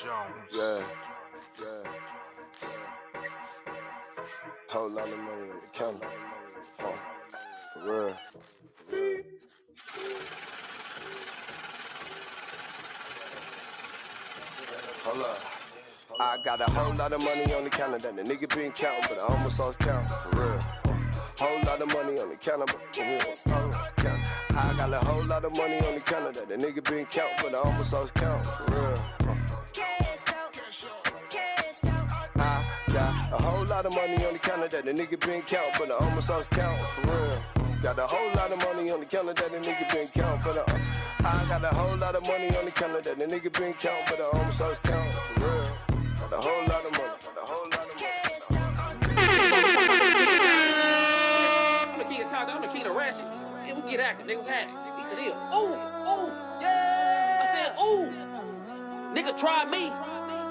Yeah. Whole lot of money on the counter. For real. Hold up. I got a whole lot of money on the counter that the nigga been counting, but I almost lost count. For real. Whole lot of money on the counter, but I got a whole lot of money on the counter that the nigga been counting, but I almost lost count. For real. I got a whole lot of money on the counter that the nigga been counting, but I almost lost count. For real. Got a whole lot of money on the counter that the nigga been counting, but I got a whole lot of money on the counter that the nigga been counting, but I almost lost count. For real. Got a whole lot of money. Got a whole lot of money. I'm the king of content. I'm the king of ratchet. Yeah, we get active. They was had it. He said, ooh, yeah. I said, ooh. Nigga, try me.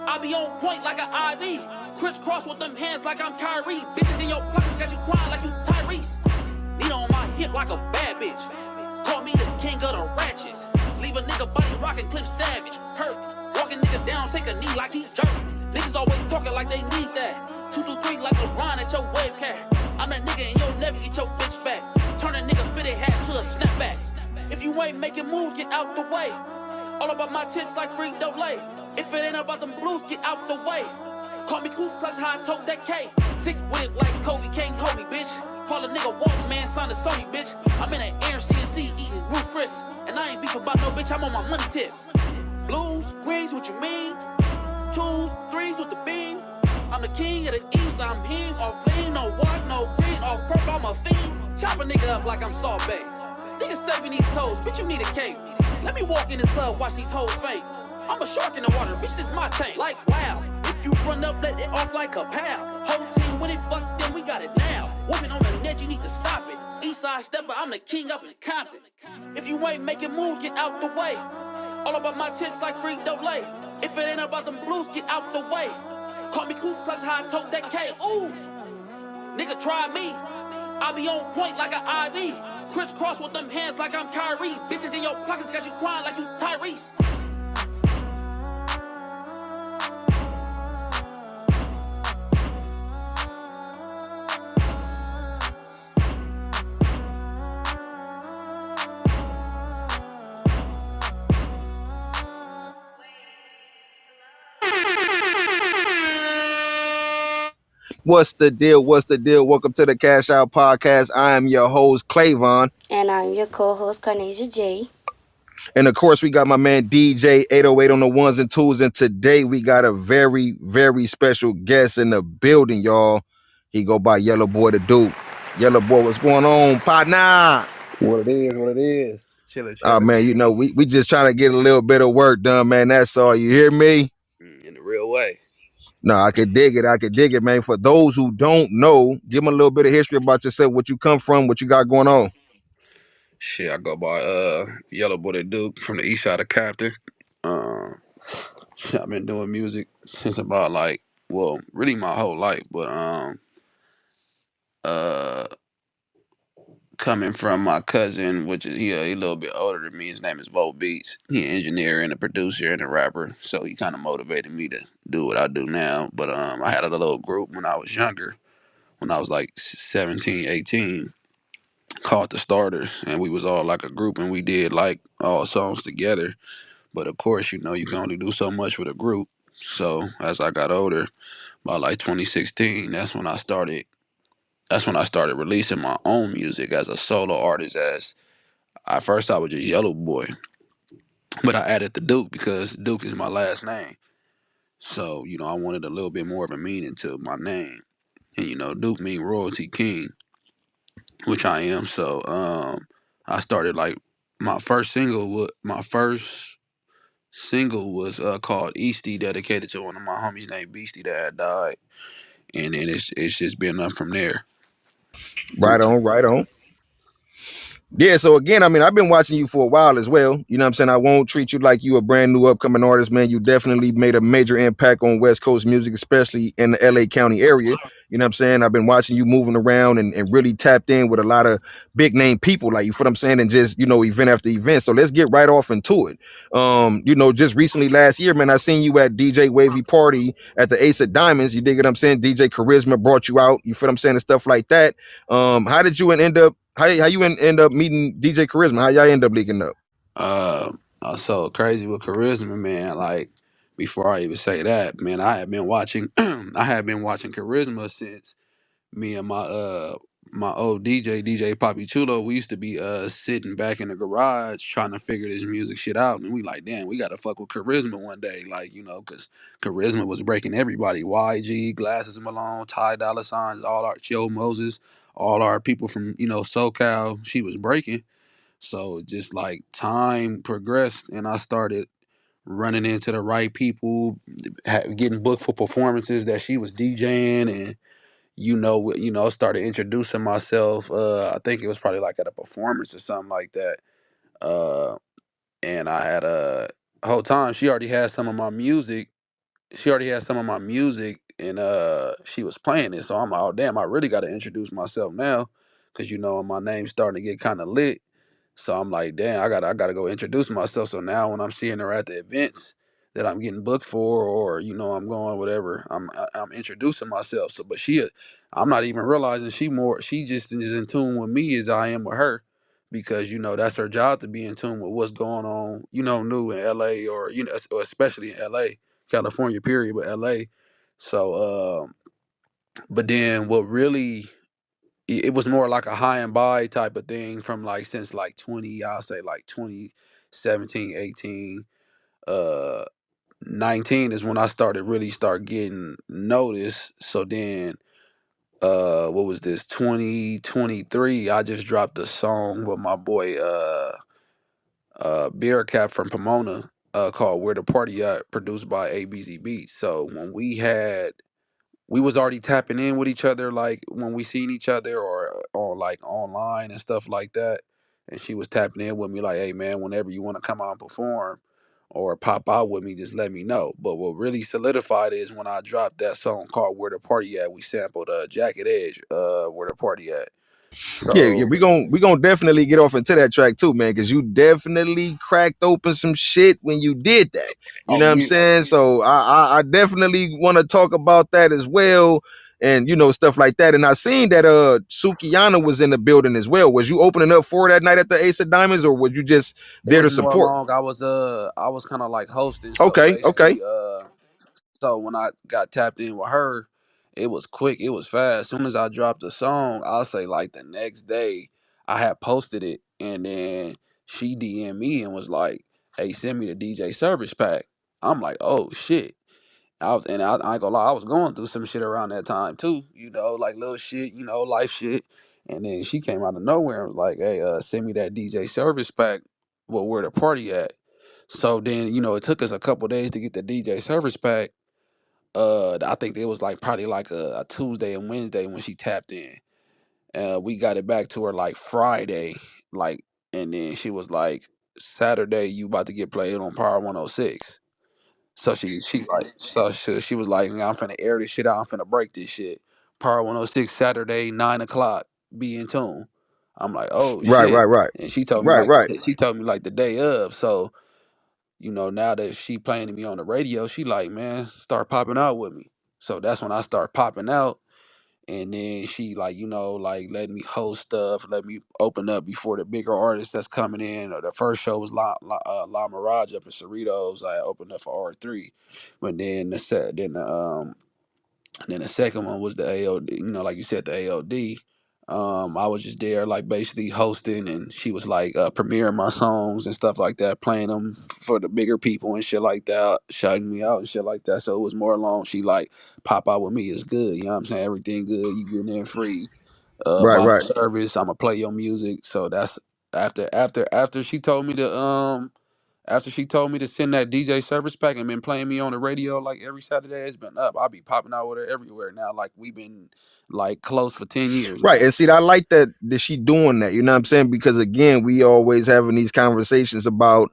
I be on point like an IV. Crisscross with them hands like I'm Kyrie. Bitches in your pockets got you crying like you Tyrese. Lean on my hip like a bad bitch. Call me the king of the ratchets. Leave a nigga body rockin' Cliff Savage. Hurt. Walking nigga down, take a knee like he jerk. Niggas always talking like they need that. 2 through 3 like LeBron at your webcam. I'm that nigga and you'll never get your bitch back. Turn a nigga fitted hat to a snapback. If you ain't making moves, get out the way. All about my tips like free double. If it ain't about them blues, get out the way. Call me Ku Klux how I tote that K. Sick with it like Kobe, can't hold me, bitch. Call a nigga Walk Man, sign to Sony, bitch. I'm in an Air CNC eating Root Chris. And I ain't beef about no bitch, I'm on my money tip. Blues, greens, what you mean? 2s, 3s with the beam. I'm the king of the east, I'm him. Off lean, no walk, no green. Off purple, I'm a fiend. Chop a nigga up like I'm Salt Bay. Niggas saving these toes, bitch, you need a cape. Let me walk in this club, watch these hoes fake. I'm a shark in the water, bitch, this my tank. Like, wow, if you run up, let it off like a pound. Whole team with it, fuck them, we got it now. Whooping on the net, you need to stop it. Eastside stepper, I'm the king up in Compton. If you ain't making moves, get out the way. All about my tips like free double. If it ain't about them blues, get out the way. Call me Ku Klux how I tote that K. Ooh, nigga, try me. I be on point like an IV. Crisscross with them hands like I'm Kyrie. Bitches in your pockets got you crying like you Tyrese. What's the deal? What's the deal? Welcome to the Cash Out Podcast. I am your host, Clavon. And I'm your co-host, Carnesia J. And of course, we got my man DJ 808 on the ones and twos. And today we got a very, very special guest in the building, y'all. He go by YELLABOI the Duke. YELLABOI, what's going on, partner? What it is. Chilling. Man, you know, we just trying to get a little bit of work done, man. That's all. You hear me? In the real way. No, I could dig it, man. For those who don't know, give them a little bit of history about yourself, what you come from, what you got going on. Shit, I go by YELLABOI the Duke from the east side of Compton. I've been doing music since about really my whole life, but uh coming from my cousin, which is he a little bit older than me. His name is Bo Beats. He an engineer and a producer and a rapper, so he kind of motivated me to do what I do now. But I had a little group when I was younger, when I was like 17, 18, called the Starters, and we was all like a group, and we did like all songs together. But of course, you know, you can only do so much with a group. So as I got older, by like 2016, That's when I started releasing my own music as a solo artist. As at first, I was just YELLABOI, but I added the Duke because Duke is my last name. So you know, I wanted a little bit more of a meaning to my name, and you know, Duke mean royalty king, which I am. So I started like my first single was called Easty, dedicated to one of my homies named Beastie that had died, and then it's just been up from there. Right on. Yeah, so again, I mean, I've been watching you for a while as well. You know what I'm saying? I won't treat you like you a brand new upcoming artist, man. You definitely made a major impact on West Coast music, especially in the LA County area. You know what I'm saying? I've been watching you moving around and really tapped in with a lot of big name people, like you feel what I'm saying, and just, event after event. So let's get right off into it. Just recently last year, man, I seen you at DJ Wavy Party at the Ace of Diamonds. You dig what I'm saying? DJ Charisma brought you out, you feel what I'm saying, and stuff like that. How did you end up end up meeting DJ Charisma? How y'all end up linking up? Uh, so crazy with charisma, man. Like before I even say that, man, I have been watching. I have been watching charisma since me and my old DJ Poppy Chulo. We used to be sitting back in the garage trying to figure this music shit out, and we like, damn, we gotta fuck with charisma one day, like because charisma was breaking everybody. YG, Glasses Malone, Ty Dolla Signs, all our Joe Moses, all our people from SoCal. She was breaking. So just like time progressed, and I started running into the right people, getting booked for performances that she was DJing, and started introducing myself. I think it was probably like at a performance or something like that. Uh, and I had a whole time she already had some of my music. She already had some of my music, and she was playing it. So I'm like, oh damn, I really got to introduce myself now, because my name's starting to get kind of lit. So I'm like, damn, I gotta go introduce myself. So now when I'm seeing her at the events that I'm getting booked for, or I'm going whatever, I'm introducing myself. So, but I'm not even realizing she just is in tune with me as I am with her, because that's her job to be in tune with what's going on, new in LA, or or especially in LA, California, period, but LA. So, but then what really it was more like a high and by type of thing from like since like 20, I'll say like 2017, 18, 19 is when I started really start getting noticed. So then what was this, 2023, I just dropped a song with my boy Beer Cap from Pomona, called Where the Party At, produced by ABZ Beats. So when we was already tapping in with each other, like when we seen each other or on like online and stuff like that, and she was tapping in with me like, hey man, whenever you want to come out and perform or pop out with me, just let me know. But what really solidified is when I dropped that song called Where the Party At. We sampled Jacket Edge, Where the Party At. Yeah, So we gonna definitely get off into that track too, man, because you definitely cracked open some shit when you did that. You oh know what I'm yeah. saying? So I definitely want to talk about that as well, and stuff like that. And I seen that Sukiyana was in the building as well. Was you opening up for that night at the Ace of Diamonds, or was you just It there to was more support? along. I was kind of like hosting. So Okay, okay. basically, so when I got tapped in with her, it was quick, it was fast. As soon as I dropped the song, I'll say like the next day, I had posted it, and then she DM'd me and was like, "Hey, send me the DJ service pack." I'm like, "Oh shit." I ain't gonna lie, I was going through some shit around that time too, like little shit, life shit. And then she came out of nowhere and was like, "Hey, send me that DJ service pack. Well, where the party at?" So then, it took us a couple days to get the DJ service pack. I think it was like probably like a Tuesday and Wednesday when she tapped in. We got it back to her like Friday, like, and then she was like, "Saturday, you about to get played on Power 106." So she was like, "Yeah, I'm finna air this shit out. I'm finna break this shit. Power 106 Saturday 9 o'clock. Be in tune." I'm like, "Oh Right, right, shit," right, and she told me right, like right. the day of. So now that she playing me on the radio, she like, "Man, start popping out with me." So that's when I start popping out, and then she like, like let me host stuff, let me open up before the bigger artists that's coming in. Or the first show was La Mirage up in Cerritos. I opened up for R3, but then the second one was the AOD. Like you said, the AOD. I was just there, like basically hosting, and she was like premiering my songs and stuff like that, playing them for the bigger people and shit like that, shouting me out and shit like that. So it was more along. She like, pop out with me is good. You know what I'm saying? Everything good. You getting in free. Right, Bottle right. service. I'ma play your music. So that's after she told me to After she told me to send that DJ service pack and been playing me on the radio like every Saturday, it's been up. I'll be popping out with her everywhere now. Like we've been like close for 10 years, Right. man. And see, I like that she doing that. You know what I'm saying? Because again, we always having these conversations about,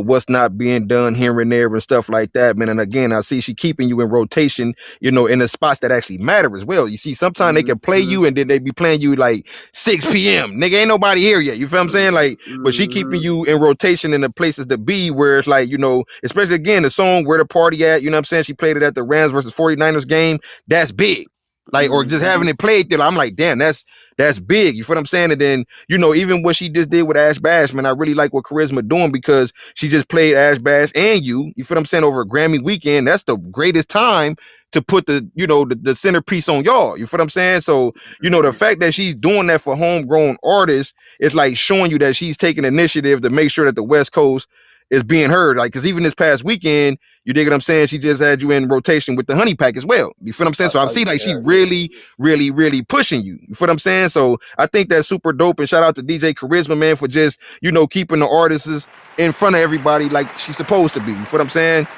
what's not being done here and there and stuff like that, man. And again, I see she keeping you in rotation, in the spots that actually matter as well. You see, sometimes they can play Mm-hmm. you and then they be playing you like 6 p.m. Nigga, ain't nobody here yet. You feel what I'm saying? Like, but she keeping Mm-hmm. you in rotation in the places to be where it's like, especially again, the song Where the Party At, you know what I'm saying? She played it at the Rams versus 49ers game. That's big. Like, or just Mm-hmm. having it played there, I'm like, damn, that's big. You feel what I'm saying? And then, even what she just did with Ash Bash, man, I really like what Charisma doing because she just played Ash Bash and you feel what I'm saying, over a Grammy weekend. That's the greatest time to put the centerpiece on y'all. You feel what I'm saying? So, the Mm-hmm. fact that she's doing that for homegrown artists is like showing you that she's taking initiative to make sure that the West Coast is being heard. Like, because even this past weekend, you dig what I'm saying? She just had you in rotation with the honey pack as well. You feel what I'm saying? So I see like she Yeah. really, really, really pushing you. You feel what I'm saying? So I think that's super dope. And shout out to DJ Charisma, man, for just, keeping the artists in front of everybody like she's supposed to be. You feel what I'm saying?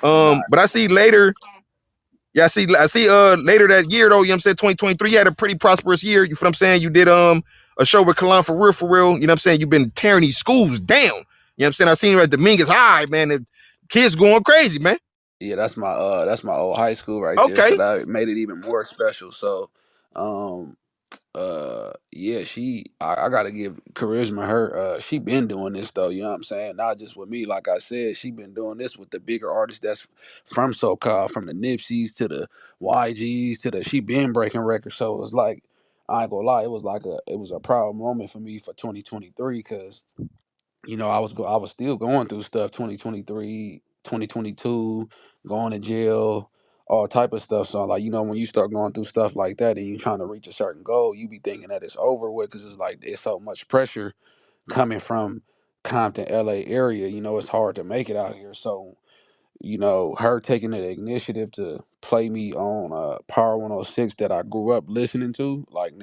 Nah. But I see later, I see later that year though, you know what I'm saying? 2023, you had a pretty prosperous year. You feel what I'm saying? You did a show with Kalan for real. You know what I'm saying? You've been tearing these schools down. You know what I'm saying? I seen you at Dominguez High, man. The kids going crazy, man. Yeah, that's my old high school right there. So Okay. that made it even more special. So um yeah, I gotta give Charisma her she been doing this though, you know what I'm saying? Not just with me, like I said, she been doing this with the bigger artists that's from SoCal, from the Nipseys to the YGs to the she been breaking records. So it was like, I ain't gonna lie, it was a proud moment for me for 2023 because I was still going through stuff 2023, 2022, going to jail, all type of stuff. So like, when you start going through stuff like that and you trying to reach a certain goal, you be thinking that it's over with because it's like it's so much pressure coming from Compton, LA area. It's hard to make it out here. So her taking the initiative to play me on Power 106 that I grew up listening to. Like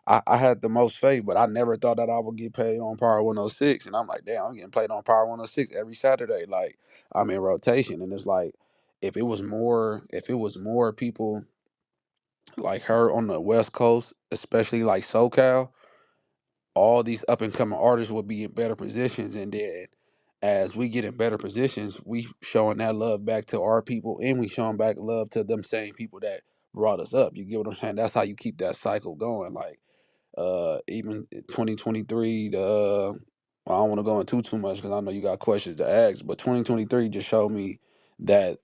I had the most faith, but I never thought that I would get paid on Power 106. And I'm like, damn, I'm getting played on Power 106 every Saturday. Like I'm in rotation, and it's like if it was more people like her on the West Coast, especially like SoCal, all these up and coming artists will be in better positions, and then as we get in better positions, we showing that love back to our people, and we showing back love to them same people that brought us up. You get what I'm saying? That's how you keep that cycle going. Like even 2023, I don't want to go into too much because I know you got questions to ask, but 2023 just showed me that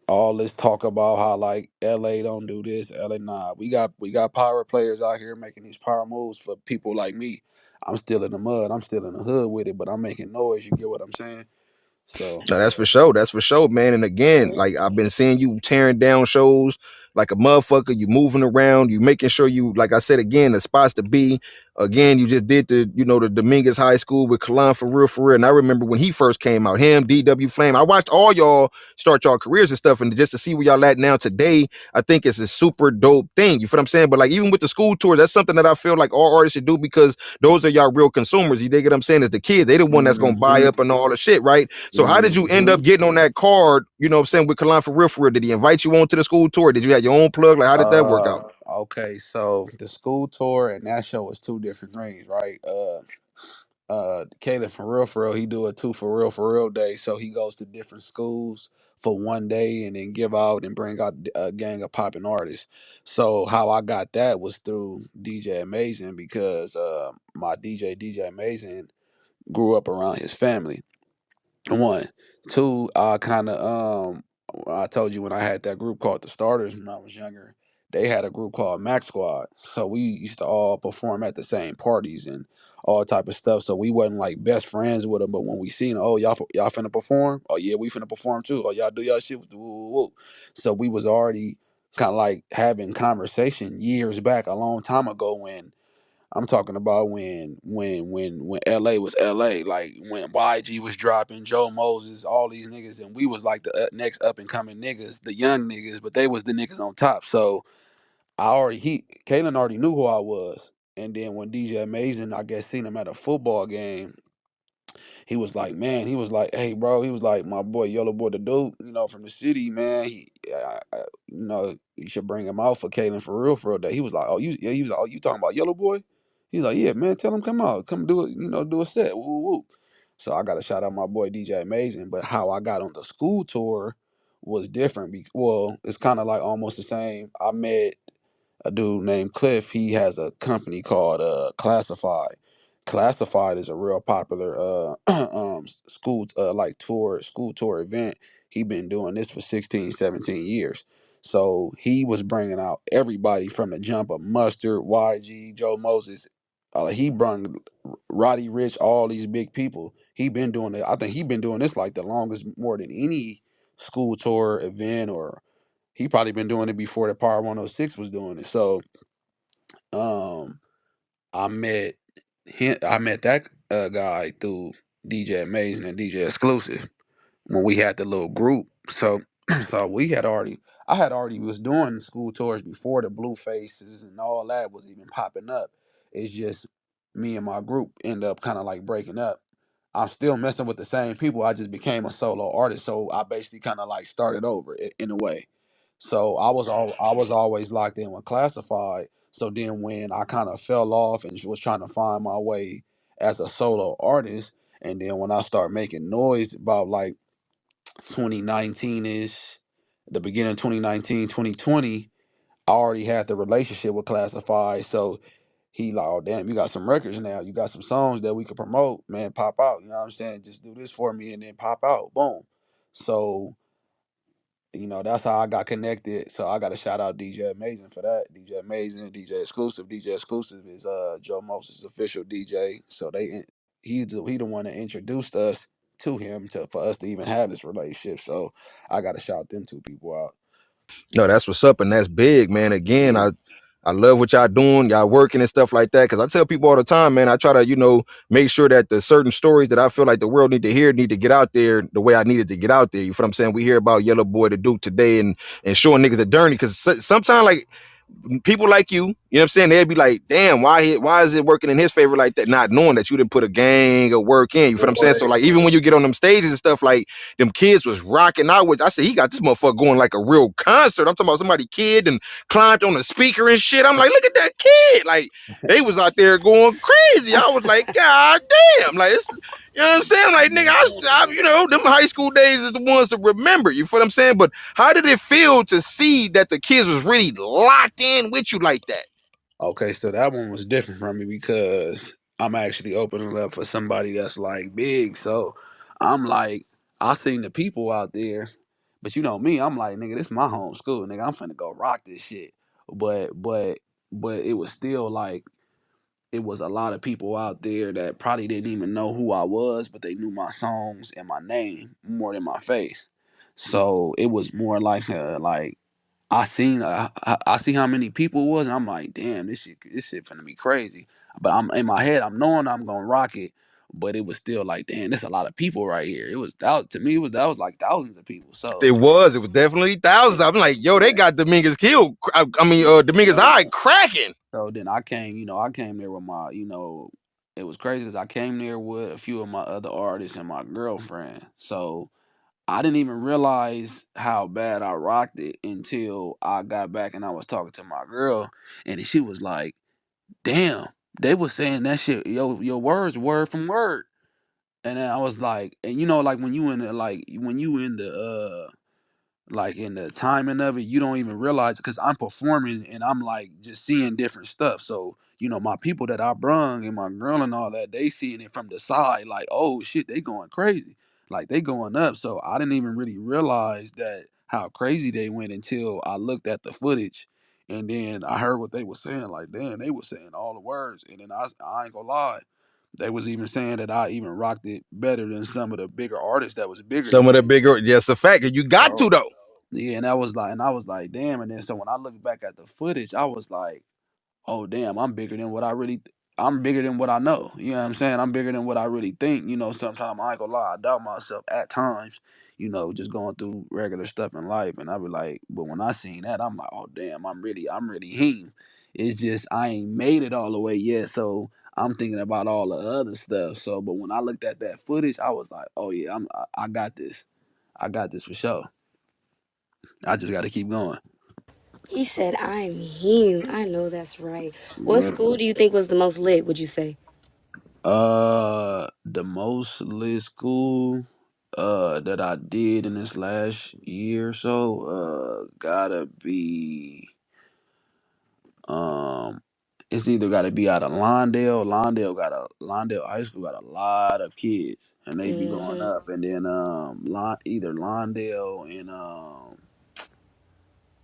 all this talk about how like LA don't do this, LA nah. We got power players out here making these power moves for people like me. I'm still in the mud. I'm still in the hood with it, but I'm making noise. You get what I'm saying? So No, that's for sure. That's for sure, man. And again, yeah. like I've been seeing you tearing down shows like a motherfucker. You moving around. You making sure you, like I said again, the spots to be. Again, you just did the Dominguez High School with Kalan for real. And I remember when he first came out, him, DW Flame. I watched all y'all start y'all careers and stuff, and just to see where y'all at now today, I think it's a super dope thing. You feel what I'm saying? But like even with the school tour, that's something that I feel like all artists should do because those are y'all real consumers. You dig what I'm saying? Is the kids. They the one that's gonna buy Hmm. up and all the shit, right? So how did you end Hmm. up getting on that card? You know what I'm saying, with Kalan for real? Did he invite you on to the school tour? Did you have your own plug? Like how did that work out? Okay, so the school tour and that show was two different things, right? Caleb for real, he do a two for real day. So he goes to different schools for one day and then give out and bring out a gang of popping artists. So how I got that was through DJ Amazing because my DJ Amazing grew up around his family. One, two. I kind of I told you when I had that group called the Starters when I was younger. They had a group called Mac Squad, so we used to all perform at the same parties and all type of stuff. So we wasn't like best friends with them, but when we seen, oh y'all finna perform, oh yeah we finna perform too, oh y'all do y'all shit, woo, woo, woo. So we was already kind of like having conversation years back, a long time ago when I'm talking about when LA was LA, like when YG was dropping, Joe Moses, all these niggas, and we was like the next up and coming niggas, the young niggas, but they was the niggas on top. So Kalen already knew who I was, and then when DJ Amazing, I guess seen him at a football game, He was like, man, he was like, hey, bro, he was like, my boy, YELLABOI, the dude, from the city, man. You should bring him out for Kalen for real. That he was like, oh, you, yeah, he was like, oh, you talking about YELLABOI? He was like, yeah, man, tell him come out, come do it, do a set, woo woo. Woo. So I got to shout out my boy DJ Amazing, but how I got on the school tour was different. Well, it's kind of like almost the same. I met a dude named Cliff. He has a company called Classified. Classified is a real popular school like school tour event. He been doing this for 16, 17 years. So he was bringing out everybody from the jump of Mustard, YG, Joe Moses. He brung Roddy Rich, all these big people. He been doing it. I think he been doing this like the longest, more than any school tour event, or he probably been doing it before the Power 106 was doing it. So um I met I met that guy through DJ Amazing and DJ Exclusive when we had the little group. So so we had already I had already was doing school tours before the Blue Faces and all that was even popping up. It's just me and my group end up kind of like breaking up. I'm still messing with the same people. I just became a solo artist, so I basically kind of like started over in a way. So I was always locked in with Classified. So then when I kind of fell off and was trying to find my way as a solo artist, and then when I start making noise about like 2019 ish, the beginning of 2019, 2020, I already had the relationship with Classified. So he like, oh damn, you got some records now. You got some songs that we could promote, man. Pop out. You know what I'm saying? Just do this for me and then pop out. Boom. So that's how I got connected. So I got to shout out DJ Amazing for that. DJ Amazing, DJ Exclusive. DJ Exclusive is Joe Moses' official DJ. So he the one that introduced us to him for us to even have this relationship. So I got to shout them two people out. No, that's what's up, and that's big, man. Again, Yeah. I love what y'all doing, y'all working and stuff like that. Because I tell people all the time, man, I try to make sure that the certain stories that I feel like the world need to hear need to get out there the way I needed to get out there. You feel what I'm saying? We hear about YELLABOI the Duke today and showing niggas the journey, because sometimes like people like you know what I'm saying, they'd be like, damn, why is it working in his favor like that, not knowing that you didn't put a gang of work in. You feel what I'm saying? So like even when you get on them stages and stuff, like them kids was rocking out with, I said, he got this motherfucker going like a real concert. I'm talking about somebody kid and climbed on the speaker and shit. I'm like, look at that kid. Like they was out there going crazy. I was like, god damn, like it's, you know what I'm saying? Like, nigga, them high school days is the ones to remember. You feel what I'm saying? But how did it feel to see that the kids was really locked in with you like that? Okay, so that one was different from me because I'm actually opening up for somebody that's like big. So I'm like, I seen the people out there, but you know me, I'm like, nigga, this is my home school, nigga. I'm finna go rock this shit. But but but it was still like it was a lot of people out there that probably didn't even know who I was, but they knew my songs and my name more than my face. So it was more like I see how many people it was, and I'm like, damn, this shit finna be crazy. But I'm in my head, I'm knowing I'm gonna rock it, but it was still like, damn, there's a lot of people right here. To me, that was like thousands of people. So It was definitely thousands. I'm like, yo, they got Dominguez killed. I mean, Dominguez High cracking. so then I came there with my, it was crazy because I came there with a few of my other artists and my girlfriend. So I didn't even realize how bad I rocked it until I got back and I was talking to my girl, and she was like, damn, they was saying that shit, your words word from word. And then I was like, and like when you in the like in the timing of it, you don't even realize because I'm performing and I'm like just seeing different stuff. So, my people that I brung and my girl and all that, they seeing it from the side, like, oh shit, they going crazy. Like they going up. So I didn't even really realize that how crazy they went until I looked at the footage and then I heard what they were saying. Like, damn, they were saying all the words. And then I ain't gonna lie. They was even saying that I even rocked it better than some of the bigger artists that was bigger Some than of the me. bigger, yes, a fact. You got to So though. yeah, and I was like, damn. And then so when I look back at the footage, I was like, oh damn, I'm bigger than what I know. You know what I'm saying? I'm bigger than what I really think. Sometimes I ain't gonna lie, I doubt myself at times. Just going through regular stuff in life, and I be like, but when I seen that, I'm like, oh damn, I'm really him. It's just I ain't made it all the way yet, so I'm thinking about all the other stuff. So, but when I looked at that footage, I was like, oh yeah, I got this. I got this for sure. I just got to keep going. He said, I'm him. I know that's right. What Yeah. school do you think was the most lit, would you say? The most lit school that I did in this last year or so gotta be um it's either gotta be out of Lawndale. Lawndale High School got a lot of kids and they be going Mm-hmm. up, and then either Lawndale and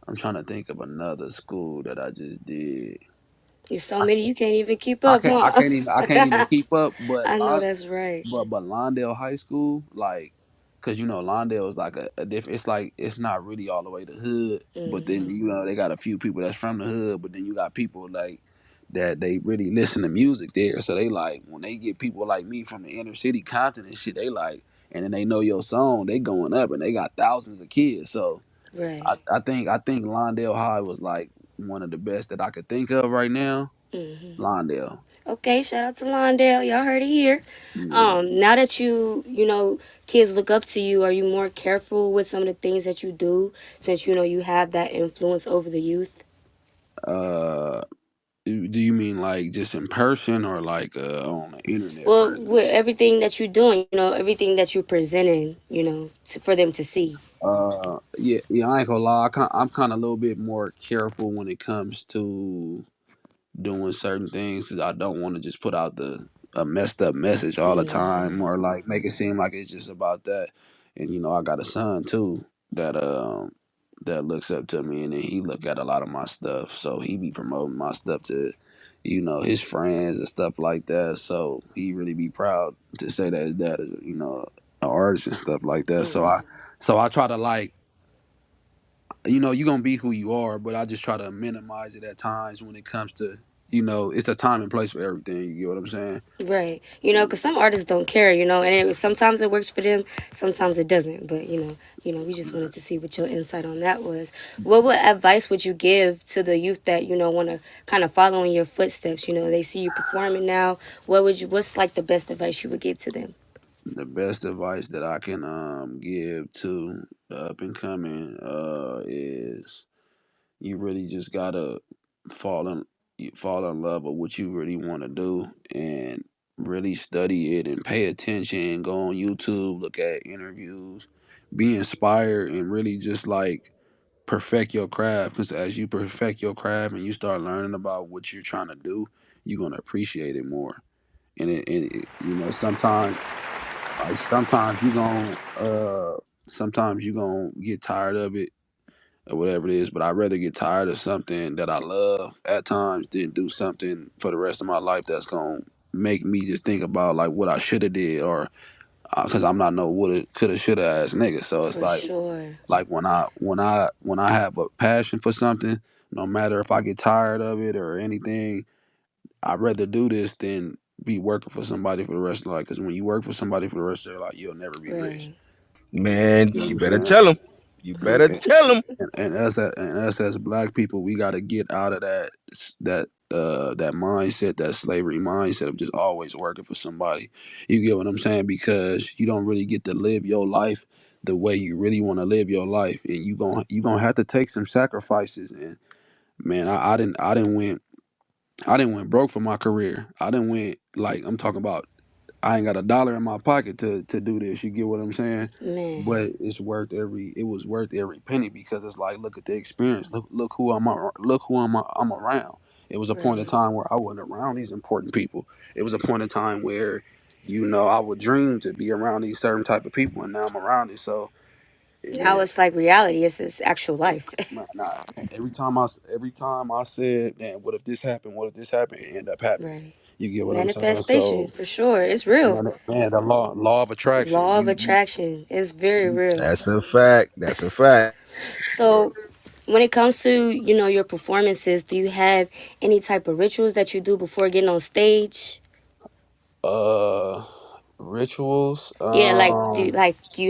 I'm trying to think of another school that I just did. There's so many you can't even keep I up, can't I huh? can't even I can't even keep up, but I know that's right. but Lawndale High School, like, cause Lawndale is like a different. It's like it's not really all the way to hood, but then Mm-hmm. they got a few people that's from the hood, but then you got people like that they really listen to music there, so they like when they get people like me from the inner city Compton and shit, they like, and then they know your song, they going up and they got thousands of kids. So Right. I think Lawndale High was like one of the best that I could think of right now. Mm-hmm. Lawndale. Okay, shout out to Londale. Y'all heard it here. Yeah. Now that kids look up to you, are you more careful with some of the things that you do since you have that influence over the youth? Uh, do you mean like just in person or like on the internet, for Well, with instance? everything that you're doing, everything that you're presenting, for them to see. Yeah, yeah. I ain't gonna lie. I'm kind of a little bit more careful when it comes to doing certain things 'cause I don't want to just put out the a messed up message all the time Hmm. or like make it seem like it's just about that. And I got a son too that that looks up to me, and then he look at a lot of my stuff, so he be promoting my stuff to his friends and stuff like that. So he really be proud to say that his dad is an artist and stuff like that. So I try to like you're gonna be who you are, but I just try to minimize it at times when it comes to, it's a time and place for everything. You get what I'm saying? Right. Because some artists don't care, and sometimes it works for them, sometimes it doesn't. But we just wanted to see what your insight on that was. What advice would you give to the youth that want to kind of follow in your footsteps? They see you performing now. What's like the best advice you would give to them? The best advice that I can give to the up and coming is you really just gotta fall in fall in love with what you really want to do and really study it and pay attention. Go on YouTube, look at interviews, be inspired, and really just like perfect your craft. Because as you perfect your craft and you start learning about what you're trying to do, you're gonna appreciate it more. And sometimes sometimes you gonna sometimes you gonna get tired of it or whatever it is, but I'd rather get tired of something that I love at times than do something for the rest of my life that's gonna make me just think about like what I should have did, or because I'm not no woulda coulda shoulda ass nigga. So it's For sure. like when I have a passion for something, no matter if I get tired of it or anything, I'd rather do this than be working for somebody for the rest of life. Because when you work for somebody for the rest of their life, you'll never be rich. Right. Man, You know what you I'm better saying? tell them. You better Yeah. tell them. And us as black people, we got to get out of that mindset, that slavery mindset of just always working for somebody. You get what I'm saying? Because you don't really get to live your life the way you really want to live your life, and you gonna have to take some sacrifices. And man, I didn't went broke for my career. I didn't went like I'm talking about. I ain't got a dollar in my pocket to do this. You get what I'm saying? Man. But it was worth every penny because it's like look at the experience. Look who I'm around. It was a point in Right. time where I wasn't around these important people. It was a point in time where I would dream to be around these certain type of people, and now I'm around it. So Now man, it's like reality. It's actual life. nah, every time I said, man, what if this happened? What if this happened? It ended up happening. Right. You get what I'm saying? Manifestation, So for sure. It's real. man, the law of attraction. Law of attraction is very real. That's a fact. That's a fact. So, when it comes to, your performances, do you have any type of rituals that you do before getting on stage? Uh, rituals. Yeah,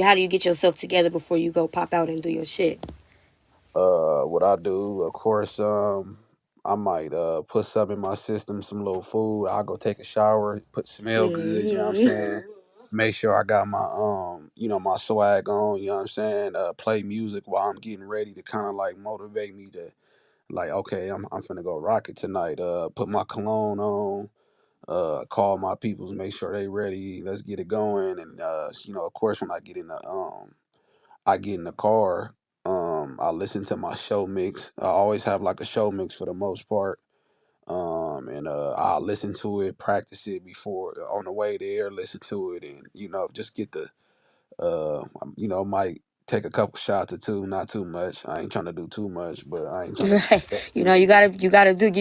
how do you get yourself together before you go pop out and do your shit? What I do, of course. I might put something in my system, some little food. I'll go take a shower, put smell good, you know what I'm Mm-hmm. saying? Make sure I got my my swag on, you know what I'm saying? Play music while I'm getting ready to kind of like motivate me to like, okay, I'm finna go rock it tonight. Put my cologne on, call my peoples, make sure they ready. Let's get it going. And of course, when I get in the car, I listen to my show mix. I always have like a show mix for the most part. And I'll listen to it, practice it before on the way there, listen to it, and just get the might take a couple shots or two, not too much. I ain't trying to do too much, but I ain't trying to be Right. You know, excessive. you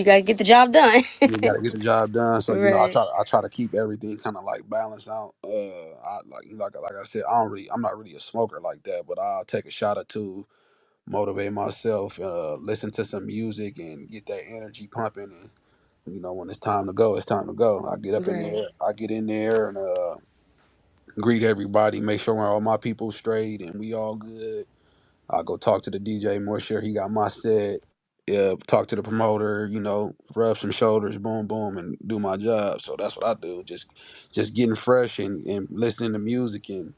gotta get the job done. You got to get the job done. So Right. I try to keep everything kind of like balanced out. Like I said, I'm not really a smoker like that, but I'll take a shot or two, motivate myself, listen to some music, and get that energy pumping. And when it's time to go, it's time to go. I get up in Right. there, I get in there, and greet everybody, make sure all my people straight, and we all good. I'll go talk to the DJ, more sure he got my set. Yeah, talk to the promoter, rub some shoulders, boom, boom, and do my job. So that's what I do. Just getting fresh and listening to music and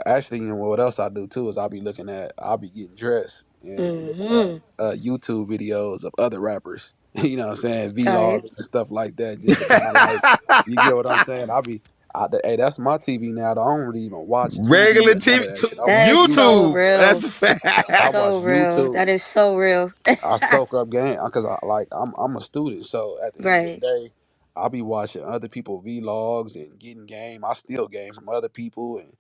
actually, what else I do too is I'll be getting dressed and looking Mm-hmm. at YouTube videos of other rappers. What I'm saying, Tight. vlogs and stuff like that, just to kind of like, you get what I'm saying. Hey, that's my TV now. Though. I don't really even watch TV Regular or none TV, of that shit. I That watch is so YouTube. YouTube. real. That's a fact. I watch So real. YouTube. That is so real. I soak up game because I'm a student. So at the end of the Right. day, I'll be watching other people vlogs and getting game. I steal game from other people, and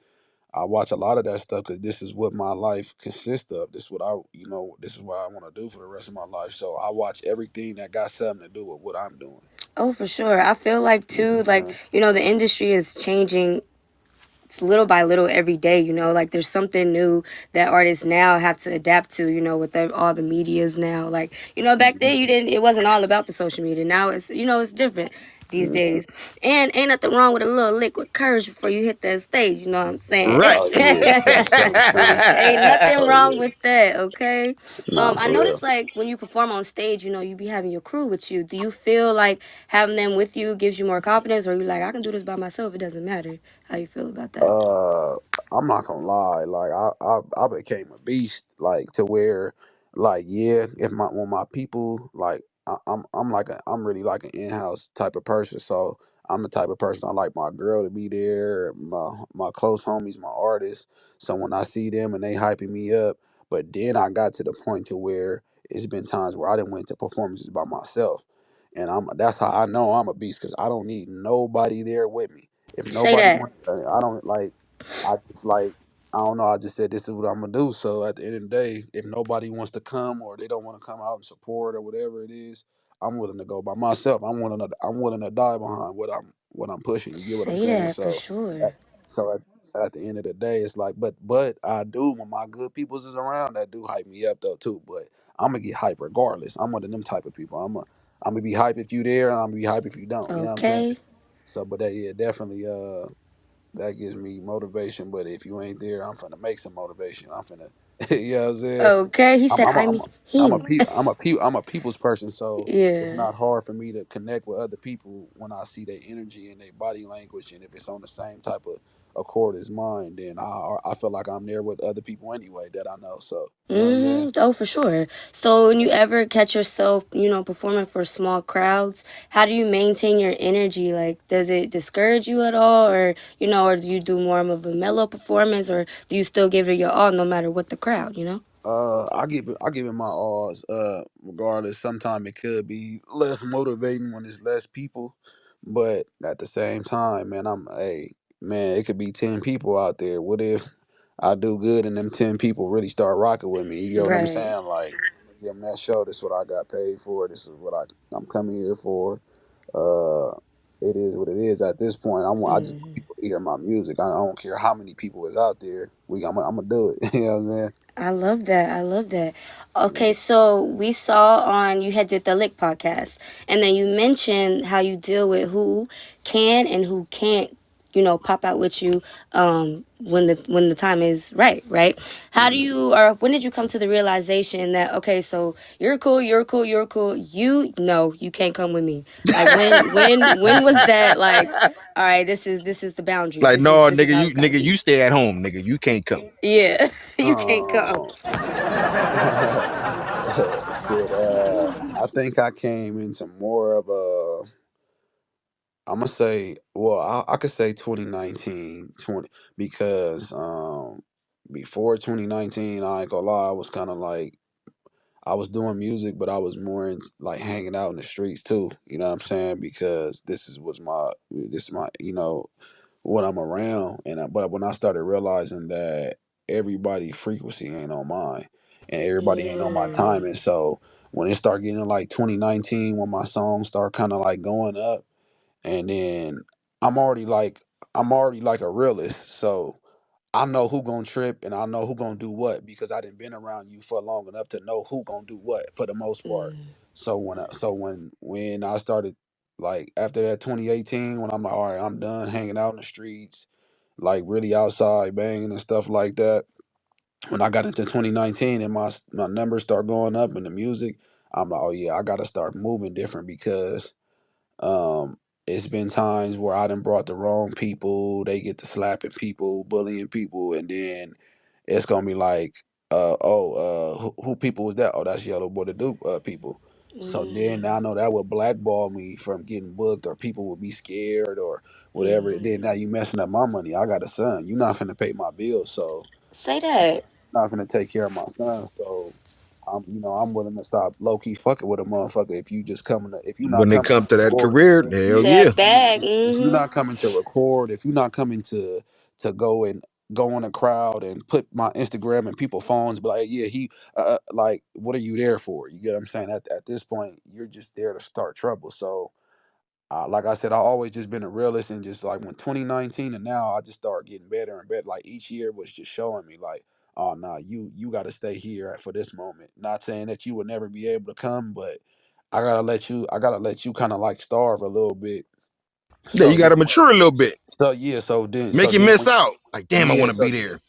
I watch a lot of that stuff because this is what my life consists of. This is what I want to do for the rest of my life. So I watch everything that got something to do with what I'm doing. Oh, for sure. I feel like You know too, what I'm like, saying? the industry is changing little by little every day, like there's something new that artists now have to adapt to, with all the medias now. Like, back then it wasn't all about the social media. Now it's different these Mhm. days. And ain't nothing wrong with a little liquid courage before you hit that stage, you know what I'm saying? Right. Oh yeah, for sure, sure. Ain't nothing Oh wrong yeah, with that, okay? nah, I for real. noticed like when you perform on stage, you be having your crew with you. Do you feel like having them with you gives you more confidence, or you like, I can do this by myself, it doesn't matter? How you feel about that? Uh, I'm not gonna lie. Like I became a beast. Like to where, like yeah, if my when my people like I'm really like an in-house type of person. So I'm the type of person I like my girl to be there, my close homies, my artists. So when I see them and they hyping me up, but then I got to the point to where it's been times where I didn't went to performances by myself, and that's how I know I'm a beast because I don't need nobody there with me. If Say nobody that. wants, I don't like. I just like. I don't know. I just said this is what I'm gonna do. So at the end of the day, if nobody wants to come or they don't want to come out and support or whatever it is, I'm willing to go by myself. I'm willing to die behind what I'm pushing. You get what I'm Say saying? that for So, sure. at, at the end of the day, it's like, but I do when my good peoples is around that do hype me up though too. But I'm gonna get hype regardless. I'm one of them type of people. I'm gonna be hype if you there, and I'm gonna be hype if you don't. You know what I'm saying? Okay. So, but that yeah, definitely that gives me motivation. But if you ain't there, I'm finna make some motivation. I'm finna, you know what I'm saying? Okay. He I'm said, I'm a, I'm I'm a, him. I'm a people's person, so it's Yeah. not hard for me to connect with other people when I see their energy and their body language, and if it's on the same type of accord as mine, then I feel like I'm there with other people anyway that I know. So you know what I'm saying? Oh, for sure. So when you ever catch yourself, performing for small crowds, how do you maintain your energy? Like, does it discourage you at all, or do you do more of a mellow performance, or do you still give it your all no matter what the crowd? I give it my alls. Regardless, sometimes it could be less motivating when it's less people, but at the same time, man, man, it could be 10 people out there. What if I do good and them 10 people really start rocking with me? You get what I'm Right. saying? Like, I'm gonna give them that show. This is what I got paid for. This is what I'm coming here for. Uh, it is what it is. At this point, I just want people to hear my music. I don't care how many people is out there. I'm gonna do it. You know what I'm I love that. I love that. Okay, saying? so we saw on you had did the Lick podcast, and then you mentioned how you deal with who can and who can't pop out with you when the time is right, right? How do Mhm. you, or when did you come to the realization that, okay, so you're cool, you're cool, you're cool, you no, you can't come with me? Like when was that like, all right, this is the boundary. Like, This is no, this is nigga, how it's gotta be. you stay at home, nigga. You can't come. Yeah, you can't come. Um, shit. I think I came into more of a. I'm gonna say, well, I could say 2019, 20 because before 2019, I ain't gonna lie, I was kind of like I was doing music, but I was more in like hanging out in the streets too. You know what I'm saying? Because this is my what I'm around, but when I started realizing that everybody frequency ain't on mine, and everybody ain't on my Mm, timing, so when it started getting to like 2019, when my songs start kind of like going up, and then I'm already like I'm already like a realist, so I know who gonna trip and I know who gonna do what because I done been around you for long enough to know who gonna do what for the most part. mm, When I started like after that 2018 when I'm like, all right, I'm done hanging out in the streets, like really outside banging and stuff like that. When I got into 2019 and my numbers start going up in the music, I'm like, oh yeah, I gotta start moving different because um, it's been times where I done brought the wrong people. They get to slapping people, bullying people, and then it's gonna be like, who people was that? Oh, that's Yellow Boy the Duke people. So then mm, I know that would blackball me from getting booked, or people would be scared, or whatever. Then mm. now you messing up my money. I got a son. You're not finna pay my bills, so Say that. not gonna take care of my son, so I'm willing to stop low key fucking with a motherfucker if you just coming to, if you not When it coming to comes to that record, career, yeah, hell To yeah. that bag. if you're Mm-hmm. not coming to record, if you're not coming to go and go in a crowd and put my Instagram in people's phones, be like, yeah, like, what are you there for? You get what I'm saying? At this point, you're just there to start trouble. So like I said, I always just been a realist, and just like when 2019 and now, I just started getting better and better. Like each year was just showing me, like, oh nah, you got to stay here for this moment. Not saying that you would never be able to come, but I gotta let you kind of like starve a little bit. Yeah, So you then, gotta mature a little bit. so Make you then miss when out. Like, damn, I yeah, want to be there.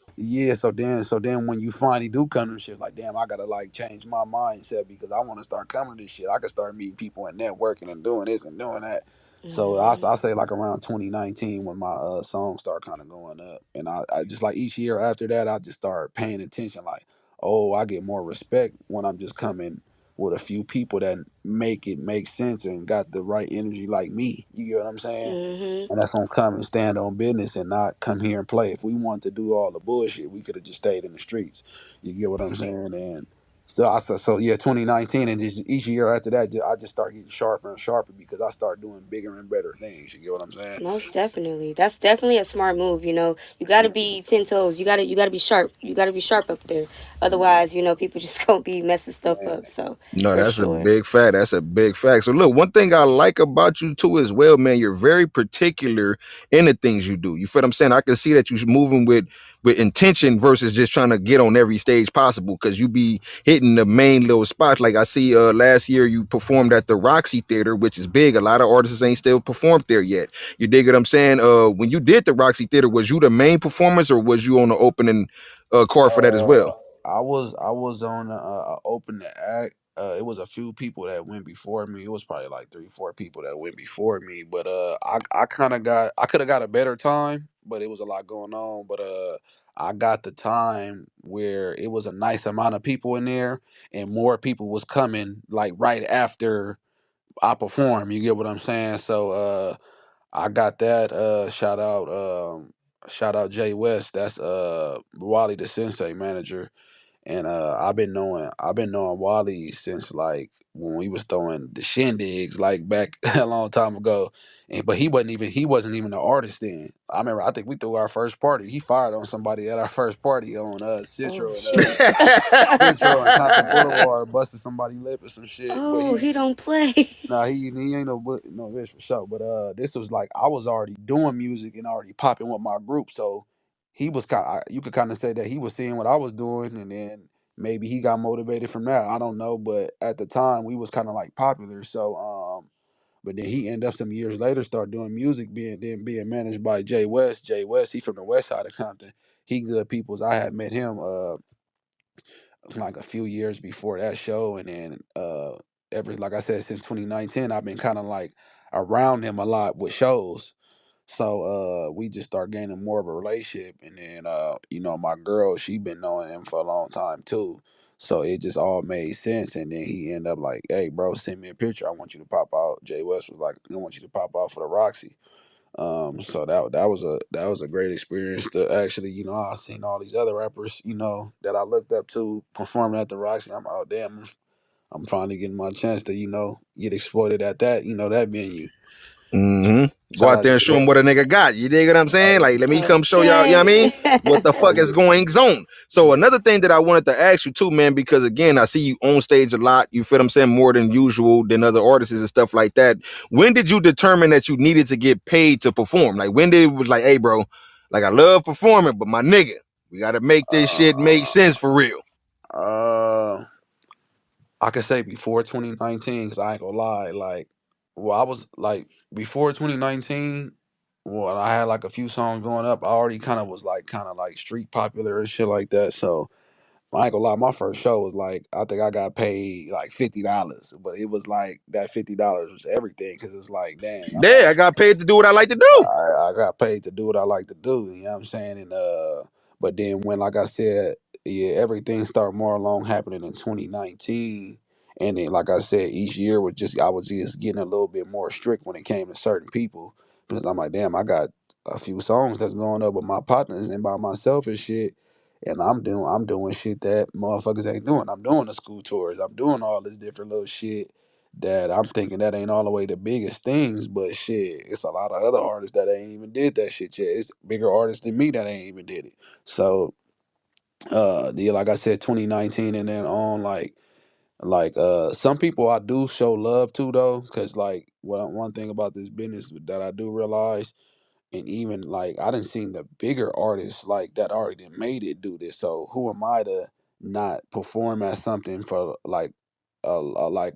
so then when you finally do come to shit, like damn, I gotta like change my mindset because I want to start coming to this shit. I can start meeting people and networking and doing this and doing that. So Mm-hmm. I say like around 2019 when my songs start kind of going up, and I just like each year after that I just start paying attention. Like, oh, I get more respect when I'm just coming with a few people that make it make sense and got the right energy like me. You get what I'm saying? Mm-hmm. And that's gonna come and stand on business and not come here and play. If we wanted to do all the bullshit, we could have just stayed in the streets. You get what I'm saying? And so yeah, 2019, and just each year after that, I just start getting sharper and sharper because I start doing bigger and better things. You get what I'm saying? Most definitely. That's definitely a smart move, you know. You gotta be 10 toes. You gotta be sharp. You gotta be sharp up there. Otherwise, people just gonna be messing stuff Man, up. So No, for that's a sure. big fact. That's a big fact. So look, one thing I like about you too as well, man, you're very particular in the things you do. You feel what I'm saying? I can see that you're moving with intention versus just trying to get on every stage possible because you be hitting the main little spots. Like I see last year you performed at the Roxy Theater, which is big. A lot of artists ain't still performed there yet. You dig what I'm saying? When you did the Roxy Theater, was you the main performance or was you on the opening card for that as Uh, well? I was on open the act. It was a few people that went before me. It was probably like three, four people that went before me. But I could have got a better time, but it was a lot going on. But I got the time where it was a nice amount of people in there, and more people was coming like right after I performed. You get what I'm saying? So I got that. Shout out Jay West. That's Wally the Sensei manager, and I've been knowing Wally since like when we was throwing the shindigs like back a long time ago. And but he wasn't even an artist then. I remember I think we threw our first party. He fired on somebody at our first party on Oh shit. Central and Thompson Boulevard, busted somebody lip or some shit. But Oh, he don't play. nah, he ain't no bitch for sure. But this was like I was already doing music and already popping with my group, so he was you could kind of say that he was seeing what I was doing, and then maybe he got motivated from that. I don't know, but at the time we was kind of like popular, so But then he ended up some years later start doing music, being managed by Jay West. Jay West, he from the west side of Compton. He good people's. I had met him like a few years before that show, and then ever like I said since 2019, I've been kind of like around him a lot with shows. So we just start gaining more of a relationship, and then my girl, she been knowing him for a long time too. So it just all made sense, and then he ended up like, "Hey, bro, send me a picture. I want you to pop out." Jay West was like, "I want you to pop out for the Roxy." So that was a great experience to actually, I seen all these other rappers, that I looked up to performing at the Roxy. I'm oh damn, I'm finally getting my chance to, get exploited at that, that venue. Go Shout out out there to and show them what a nigga got. You dig what I'm saying? oh, Like, let me come show y'all, you know what I Okay. mean? What the oh fuck is yeah. going on? So another thing that I wanted to ask you too, man, because again, I see you on stage a lot. You feel what I'm saying? More than usual than other artists and stuff like that. When did you determine that you needed to get paid to perform? Like when did it was like, hey, bro, like I love performing, but my nigga, we gotta make this shit make sense for real. Uh, I could say before 2019, because I ain't gonna lie, like, well, I was like before 2019. Well, I had like a few songs going up. I already kind of like street popular and shit like that. So I ain't gonna lie, my first show was like I think I got paid like $50, but it was like that $50 was everything because it's like, dang, I'm Yeah, I actually got paid to do what I like to do. I got paid to do what I like to do. You know what I'm saying? And but then when, like I said, yeah, everything started more along happening in 2019, and then like I said, each year I was just getting a little bit more strict when it came to certain people because I'm like, damn, I got a few songs that's going up with my partners and by myself and shit. And I'm doing shit that motherfuckers ain't doing. I'm doing the school tours. I'm doing all this different little shit that I'm thinking that ain't all the way the biggest things, but shit, it's a lot of other artists that ain't even did that shit yet. It's bigger artists than me that ain't even did it. So, like I said, 2019 and then on, some people I do show love to though, cause like one thing about this business that I do realize, and even like I didn't seen the bigger artists like that already made it do this. So who am I to not perform at something for like like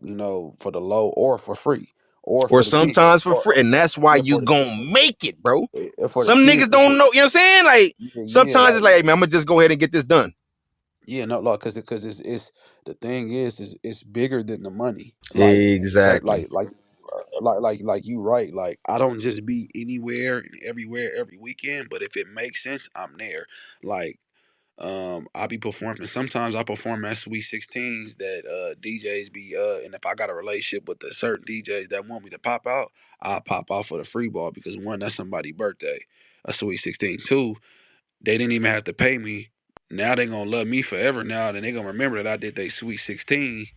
for the low or for free or Or for the kids sometimes for or free. And that's why yeah you for the gonna make it, bro. for the Some kids niggas don't know, you know what I'm saying? Like yeah yeah sometimes it's like like, hey man, I'm gonna just go ahead and get this done. yeah no look because it's the thing is it's bigger than the money like Exactly. like you right like I don't just be anywhere and everywhere every weekend, but if it makes sense I'm there. Like I be performing. Sometimes I perform at Sweet 16s that DJs be and if I got a relationship with the certain DJs that want me to pop out, I'll pop out for the free ball because one, that's somebody's birthday, a Sweet 16. Two, they didn't even have to pay me. Now they gonna love me forever now, and they gonna remember that I did they Sweet 16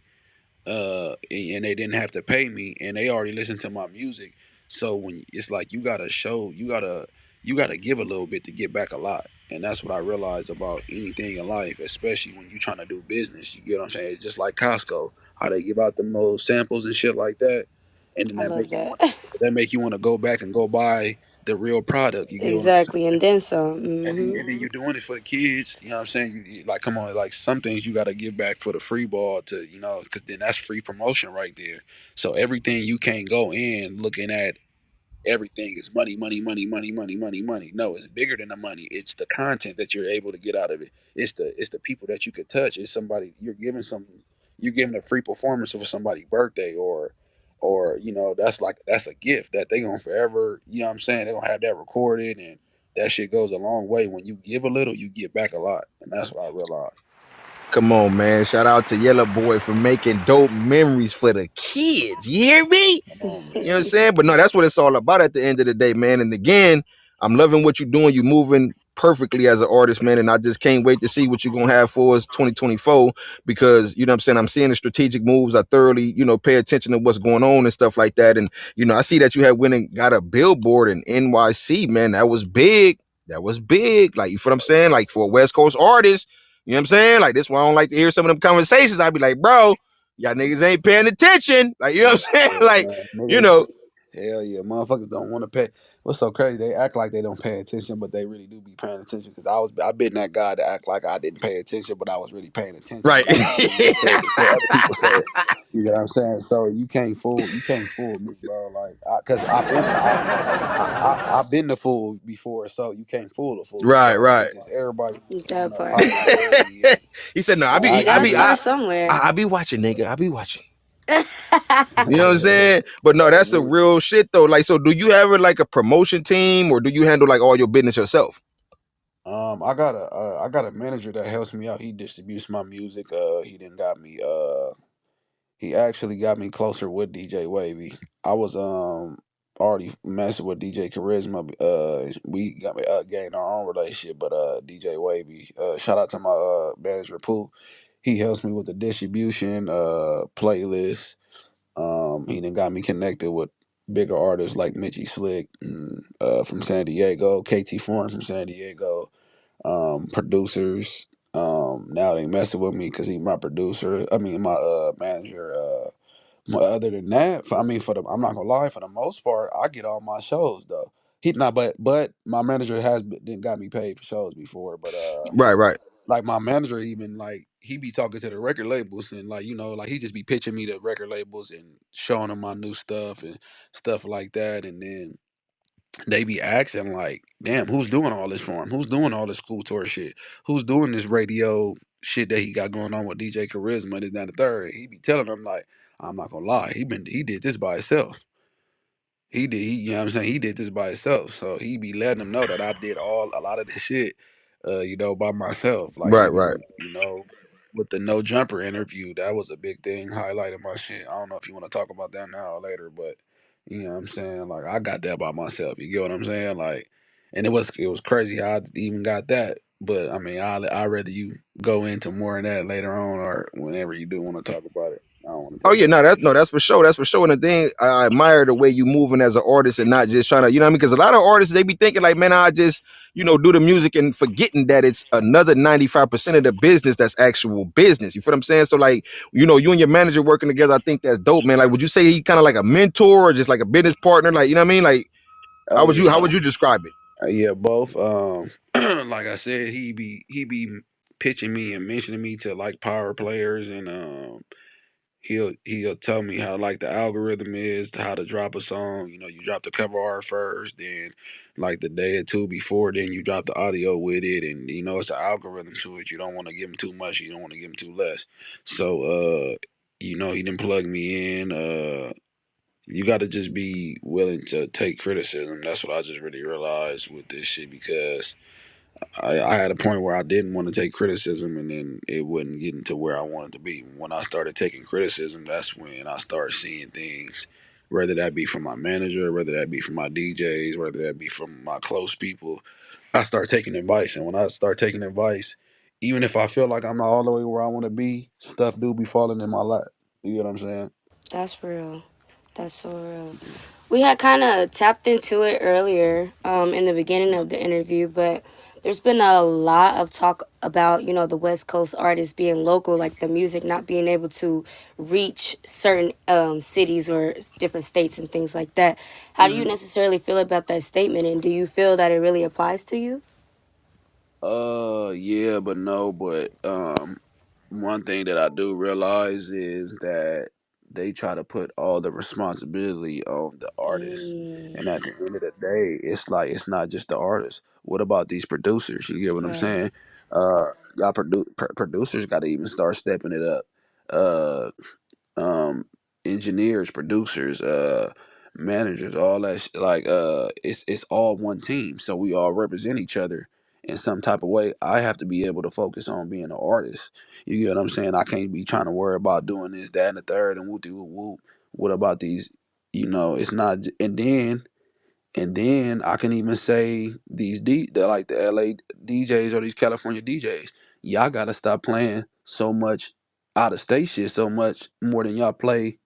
and they didn't have to pay me and they already listened to my music. So when it's like you gotta give a little bit to get back a lot. And that's what I realized about anything in life, especially when you're trying to do business. You get what I'm saying? It's just like Costco, how they give out the most samples and shit like that, and then I love that. that make you want to go back and go buy the real product. You get what I'm Exactly, saying? and then some. And then you're doing it for the kids. You know what I'm saying? Like, come on, like some things you got to give back for the free ball to, because then that's free promotion right there. So everything you can't go in looking at everything is money, money, money, money, money, money, money. No, it's bigger than the money. It's the content that you're able to get out of it. It's the people that you could touch. It's somebody you're giving a free performance for somebody's birthday or that's a gift that they gonna forever, you know what I'm saying? They're gonna have that recorded and that shit goes a long way. When you give a little, you get back a lot. And that's what I realized. Come on, man. Shout out to YELLABOI for making dope memories for the kids. You hear me? Come on, You know what man. I'm saying? But no, that's what it's all about at the end of the day, man. And again, I'm loving what you're doing. You're moving perfectly as an artist, man. And I just can't wait to see what you're gonna have for us 2024 because you know what I'm saying, I'm seeing the strategic moves. I thoroughly, pay attention to what's going on and stuff like that. And I see that you had went and got a billboard in NYC, man. That was big. That was big. Like, you feel what I'm saying? Like for a West Coast artist, you know what I'm saying? Like, this why I don't like to hear some of them conversations. I'd be like, bro, y'all niggas ain't paying attention. Like, you know what I'm saying? Yeah, Like, man. you Niggas, know, hell yeah, motherfuckers don't want to pay. what's so crazy? They act like they don't pay attention, but they really do be paying attention. Because I've been that guy to act like I didn't pay attention, but I was really paying attention. Right. But I didn't really want to say it until other people say it. You know what I'm saying? So you can't fool me, bro. Like, cause I've been the fool before, so you can't fool the fool. Right, So right. it's just everybody That want to part. popularity, and He said, "No, You I gotta get it. start somewhere. I be watching, nigga. I be watching." You know what I'm saying? But no, that's a real shit though. Like, so do you have like a promotion team, or do you handle like all your business yourself? I got a manager that helps me out. He distributes my music. He didn't got me. He actually got me closer with DJ Wavy. I was already messing with DJ Charisma. We got gained our own relationship, but DJ Wavy. Shout out to my manager Pooh. He helps me with the distribution, playlist. He then got me connected with bigger artists like Mitchy Slick from San Diego, KT Foreign from San Diego, producers. Now they messing with me because he my producer. I mean my manager. Other than that, for the I'm not gonna lie. For the most part, I get all my shows though. He not, but my manager didn't got me paid for shows before. But Right, right, like my manager even like he be talking to the record labels and like like he just be pitching me the record labels and showing them my new stuff and stuff like that. And then they be asking like, damn, who's doing all this for him? Who's doing all this school tour shit? Who's doing this radio shit that he got going on with DJ Charisma? This, that, and the third. He be telling them like, I'm not gonna lie, he did this by himself. You know what I'm saying? He did this by himself. So he be letting them know that I did a lot of this shit, by myself. Like right, right. even, with the no jumper interview, that was a big thing, highlighting my shit. I don't know if you want to talk about that now or later, but you know what I'm saying? Like I got that by myself. You get what I'm saying? Like, and it was crazy how I even got that. But I mean, I rather you go into more of that later on or whenever you do want to talk about it. I don't want to Oh take yeah, up no, too that's much. no, that's for sure. That's for sure. And the thing I admire the way you moving as an artist and not just trying to, you know what I mean? Because a lot of artists they be thinking like, man, I just, do the music and forgetting that it's another 95% of the business that's actual business. You feel what I'm saying? So like, you and your manager working together, I think that's dope, man. Like, would you say he kind of like a mentor or just like a business partner? Like, you know what I mean? Like, Oh how yeah. would you describe it? Yeah, both. Like I said, he be pitching me and mentioning me to like power players, and he'll tell me how like the algorithm is, how to drop a song. You drop the cover art first, then like the day or two before, then you drop the audio with it, and it's an algorithm to it. You don't want to give him too much, you don't want to give him too less. So he didn't plug me in. You got to just be willing to take criticism. That's what I just really realized with this shit because I had a point where I didn't want to take criticism and then it wasn't getting to where I wanted to be. When I started taking criticism, that's when I started seeing things, whether that be from my manager, whether that be from my DJs, whether that be from my close people. I start taking advice. And when I start taking advice, even if I feel like I'm not all the way where I want to be, stuff do be falling in my lap. You get what I'm saying? That's real. That's so real. We had kind of tapped into it earlier in the beginning of the interview, but there's been a lot of talk about, the West Coast artists being local, like the music not being able to reach certain cities or different states and things like that. How do you necessarily feel about that statement, and do you feel that it really applies to you? Yeah, but no, but one thing that I do realize is that they try to put all the responsibility on the artist. Mm, And at the end of the day, it's like it's not just the artist. What about these producers? You get what I'm right. saying? Y'all producers got to even start stepping it up. Uh, um, engineers, producers, managers, all that. It's all one team, so we all represent each other in some type of way. I have to be able to focus on being an artist. You get what I'm saying? I can't be trying to worry about doing this, that, and the third, and whoop de whoop whoop. What about these? It's not. And then I can even say like the LA DJs or these California DJs, y'all gotta stop playing so much out of state shit so much more than y'all play.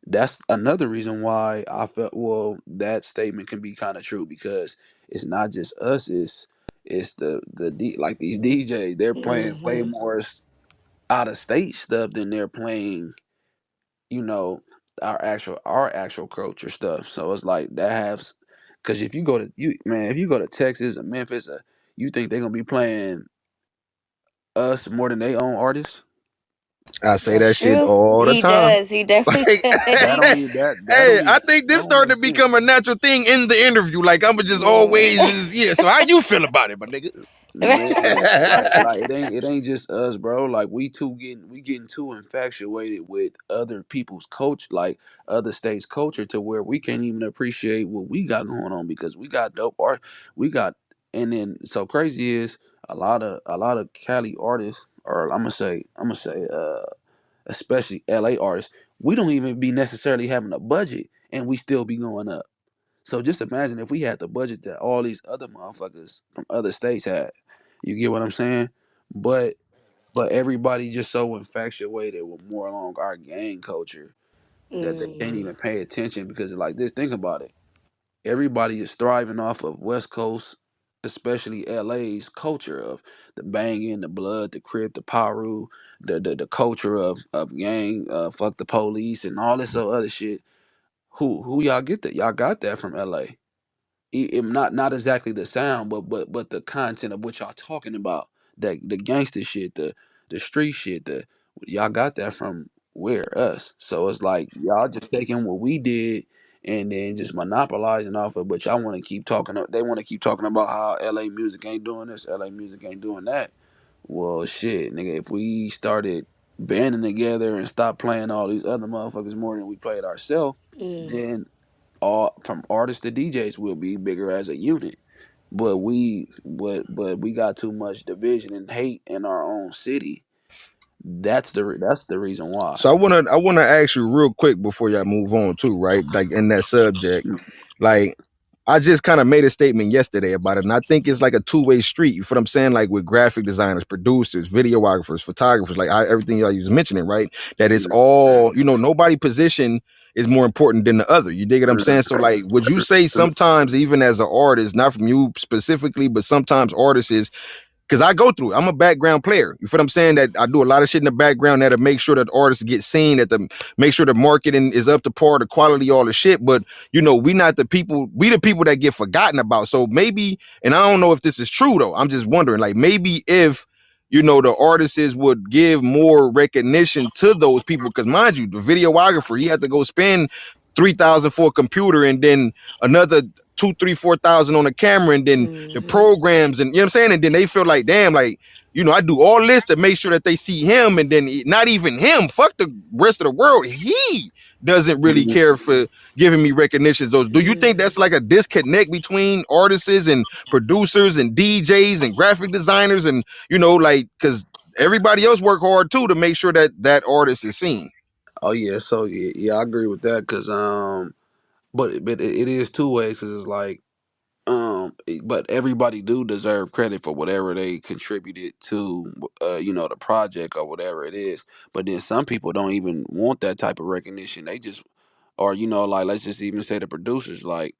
That's another reason why I felt well that statement can be kind of true because it's not just us, it's like these DJs, they're playing way Mm-hmm. more out of state stuff than they're playing, you know, our actual culture stuff. So it's like that has Cause if you go to you man, if you go to Texas or Memphis, you think they're gonna be playing us more than they own artists? I say that That's shit true. all the He time. does. He definitely Like, does. That don't even hey, I think that this don't started make to become sense. a natural thing in the interview. Like, I'm just always, Yeah. yeah. So, how you feel about it, my nigga? Man, like it ain't just us, bro. Like we getting too infatuated with other people's coach, like other states' culture, to where we can't even appreciate what we got going on because we got dope art. We got, and then so crazy is a lot of Cali artists, or I'm gonna say, especially LA artists. We don't even be necessarily having a budget, and we still be going up. So just imagine if we had the budget that all these other motherfuckers from other states had. You get what I'm saying? But but everybody just so infatuated with more along our gang culture that they can't Mm, even pay attention because like this. Think about it. Everybody is thriving off of West Coast, especially LA's culture of the banging, the blood, the crip, the paru, the culture of gang, fuck the police, and all this other shit. Who y'all get that? Y'all got that from LA. Not exactly the sound, but the content of what y'all talking about. That the gangster shit, the street shit, the y'all got that from where us. So it's like y'all just taking what we did and then just monopolizing off it. But y'all want to keep talking. They want to keep talking about how LA music ain't doing this, LA music ain't doing that. Well, shit, nigga, if we started banding together and stopped playing all these other motherfuckers more than we played ourselves, mm, then all from artists to DJs will be bigger as a unit. But we got too much division and hate in our own city. That's the reason why. So I wanna ask you real quick before y'all move on too, right? Like in that subject, like I just kind of made a statement yesterday about it, and I think it's like a two-way street. You feel what I'm saying? Like with graphic designers, producers, videographers, photographers, like everything y'all was mentioning, right? That it's all, nobody position is more important than the other. You dig what I'm saying? So like, would you say sometimes, even as an artist, not from you specifically, but sometimes artists because I go through it. I'm a background player. You feel what I'm saying? That I do a lot of shit in the background that'll make sure that artists get seen, that the make sure the marketing is up to par, the quality, all the shit. But we not the people, we the people that get forgotten about. So maybe, and I don't know if this is true though. I'm just wondering, like maybe if the artists would give more recognition to those people, because mind you, the videographer, he had to go spend 3,000 for a computer and then another 2, 3, 4,000 on the camera, and then the mm-hmm. programs, and you know what I'm saying? And then they feel like, damn, like, I do all this to make sure that they see him, and then not even him, fuck the rest of the world. He doesn't really care for giving me recognition. So do you think that's like a disconnect between artists and producers and DJs and graphic designers and like, because everybody else work hard too to make sure that that artist is seen. Oh yeah, so yeah, I agree with that because but it is two ways 'cause it's like but everybody do deserve credit for whatever they contributed to the project or whatever it is. But then some people don't even want that type of recognition. They just or like let's just even say the producers, like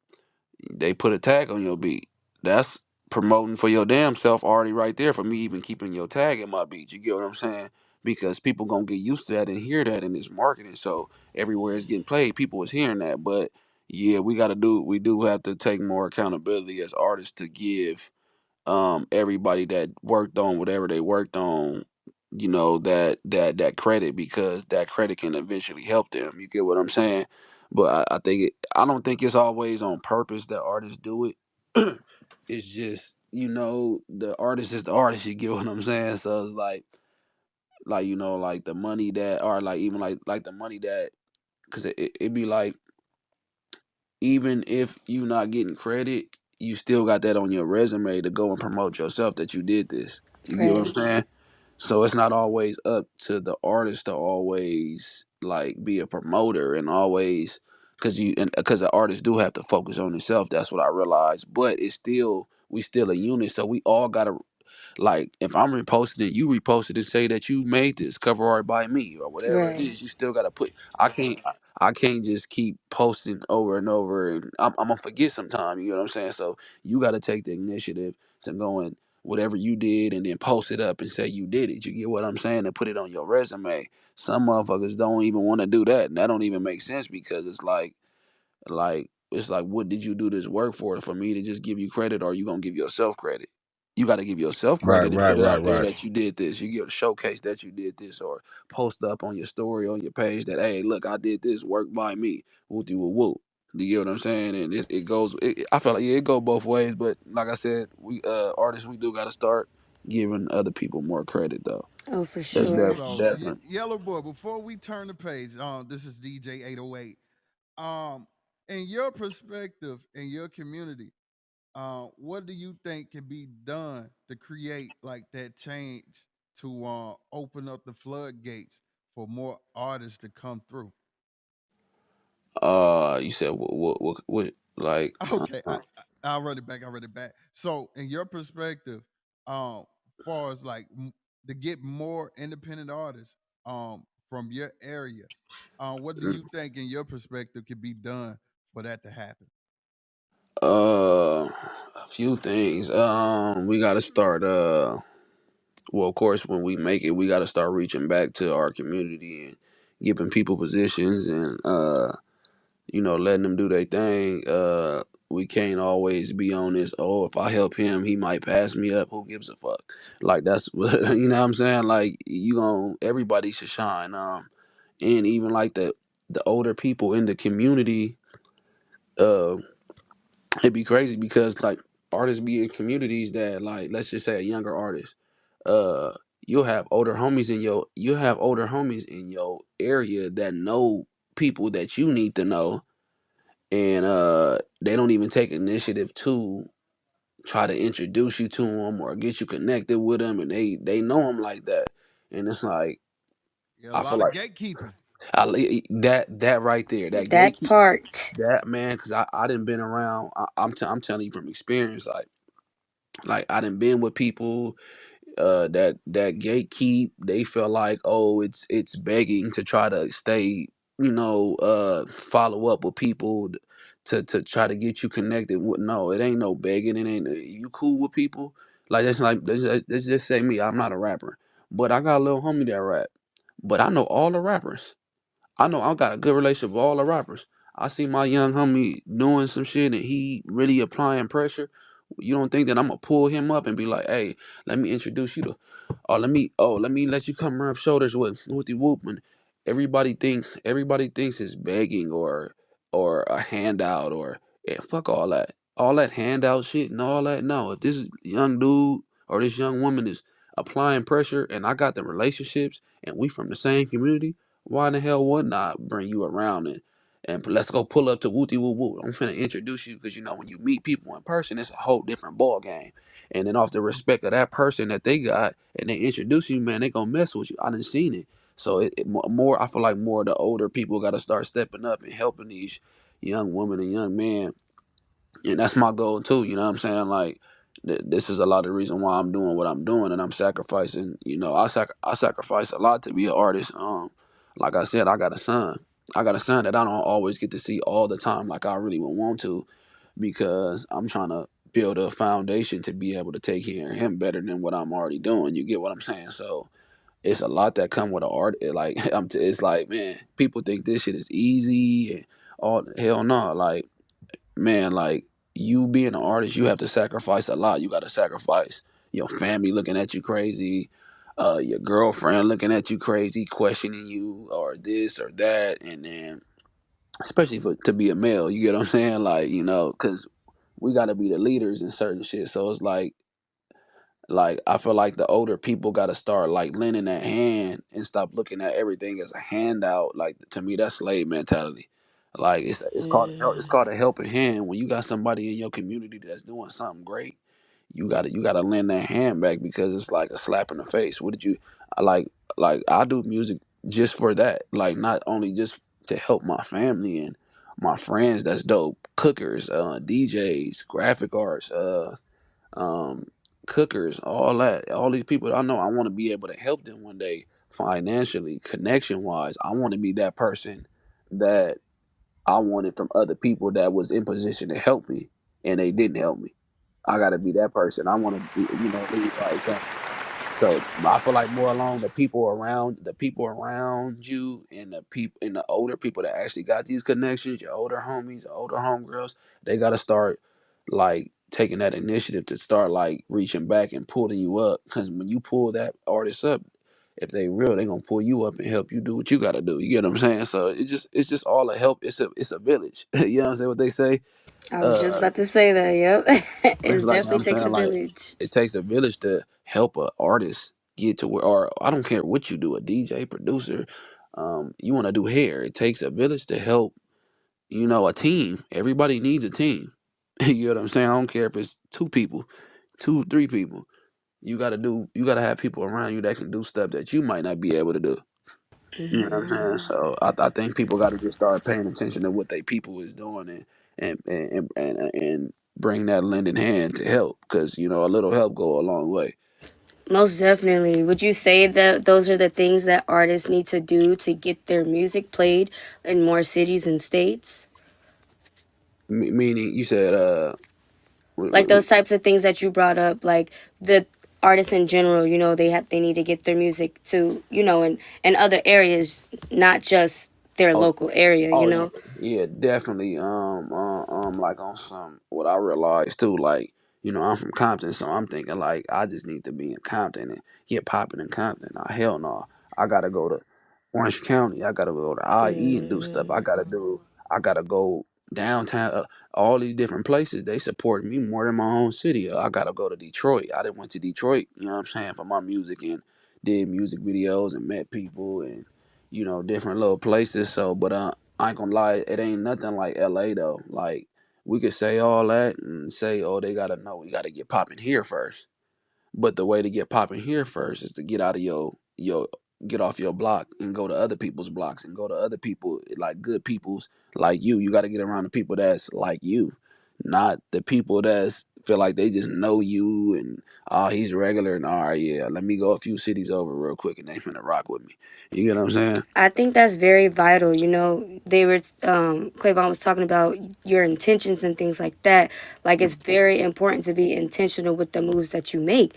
they put a tag on your beat. That's promoting for your damn self already right there for me even keeping your tag in my beat. You get what I'm saying? Because people gonna get used to that and hear that in this marketing. So everywhere it's getting played, people is hearing that. But yeah, we do have to take more accountability as artists to give everybody that worked on whatever they worked on, that credit, because that credit can eventually help them. You get what I'm saying? But I don't think it's always on purpose that artists do it. It's just the artist is the artist. You get what I'm saying? So it's like like the money that, or like even like the money that, because it be like, even if you not getting credit, you still got that on your resume to go and promote yourself that you did this. You get what Right. I'm saying? So it's not always up to the artist to always like be a promoter and always, because the artist do have to focus on himself. That's what I realized. But it's still, we still a unit, so we all gotta, like, if I'm reposting it, you repost it and say that you made this cover art by me or whatever it Right. is. You still gotta put. I can't just keep posting over and over, and I'm gonna forget sometime. You know what I'm saying? So you gotta take the initiative to go and whatever you did, and then post it up and say you did it. You get what I'm saying? And put it on your resume. Some motherfuckers don't even want to do that, and that don't even make sense because it's like it's like, what did you do this work for me to just give you credit, or you gonna give yourself credit? You got to give yourself Right, credit and right, put it right, out there right. that you did this. You give a showcase that you did this, or post up on your story on your page that, hey, look, I did this work by me. Whoopty whoop whoop. You get what I'm saying? And it goes. I feel like, yeah, it go both ways. But like I said, we artists, we do got to start giving other people more credit though. Oh, for That's sure. definitely. Yellow Boy, before we turn the page, this is DJ 808. In your perspective, in your community, what do you think can be done to create like that change to open up the floodgates for more artists to come through? You said what like Okay, I'll run it back. I'll run it back. So, in your perspective, far as like to get more independent artists, from your area, what do mm, you think, in your perspective, can be done for that to happen? a few things. We got to start. Well, of course, when we make it, we got to start reaching back to our community and giving people positions and letting them do their thing. We can't always be on this. Oh, if I help him, he might pass me up. Who gives a fuck? Like that's you know what I'm saying. Like everybody should shine. And even like the older people in the community, uh, it'd be crazy because like artists be in communities that, like, let's just say a younger artist, uh you'll have older homies in your area that know people that you need to know, and they don't even take initiative to try to introduce you to them or get you connected with them, and they know them like that. And it's like, Yeah, a I feel lot of like gatekeeping. that right there, that That gatekeep, part. that man, because I didn't been around. I'm telling you from experience, like I done been with people that gatekeep. They feel like, oh, it's begging to try to stay, follow up with people to try to get you connected with. No, it ain't no begging. It ain't you cool with people. Like let's just say me. I'm not a rapper, but I got a little homie that rap. But I know all the rappers. I know I got a good relationship with all the rappers. I see my young homie doing some shit and he really applying pressure. You don't think that I'm gonna pull him up and be like, hey, let me introduce you to, let me let you come rub shoulders with the Whoopman. Everybody thinks it's begging or a handout, or yeah, fuck all that. All that handout shit and all that. No, if this young dude or this young woman is applying pressure and I got the relationships and we from the same community, why in the hell wouldn't I bring you around and let's go pull up to Wooty Woo Woo. I'm finna introduce you because when you meet people in person, it's a whole different ball game. And then off the respect of that person that they got, and they introduce you, man, they gonna mess with you. I done seen it. So more, I feel like more of the older people got to start stepping up and helping these young women and young men, and that's my goal too. You know what I'm saying? Like, this is a lot of the reason why I'm doing what I'm doing, and I'm sacrificing. I sacrifice a lot to be an artist. Like I said, I got a son. I got a son that I don't always get to see all the time, like I really would want to, because I'm trying to build a foundation to be able to take care of him better than what I'm already doing. You get what I'm saying? So it's a lot that come with an art. Like it's like, man, people think this shit is easy and all. Hell no. Like, man, like, you being an artist, you have to sacrifice a lot. You got to sacrifice your family looking at you crazy, your girlfriend looking at you crazy, questioning you or this or that, and then especially for to be a male, you get what I'm saying? Like, because we got to be the leaders in certain shit. So it's like I feel like the older people got to start like lending that hand and stop looking at everything as a handout. Like, to me, that's slave mentality. Like, it's called a helping hand. When you got somebody in your community that's doing something great, you gotta lend that hand back, because it's like a slap in the face. What did you I like I do music just for that. Like, not only just to help my family and my friends that's dope, cookers, DJs, graphic arts, um, cookers, all that, all these people I know, I want to be able to help them one day financially, connection wise. I want to be that person that I wanted from other people that was in position to help me and they didn't help me. I got to be that person. I want to, lead by example. So I feel like more along the people around you, and the older people that actually got these connections, your older homies, your older homegirls, they got to start like taking that initiative to start like reaching back and pulling you up. Because when you pull that artist up, if they real, they gonna pull you up and help you do what you gotta do. You get what I'm saying? So it's just all a help. It's a village. You know what I'm saying? What they say. I was just Uh, about to say that. Yep, it's it like definitely I'm takes saying, a like village. it takes a village to help a artist get to where, or I don't care what you do, a DJ, producer, you want to do hair. It takes a village to help. A team. Everybody needs a team. You know what I'm saying? I don't care if it's two people, two, three people. You gotta have people around you that can do stuff that you might not be able to do. You know what I'm saying? So I think people got to just start paying attention to what they people is doing, and bring that lending hand to help, because a little help go a long way. Most definitely. Would you say that those are the things that artists need to do to get their music played in more cities and states? Meaning, you said Like those types of things that you brought up, like the artists in general, they need to get their music to, in other areas, not just their oh, local area, oh yeah, yeah, definitely. Like on some what I realized too, like I'm from Compton, so I'm thinking like I just need to be in Compton and get popping in Compton. Nah, hell no, I gotta go to Orange County. I gotta go to IE and do stuff. I gotta go downtown. All these different places, they support me more than my own city. I gotta go to Detroit. I didn't went to Detroit. You know what I'm saying, for my music, and did music videos and met people and different little places. So, but I ain't gonna lie, it ain't nothing like LA though. Like we could say all that and say, oh, they gotta know we gotta get popping here first. But the way to get popping here first is to get out of your get off your block and go to other people's blocks and go to other people, like good people's like you. You got to get around the people that's like you, not the people that's feel like they just know you and he's regular and all right, yeah, let me go a few cities over real quick and they finna rock with me. You get what I'm saying? I think that's very vital. They were Clavon was talking about your intentions and things like that. Like it's very important to be intentional with the moves that you make.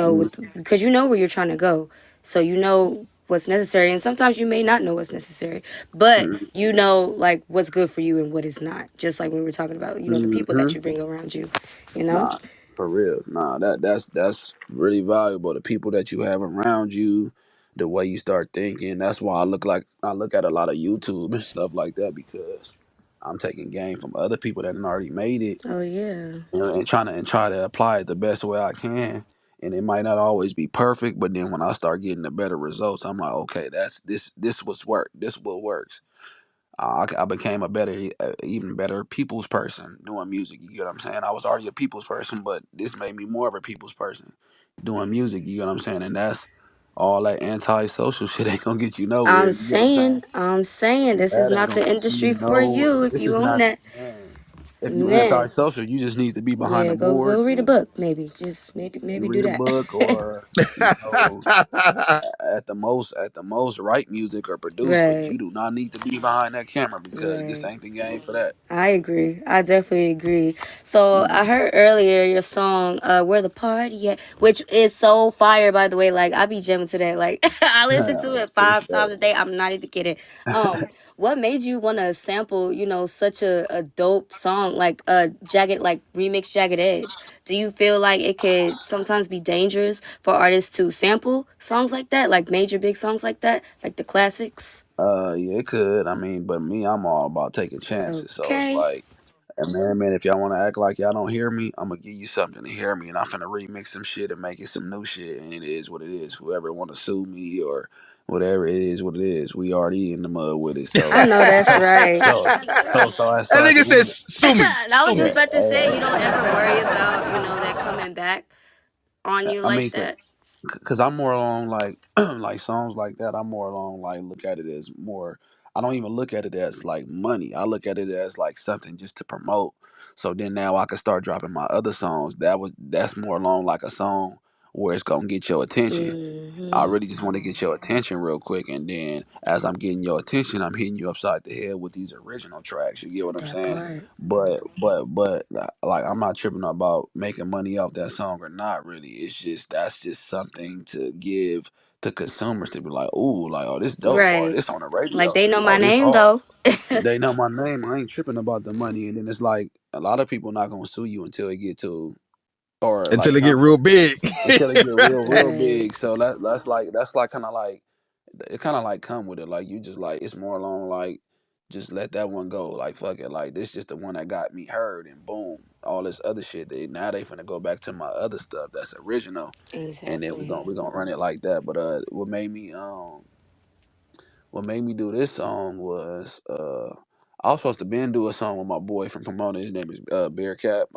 Mm-hmm. Because you know where you're trying to go, so you know what's necessary. And sometimes you may not know what's necessary, but you know like what's good for you and what is not. Just like we were talking about, the people Mm-hmm. that you bring around you. You know. Nah, for real. Nah, that's really valuable. The people that you have around you, the way you start thinking. That's why I look at a lot of YouTube and stuff like that, because I'm taking game from other people that done already made it, Oh yeah. and try to apply it the best way I can. And it might not always be perfect, but then when I start getting the better results, I'm like, okay, that's this was work. This what works. I became a better, even better people's person doing music. You get what I'm saying? I was already a people's person, but this made me more of a people's person doing music. You get what I'm saying? And that's all that anti-social shit ain't gonna get you nowhere. I'm You get what I'm saying? saying this is That ain't not gonna the get industry you for you if This you is own not, that. man. If you Man. anti-social, you just need to be behind the Yeah, go boards read a and book, maybe. Just maybe do read a that. book, or you know, at the most, write music or produce. But Right, you do not need to be behind that camera, because this right. ain't the game for that. I agree. I definitely agree. So I Mm. heard earlier your song, "Where the Party At," which is so fire, by the way. Like I be jamming to that. Like I listen to it five Appreciate times a day. I'm not even kidding. What made you want to sample, such a dope song like Jagged, like remix Jagged Edge? Do you feel like it could sometimes be dangerous for artists to sample songs like that, like major big songs like that, like the classics? Yeah, it could. I mean, but me, I'm all about taking chances. So it's Okay. like, and man, if y'all want to act like y'all don't hear me, I'm gonna give you something to hear me, and I'm finna remix some shit and make it some new shit, and it is what it is. Whoever want to sue me or whatever, it is what it is. We already in the mud with it. I know that's right. So, That at nigga the end of says, "Sue me, I sue was just me." about to say, you don't ever worry about, that coming back on you I like mean, that. because I'm more along like like songs like that. I'm more along like look at it as more. I don't even look at it as like money. I look at it as like something just to promote. So then now I can start dropping my other songs. That's more along like a song where it's gonna get your attention. I Mm-hmm. really just want to get your attention real quick, and then as I'm getting your attention, I'm hitting you upside the head with these original tracks. You get what I'm That saying? part. But like I'm not tripping about making money off that song or not. Really, it's just that's just something to give to consumers to be like, ooh, like oh, this dope, or Right. this on the Like radio, they know my oh, this name hard. though. They know my name. I ain't tripping about the money, and then it's like a lot of people not gonna sue you until it get to or like Until it get not real big. until it get real Right. big. So that's like kind of like it kind of like come with it. Like you just like it's more along like just let that one go. Like fuck it. Like this just the one that got me heard and boom. All this other shit. Now they finna go back to my other stuff that's original, and then Exactly. we gonna run it like that. But what made me do this song was I was supposed to been do a song with my boy from Pomona. His name is Bearcat.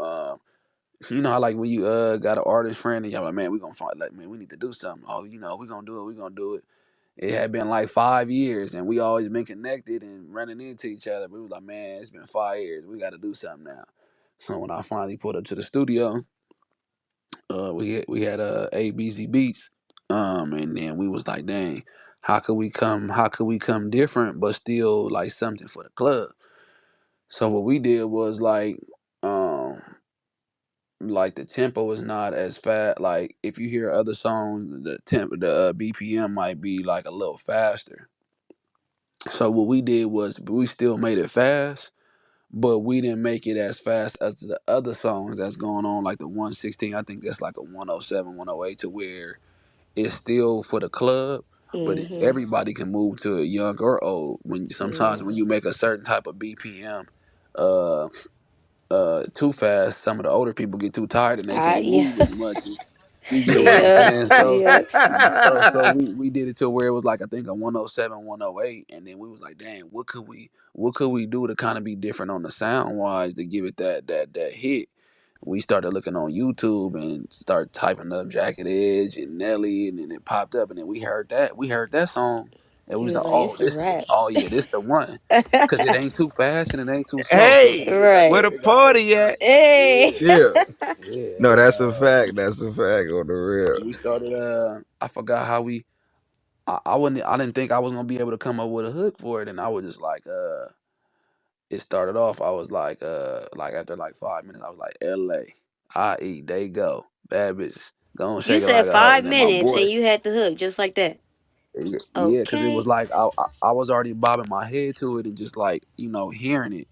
You know how like when you got an artist friend and y'all like, man, we gonna find like man, we need to do something. Oh, we gonna do it, we gonna do it. It had been like 5 years and we always been connected and running into each other. We was like, man, it's been 5 years. We gotta do something now. So when I finally pulled up to the studio, we had ABC Beats. And then we was like, dang, how could we come different but still like something for the club? So what we did was um like the tempo is not as fast. Like if you hear other songs, the BPM might be like a little faster. So what we did was we still made it fast, but we didn't make it as fast as the other songs that's going on, like the 116. I think that's like a 107, 108, to where it's still for the club, but Mm-hmm. everybody can move to it, young or old. When sometimes when Yeah. you make a certain type of BPM, uh, too fast, some of the older people get too tired and they can't Yeah. move as much. You get what I'm Yep. saying? So Yep. so we did it to where it was like I think a 107, 108, and then we was like, dang, what could we do to kind of be different on the sound wise to give it that hit? We started looking on YouTube and start typing up Jacket Edge and Nelly, and then it popped up, and then we heard that song, and we He was was like, like, oh, it's a wrap. this the one, cause it ain't too fast and it ain't too slow, so Hey, it got where Right. the the it got the party at? Hey. yeah Yeah. yeah, No, and that's a fact. That's a fact on the real. we started. I forgot how we. I wouldn't. I didn't think I was gonna be able to come up with a hook for it, and I was just like. It started off. I was like after like 5 minutes, I was like, L.A. I.E. They go bad bitches. Go and You shake it said like a hoe, five and then my minutes and boy. you had the hook just like that. Yeah, because it was Okay. like I was already bobbing my head to it and just like hearing it,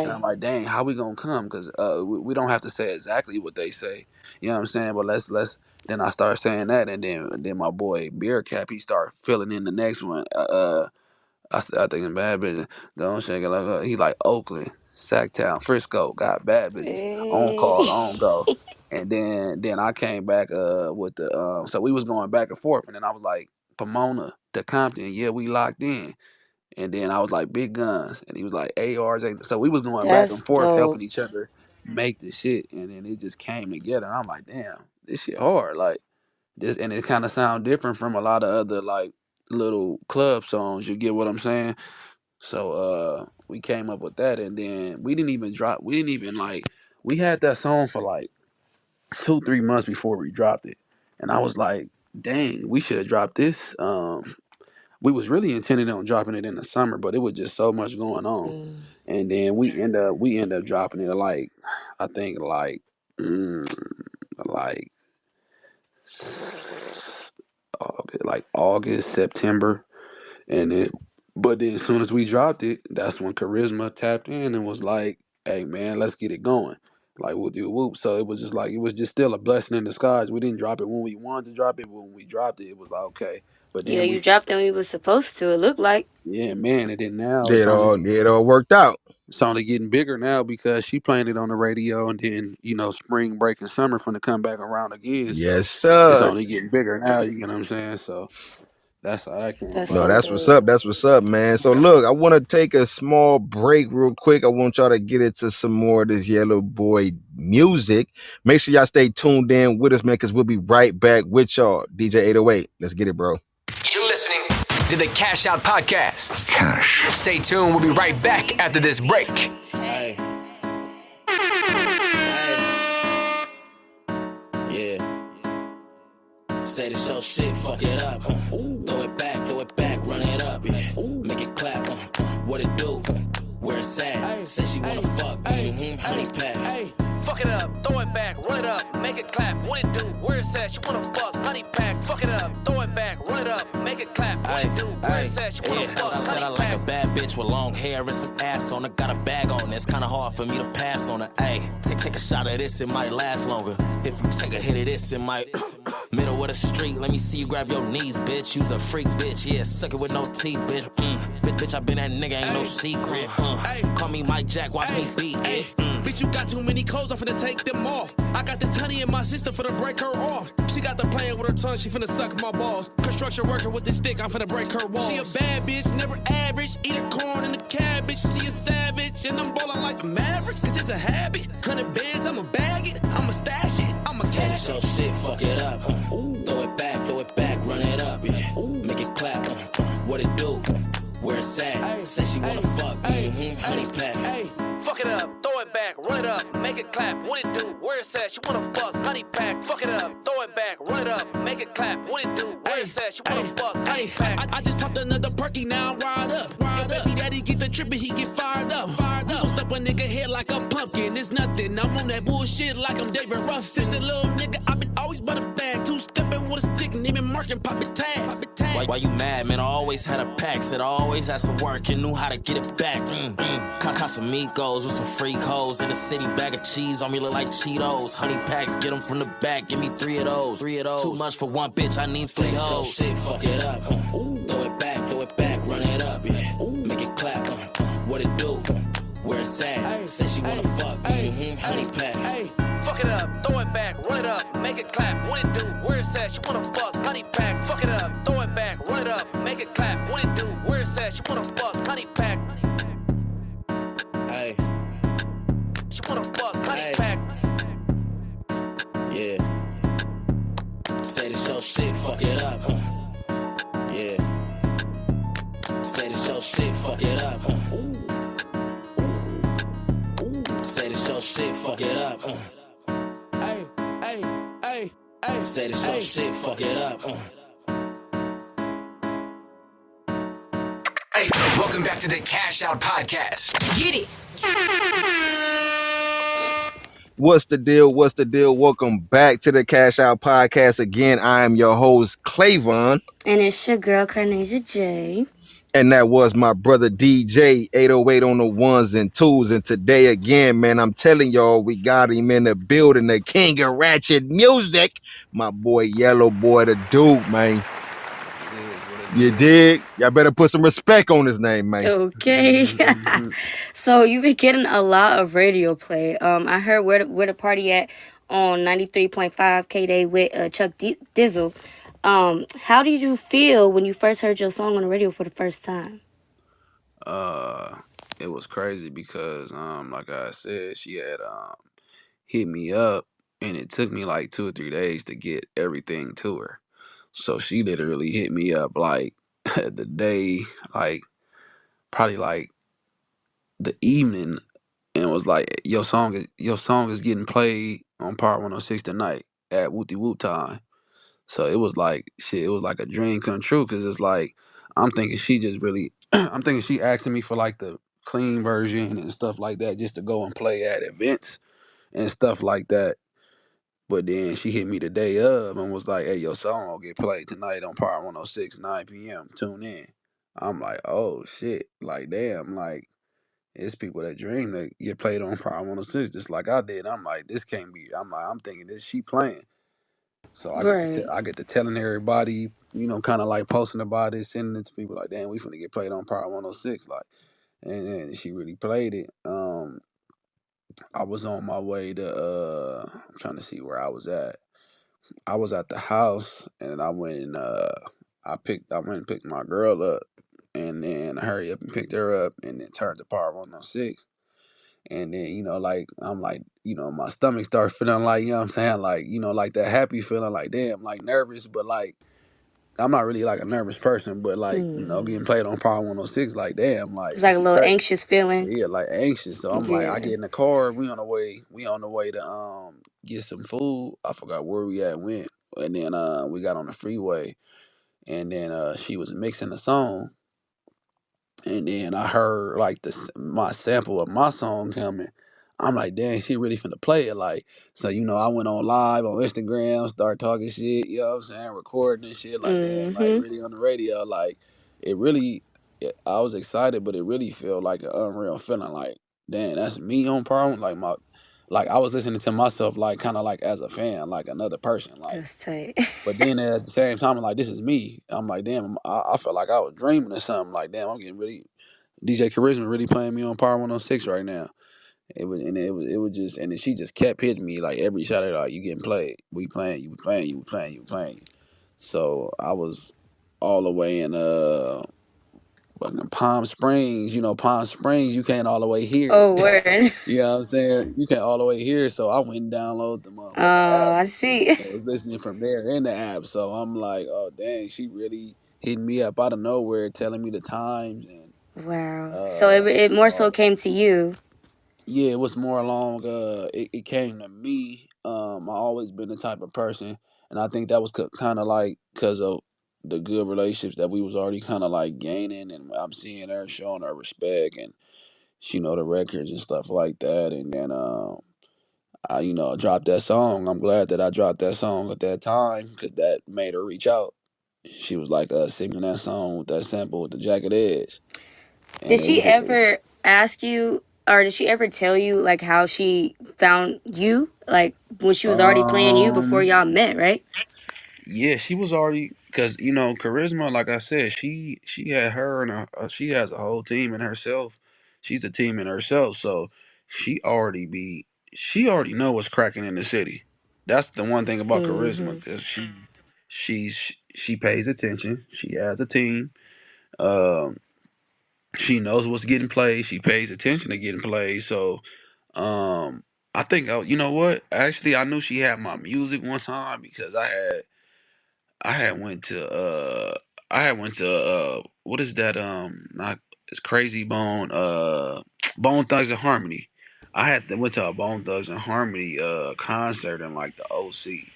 and I'm Right. like, dang, how we gonna come? Because we don't have to say exactly what they say, you know what I'm saying? But let's. Then I started saying that, and then my boy Beer Cap he started filling in the next one. I think it's bad bitches. Don't shake it like he like Oakland, Sacktown, Frisco got bad bitches. On Hey. call, on go. And then I came back with the so we was going back and forth, and then I was like Pomona to Compton, yeah, we locked in. And then I was like big guns, and he was like ARs. So we was going back and That's forth, helping dope. each other make the shit, and then it just came together. And I'm like, damn, this shit hard. Like this, and it kind of sound different from a lot of other like little club songs. You get what I'm saying? So we came up with that, and then we didn't even drop. We didn't even like. We had that song for like 2 3 months before we dropped it, and I was like, dang, we should have dropped this. We was really intending on dropping it in the summer, but it was just so much going on, Mm. and then we end up dropping it like I think mm, like August September. And then, but then as soon as we dropped it, that's when Charisma tapped in and was like, "Hey man, let's get it going." Like we'll do whoop. So it was just like it was just still a blessing in disguise. We didn't drop it when we wanted to drop it. When we dropped it, it was like okay. But Yeah, then you we, dropped them when you was supposed to, it looked like. yeah, man. And then now It all it all worked out. it's only getting bigger now because she playing it on the radio, and then spring break and summer finna come back around again. So Yes, it's sir. only getting bigger now. You know what I'm saying? So that's how that came That's No, about. so that's what's dope. up. That's what's up, man. So look, I want to take a small break real quick. I want y'all to get into some more of this Yellow Boy music. Make sure y'all stay tuned in with us, man, because we'll be right back with y'all. DJ 808. Let's get it, bro. You're listening to the Cash Out Podcast. Cash. Stay tuned. We'll be right back after this break. Hey. Hey. Yeah. this your shit, fuck it up. Throw it back, run it up. Make it clap. What it do? Where it's at? Say she wanna fuck. Honey pack. Hey, fuck it up, throw it back, run it up, make it clap. What it do? Where it's at? She wanna fuck. Honey pack. Fuck it up, throw it back, run it up, make it clap. What it do? Where it's at? She wanna fuck. I said I like a bad bitch with long hair and some ass on her. Got a bag on it, it's kinda hard for me to pass on her. Ayy, take a shot of this, it might last longer. If you take a hit of this, it might. Middle of the street, let me see you grab your knees, bitch. You's a freak, bitch. Yeah, suck it with no teeth, bitch. Bitch, I been that nigga, ain't no secret. Call me Mike Jack, watch me beat it. Bitch, you got too many clothes, I'm finna take them off. I got this honey in my system finna break her off. She got the playing with her tongue, she finna suck my balls. Construction worker with this stick, I'm finna break her walls. She a bad bitch, never average. Eat her corn and the cabbage. She a savage, and I'm ballin' like the Mavericks. It's just a habit. 100 bands, I'ma bag it. I'ma stash it. I'ma Say cash this your shit, fuck it up. Throw it back, run it up. Make it clap. What it do? Where it's at? Say she wanna fuck. Honey pack. Hey, fuck it up, throw it back, run it up, make it clap. What it do? Where it's at? She wanna fuck. Honey pack. Fuck it up, throw it back, run it up, make it clap. What it do? Where it's at? She wanna fuck. Honey pack. I just popped another perky, now I'm wired up. Baby daddy get the trippin', he get fired up. We gon' stop a nigga head like a pumpkin. It's nothing. I'm on that bullshit like I'm David Ruff. Since a little nigga, I been always by the bag. Two-stepping with a stick and even marking pop it tags. Why you mad, man? I always had a pack. Said I always had some work and knew how to get it back. Casamigos with some freak hoes. In the city, bag of cheese on me look like Cheetos. Honey packs, get them from the back. Give me three of those. Too much for one bitch, I need three hoes. Shit, fuck it up. Throw it back, run it up. Make it clap. What it do? Where it's at? Say she wanna fuck. Honey pack. Hey, fuck it up, throw it back, run it up, make it clap. What it do? Where it's at? She wanna fuck. Honey pack. Fuck it up, throw it back, run it up, make it clap. What it do? Where it's at? She wanna fuck. Honey pack. Hey, She wanna fuck. Honey pack. yeah. Say this your shit, fuck it up. Yeah. Say this your shit, fuck it up. Say this your shit, fuck it up. Hey. Say this your shit, fuck it up. Hey, welcome back to the Cash Out Podcast. Get it. What's the deal? What's the deal? Welcome back to the Cash Out Podcast. Again, I am your host, Clavon. And it's your girl, Carnasia J. And that was my brother DJ 808 on the ones and twos. And today again, man, I'm telling y'all, we got him in the building, the king of ratchet music, my boy YELLABOI, the dude, man. You dig? Y'all better put some respect on his name, man. Okay. So you've been getting a lot of radio play. I heard where the party at on 93.5 K-Day with Chuck Dizzle. How did you feel when you first heard your song on the radio for the first time? It was crazy because like I said, she had hit me up, and it took me like 2 or 3 days to get everything to her. So she literally hit me up like the day, like probably like the evening, and was like, your song is getting played on Part 106 tonight at Wooty Woot time. So it was like shit, it was like a dream come true, because it's like I'm thinking she just really I'm thinking she asking me for like the clean version and stuff like that, just to go and play at events and stuff like that. But then she hit me the day of and was like, hey, your song will get played tonight on Part 106, 9 p.m. Tune in. I'm like, oh shit. Like, damn, like, it's people that dream that get played on Part 106 just like I did. I'm like, this can't be. I'm thinking this she playing. So Right. I get to telling everybody, kind of like posting about it, sending it to people like, damn, we finna get played on Part 106. Like, and she really played it. I was on my way to I'm trying to see where I was at. I was at the house, and I went and I went and picked my girl up, and then I hurry up and picked her up, and then turned to Part 106. And then, like, I'm like, my stomach starts feeling like, you know what I'm saying? Like, like that happy feeling, like, damn, like nervous, but like, I'm not really like a nervous person, but like, getting played on Part 106, like, damn, like, It's like a she little crazy. anxious feeling. Yeah, like anxious. So I'm like, I Yeah. get in the car, we on the way to get some food. I forgot where we at when. and then we got on the freeway, and then she was mixing the song, and then I heard like my sample of my song coming. I'm like, dang, she really finna play it. Like, so I went on live on Instagram, start talking shit, you know what I'm saying, recording and shit. Like, dang, like Mm-hmm. really on the radio. Like, it really, I was excited, but it really felt like an unreal feeling. Like, dang, that's me on problem. Like I was listening to myself, like kind of like as a fan, like another person. Like, That's tight. but then at the same time, I'm like, this is me. I'm like, damn, I felt like I was dreaming or something. Like, damn, I'm getting really DJ Charisma really playing me on Power 106 right now. It was just, and then she just kept hitting me like every shot at like, you getting played. We playing, you playing, you playing, you playing. So I was all the way in fucking Palm Springs. Palm Springs, you can't all the way hear it. Oh, word. You know what I'm saying? You can't all the way hear it. So I went and downloaded the motherfucking Oh, app I see. and was listening from there in the app. So I'm like, oh dang, she really hitting me up out of nowhere, telling me the times and Wow. So it more so all. came to you. Yeah, it was more along. It came to me. I always been the type of person, and I think that was kind of like because of the good relationships that we was already kind of like gaining, and I'm seeing her showing her respect, and she know the records and stuff like that, and then I dropped that song. I'm glad that I dropped that song at that time because that made her reach out. She was like singing that song with that sample with the jagged edge, Did and it she was just ever ask you, or did she ever tell you like how she found you? Like when she was already playing you before um y'all met, right? yeah, she was already because charisma. Like I said, she had her and she has a whole team in herself. She's a team in herself, so she already be she already know what's cracking in the city. That's the one thing about charisma Mm-hmm. because she pays attention. She has a team. Um, she knows what's getting played. She pays attention to getting played. So I think you know what? Actually, I knew she had my music one time because I had went to what is that not it's Crazy Bone Bone Thugs and Harmony. Went to a Bone Thugs and Harmony concert in like the OC.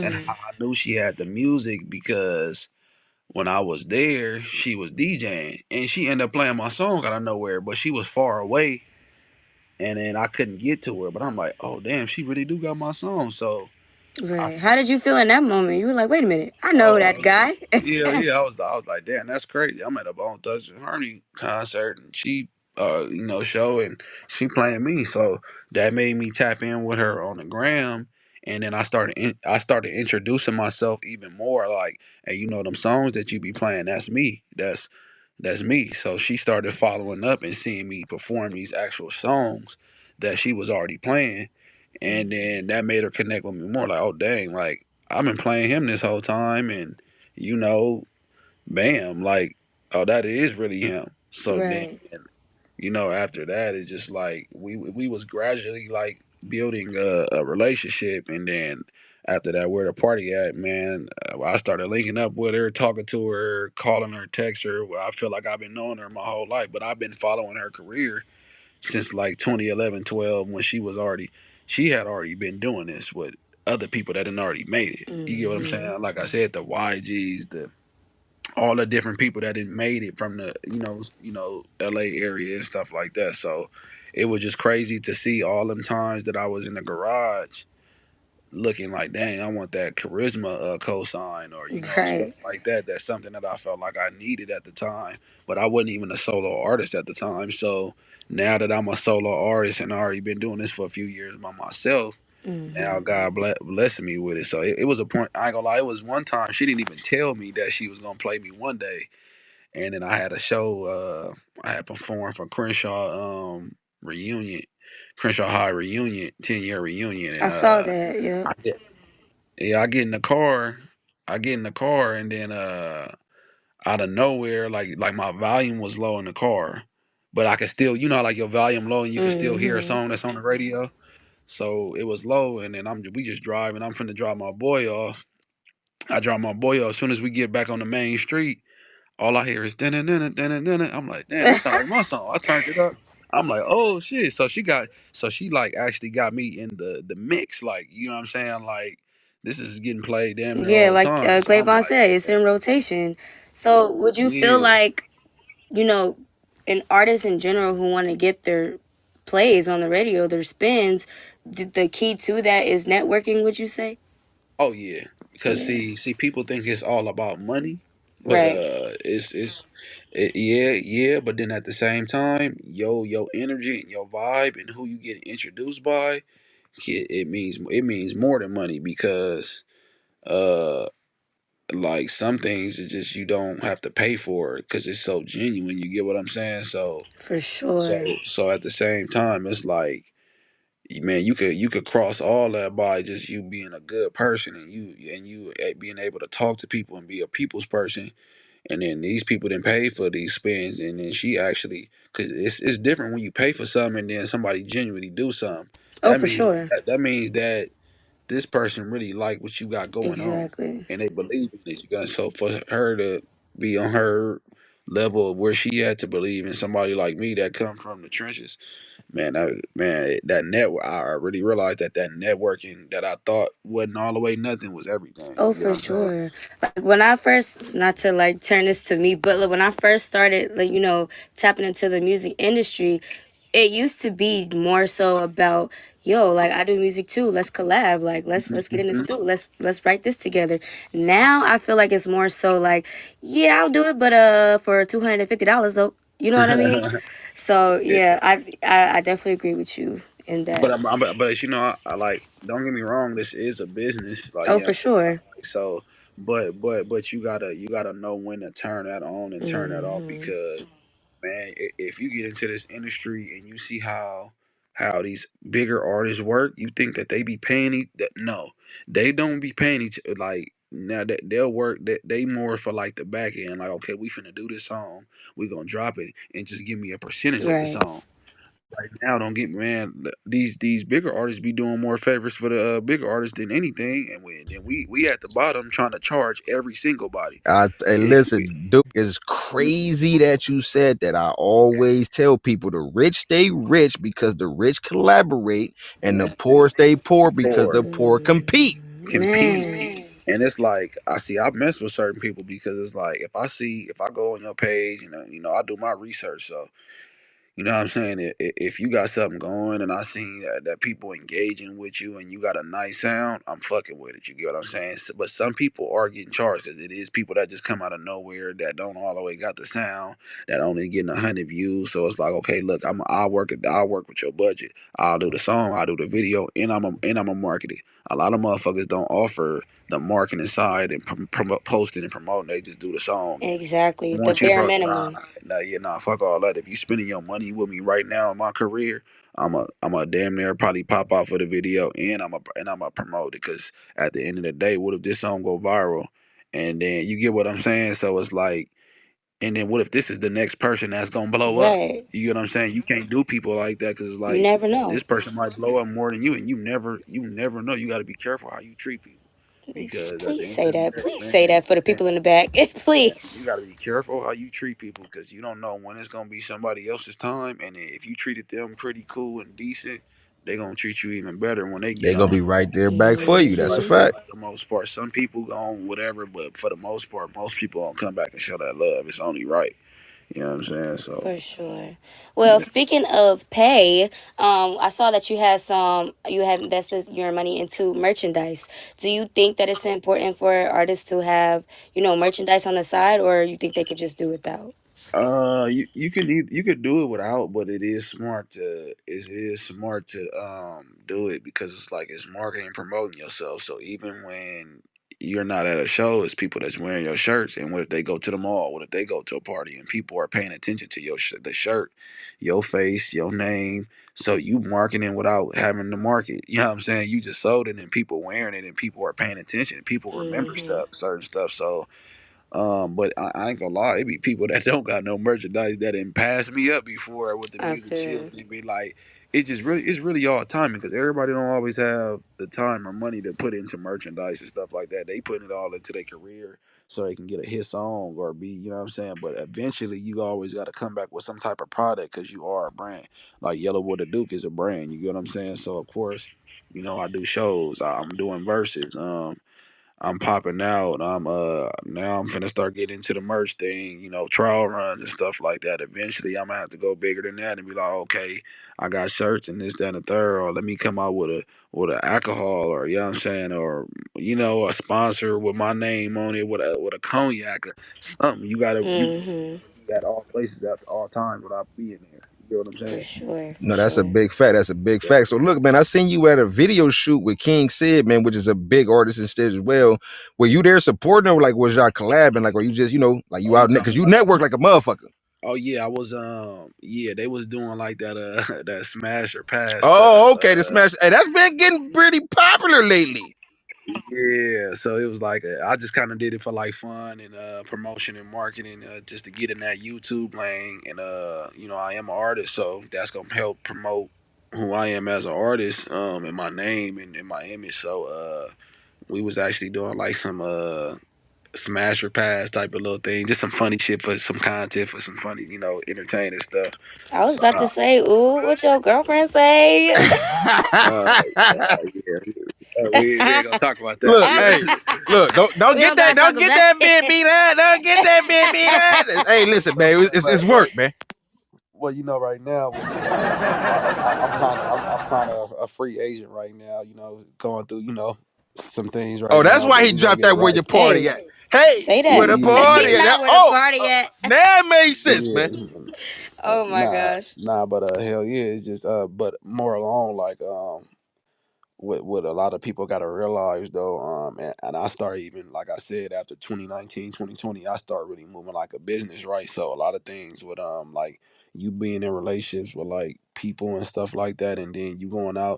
And Mm. I knew she had the music because when I was there, she was DJing and she ended up playing my song out of nowhere, but she was far away and then I couldn't get to her. But I'm like, oh damn, she really do got my song. So I Right. How did you feel in that moment? You were like, wait a minute, I know Oh, that guy. yeah. I was like, damn, that's crazy. I'm at a Bone Thugs and Harmony concert, and she, show, and she playing me. So that made me tap in with her on the gram, and then I started introducing myself even more. Like, hey, them songs that you be playing, that's me. That's me. So she started following up and seeing me perform these actual songs that she was already playing, and then that made her connect with me more. Like, oh dang, like I've been playing him this whole time, and you know, bam, like, oh, that is really him. So then, Right. after that, it's just like we was gradually like building a relationship, and then after that, where the party at, man, I started linking up with her, talking to her, calling her, text her. Well, I feel like I've been knowing her my whole life, but I've been following her career since like 2011, 12, when she had already been doing this with other people that had already made it. You get what I'm Mm-hmm. saying? Like I said, the YGs, the all the different people that had made it from the LA area and stuff like that. So it was just crazy to see all them times that I was in the garage looking like, dang, I want that charisma cosign or stuff Right. like that. That's something that I felt like I needed at the time, but I wasn't even a solo artist at the time. So now that I'm a solo artist and I already been doing this for a few years by myself, now Mm-hmm. God blessing me with it. So it was a point. I ain't gonna lie. It was one time she didn't even tell me that she was gonna play me one day, and then I had a show. I had performed for Crenshaw reunion, Crenshaw High reunion, 10-year reunion, I and saw that. Yep. I get yeah, I get in the car. I get in the car, and then out of nowhere, like my volume was low in the car, but I could still, like your volume low, and you can still hear a Mm-hmm. song that's on the radio. So it was low, and then we just driving. I'm finna drop my boy off. I drop my boy off. As soon as we get back on the main street, all I hear is dun dun dun dun dun. I'm like, damn, that sound like my song. I turned it up. I'm like, oh shit. So she like actually got me in the mix, like, you know what I'm saying, like this is getting played damn near Yeah, all the like time. So I'm Clavon like, said, it's in rotation. So would you feel yeah. like, you know, an artist in general who want to get their plays on the radio, their spins, the key to that is networking, would you say? Oh yeah, because Yeah. see, people think it's all about money, but Right. yeah, yeah. But then at the same time, your energy and your vibe and who you get introduced by, it means more than money because uh like some things it just you don't have to pay for it because it's so genuine. You get what I'm saying? For So sure. so at the same time, it's like man, you could cross all that by just you being a good person and you being able to talk to people and be a people's person. And then these people didn't pay for these spins, and then she actually, cause it's different when you pay for something and then somebody genuinely do something. Oh, That for means sure. that means that this person really like what you got going on, Exactly. and they believe in it. You got so for her to be on her level of where she at to believe in somebody like me that come from the trenches. That network, I really realized that networking that I thought wasn't all the way nothing was everything. Oh, You get for what I'm saying? sure. Like when I first, not to like turn this to me, but like when I first started, like, tapping into the music industry, it used to be more so about, yo, like I do music too. Let's collab. Like let's get in the studio. Let's write this together. Now I feel like it's more so like, yeah, I'll do it, but for $250 though. You know what I mean? So Yeah. yeah, I definitely agree with you in But that. but I like. Don't get me wrong. This is a business. Like Oh, you know, for what I'm saying? sure. Like, so, but you gotta know when to turn that on and turn that off Hmm. because man, if you get into this industry and you see how these bigger artists work, you think that they be paying that no, they don't be paying each like now that they'll work that they more for like the back end. Like okay, we finna do this song, we gonna drop it and just give me a percentage of the Right. song. Right now, don't get me man. These bigger artists be doing more favors for the bigger artists than anything, and we at the bottom trying to charge every single body. Hey, It, listen, dude, it's crazy that you said that. I always tell people the rich stay rich because the rich collaborate, and the man, poor stay poor because the poor poor compete. compete. Man. And it's like I mess with certain people because it's like if I go on your page, I do my research. So you know what I'm saying? If you got something going and I see that people engaging with you and you got a nice sound, I'm fucking with it. You get what I'm saying? But some people are getting charged because it is people that just come out of nowhere that don't all the way got the sound that only getting 100 views. So it's like, okay, look, I'll work with your budget. I'll do the song, I'll do the video, and I'm a market it. A lot of motherfuckers don't offer the marketing side and posting and promoting. They just do the song and Exactly. The once you bare broke, minimum. fuck all that. If you spending your money with me right now in my career, I'm a damn near probably pop off of the video and I'm a promote it because at the end of the day, what if this song go viral, and then you get what I'm saying? So it's like, and then what if this is the next person that's gonna blow up? Right. You get what I'm saying? You can't do people like that because it's You like never know. this person might blow up more than you, and you never know. You got to be careful how you treat people Just because at the please end say of the that. day, Please say man, that for the man, people in the back. you Please. got to be careful how you treat people because you don't know when it's gonna be somebody else's time, and if you treated them pretty cool and decent, they're gonna treat you even better when they They're get gonna be on. right there back for They you. be That's a right there Hmm. fact. for the most part. Some people going whatever, but for the most part, most people don't come back and show that love. It's only right. You know what I'm saying? So For sure. Well, yeah. speaking of pay, I saw that you have invested your money into merchandise. Do you think that it's important for artists to have, merchandise on the side, or you think they could just do without? You could do it without, but it is smart to do it because it's like it's marketing and promoting yourself. So even when you're not at a show, it's people that's wearing your shirts. And what if they go to the mall? What if they go to a party and people are paying attention to the shirt, your face, your name? So you marketing without having to market. You know what I'm saying? You just sold it and people wearing it and people are paying attention. People remember Hmm. certain stuff. So but I ain't gonna lie, it be people that don't got no merchandise that didn't pass me up before with the I music shit. feel. And it be like, it's really all timing because everybody don't always have the time or money to put into merchandise and stuff like that. They putting it all into their career. so they can get a hit song or be, you know what I'm saying. But eventually, you always got to come back with some type of product because you are a brand. Like YELLABOI the Duke is a brand. You get what I'm saying? So of course, you know, I do shows. I'm doing verses. I'm popping out. I'm now I'm finna start getting into the merch thing, you know, trial runs and stuff like that. Eventually I'm gonna have to go bigger than that and be like, okay, I got shirts and this, that, and the third, or let me come out with a alcohol, or you know what I'm saying, or you know, a sponsor with my name on it, with a cognac or something. You Mm-hmm. be at all places at all times without being there. You know what I'm For saying? sure. For No, that's a sure. big fact. That's a big fact. So look, man, I seen you at a video shoot with King Sid, man, which is a big artist instead as well. Were you there supporting or like was y'all collabing? Like, or you just, you know, like Oh, you you out because talking you about? network like a motherfucker. Oh yeah, I was yeah, they was doing like that that smash or pass stuff. Oh, okay. The smash. Hey, that's been getting pretty popular lately. Yeah, so it was like I just kind of did it for like fun and promotion and marketing, just to get in that YouTube lane. And you know, I am an artist, so that's gonna help promote who I am as an artist, and my name and my image. So we was actually doing like some smash or pass type of little thing, just some funny shit for some content for some funny, you know, entertaining stuff. I was So about to say, ooh, what your girlfriend say? yeah, we ain't gonna talk about that. Look, hey, look, don't We get don't that, gotta talk don't get about that bit it. beat up, don't get that bit beat up. Hey, listen, man, it's But work, man. well, you know, right now with I'm kind of a free agent right now. You know, going through, you know, some things right Oh, that's now, why but he we gonna dropped get it that where right. your party Hey, at. Hey, say that. where the party at? Not where the Oh, party at. now it made sense, Yeah, man. Oh my gosh. but hell yeah, it's just but more along like what a lot of people got to realize though, and I start even like I said after 2019, 2020, I start really moving like a business, right? So a lot of things with like you being in relationships with like people and stuff like that, and then you going out,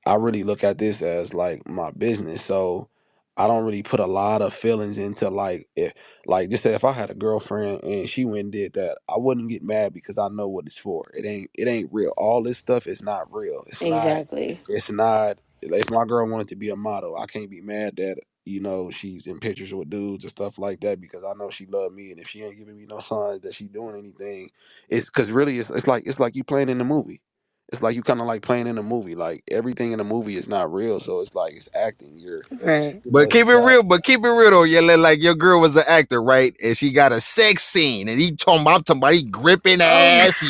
I really look at this as like my business. So I don't really put a lot of feelings into like if like just say if I had a girlfriend and she went and did that, I wouldn't get mad because I know what it's for. It ain't real. All this stuff is not real. Exactly. It's not if my girl wanted to be a model, I can't be mad that, you know, she's in pictures with dudes and stuff like that because I know she loved me, and if she ain't giving me no signs that she doing anything, it's because really it's like you playing in the movie. It's like you kind of like playing in a movie. Like everything in the movie is not real, so it's like it's acting. Right. You know, But it's a keep it job. real, though. Yeah, like your girl was an actor, right? And she got a sex scene, and I'm talking about he gripping Oh, ass.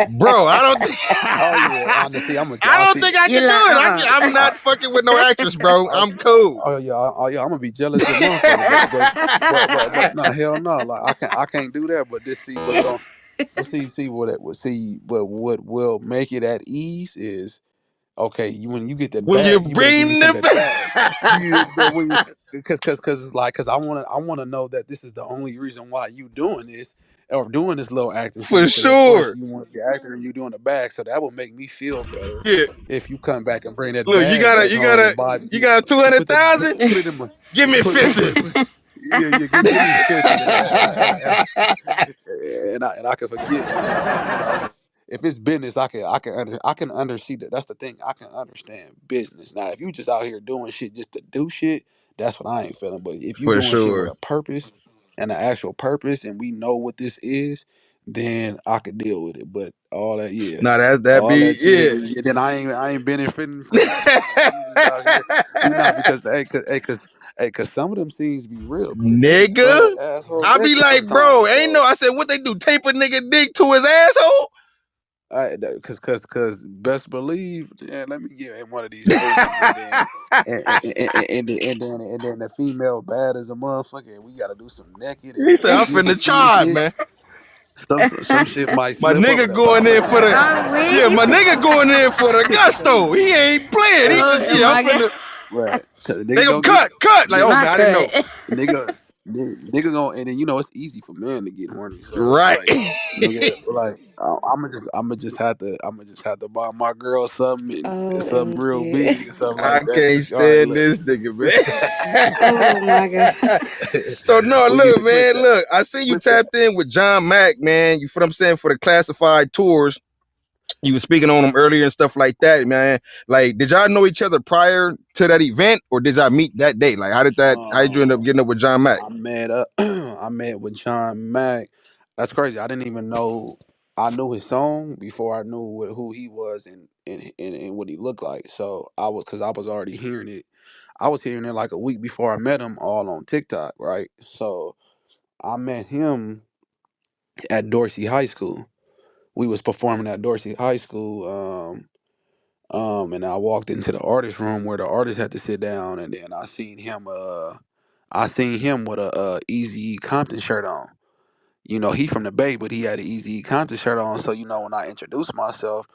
Bro, I don't think, Oh yeah, honestly, I'm a. I I don't see. think I you can do like, it. I'm I, not fucking with no actress, bro. oh, I'm cool. oh yeah, I'm gonna be jealous as a motherfucker, but no, hell no, like I can't do that. But this see what's going. Well, see what it will see. But what will make it at ease is okay. When you get that When you bag, you better give me bring some of that the bag. Yeah, but when you, because it's like because I wanna know that this is the only reason why you doing this or doing this little acting shit for because of course sure. you want to be an actor and you doing the bag, so that will make me feel better Yeah. if you come back and bring that Look, you bag got a back you got home a and buy you got put, put that 200,000. put it in my Give me put 50. yeah, give me 50 and I can forget. You know, if it's business, I can understand that. That's the thing. I can understand business. Now, if you just out here doing shit just to do shit, that's what I ain't feeling. But if you For doing shit with sure. a purpose and an actual purpose, and we know what this is, then I could deal with it. But all that, yeah, Now that all be that shit, yeah. and then I ain't benefiting from nothing. You know, we just out here. We not because cause some of them scenes be real, but the niggas butt Nigga. asshole I be naked like, bro, sometimes. ain't no. So I said, what they do? Tape a nigga dick to his asshole? cause best believe, yeah, let me get in one of these movies, and then the female bad as a motherfucker, and we gotta do some naked and He said, I'm kissy finna scene charge, shit. man. Some shit might My slip over nigga the top going of in that for the I'm motherfucker. yeah, weak. my nigga going in for the gusto. He ain't playing. He just Oh yeah, I'm my god. finna Right, cause they nigga go gonna get cut. Like, nigga, oh My man, I didn't cut. know. nigga, nigga gonna, and then you know it's easy for men to get horny, so it's Right. like nigga, like I'm just have to buy my girl something and something real OMG. big and stuff I like that. can't Just all right, stand look. this nigga, Oh my god. man. So no, We get look, to clip man, that. look. I see you Clip that. tapped in with John Mack, man. You feel what I'm saying for the classified tours. You were speaking on them earlier and stuff like that, man. Like, did y'all know each other prior to that event, or did y'all meet that day? Like, how did that? How did you end up Um, getting up with John Mack? I met I met with John Mack. That's crazy. I didn't even know. I knew his song before I knew who he was and what he looked like. So I was already hearing it. I was hearing it like a week before I met him, all on TikTok, right? So I met him at Dorsey High School. We was performing at Dorsey High School. And I walked into the artist room where the artist had to sit down, and then I seen him with a Easy Compton shirt on. You know, he from the Bay, but he had an Easy Compton shirt on. So, you know, when I introduced myself,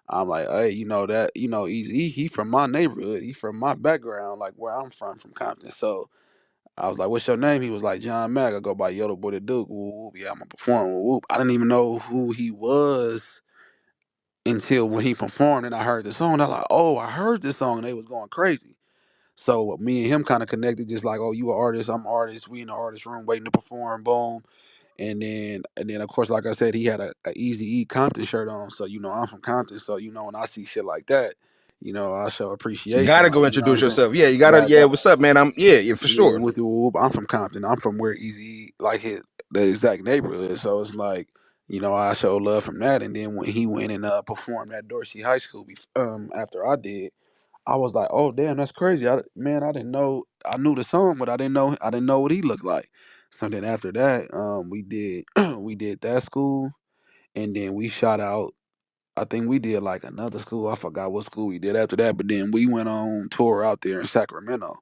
I'm like, hey, you know that, you know, Easy, he from my neighborhood, he from my background, like where I'm from Compton. So I was like, what's your name? He was like, John Mack. I go by YELLABOI the Duke. Whoop, whoop. Yeah, I'm a performer. Whoop, whoop. I didn't even know who he was until when he performed and I heard the song. I was like, oh, I heard this song, and they was going crazy. So me and him kind of connected, just like, oh, you an artist, I'm an artist. We in the artist room waiting to perform. Boom. And then of course, like I said, he had a Easy E Compton shirt on. So you know, I'm from Compton. So you know, when I see shit like that, you know, I show appreciation. Gotta Like, go you know what introduce I'm saying? yourself. Yeah, you gotta. Got Yeah, got what's up, man? Yeah, for yeah, sure. with the whoop. I'm from Compton. I'm from where Easy E like hit the exact neighborhood. So it's like, you know, I show love from that. And then when he went and performed at Dorsey High School, after I did, I was like, oh damn, that's crazy. Man, I didn't know. I knew the song, but I didn't know what he looked like. So then after that, we did we did that school, and then we shot out. I think we did like another school. I forgot what school we did after that, but then we went on tour out there in Sacramento.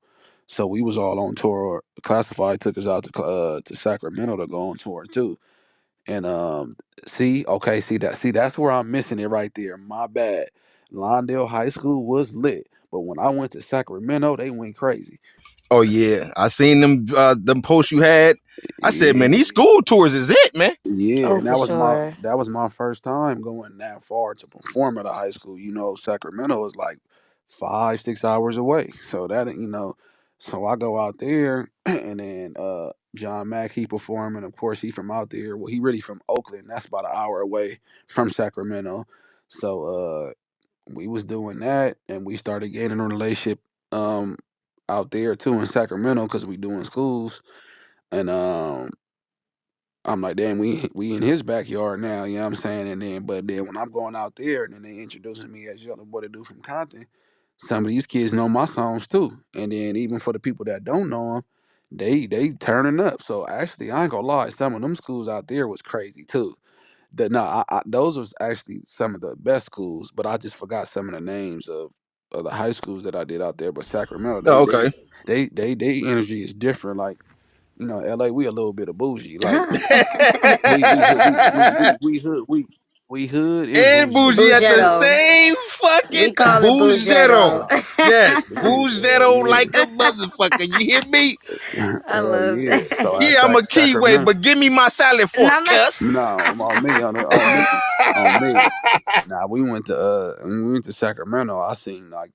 So we was all on tour. Classified took us out to Sacramento to go on tour too. And see that's where I'm missing it right there. My bad. Lawndale High School was lit, but when I went to Sacramento, they went crazy. Oh yeah, I seen them posts you had. I said, man, these Yeah, school tours is it, man. yeah, Oh, and for sure. that was my first time going that far to perform at a high school. You know, Sacramento is like 5, 6 hours away, so that you know, so I go out there, and then John Mack he performing. Of course, he from out there. Well, he really from Oakland. That's about an hour away from Sacramento. So we was doing that, and we started gaining a relationship um out there too in Sacramento because we doing schools, and I'm like, damn, we in his backyard now, you know what I'm saying? And then, but then when I'm going out there and then they introducing me as Yellow Boy to do from Compton, some of these kids know my songs too. And then even for the people that don't know them, they turning up. So actually, I ain't gonna lie, some of them schools out there was crazy too. That no, those was actually some of the best schools, but I just forgot some of the names of the high schools that I did out there. But Sacramento, Oh, okay. they energy is different. Like you know, LA, we a little bit of bougie. Like we hood and And bougie. bougie at the Bougetto. same We fucking call it bougetto. Bougetto. Uh, Yes, bougetto yeah, like a motherfucker. You hear me? I love yeah. So that. at Yeah, I'm a Keyway, Sacramento, but give me my salad fork, Now, cuss. no, on me. Nah, when we went to Sacramento. I seen like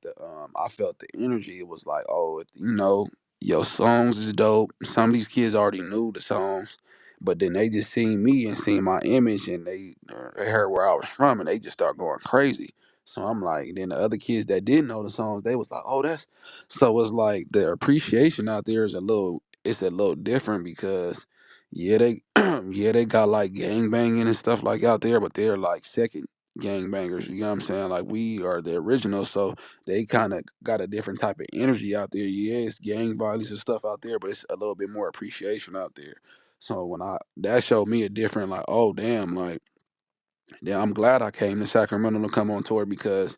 I felt the energy. It was like, oh, you know, your songs is dope. Some of these kids already knew the songs, but then they just seen me and seen my image, and they heard where I was from, and they just start going crazy. So I'm like, then the other kids that didn't know the songs, they was like, oh, that's. So it's like the appreciation out there is it's a little different because yeah, they yeah, they got like gang banging and stuff like out there, but they're like second gang bangers. You know what I'm saying? Like we are the original, so they kind of got a different type of energy out there. Yeah, it's gang violence and stuff out there, but it's a little bit more appreciation out there. So when I that showed me a different like, oh damn, like yeah, I'm glad I came to Sacramento to come on tour because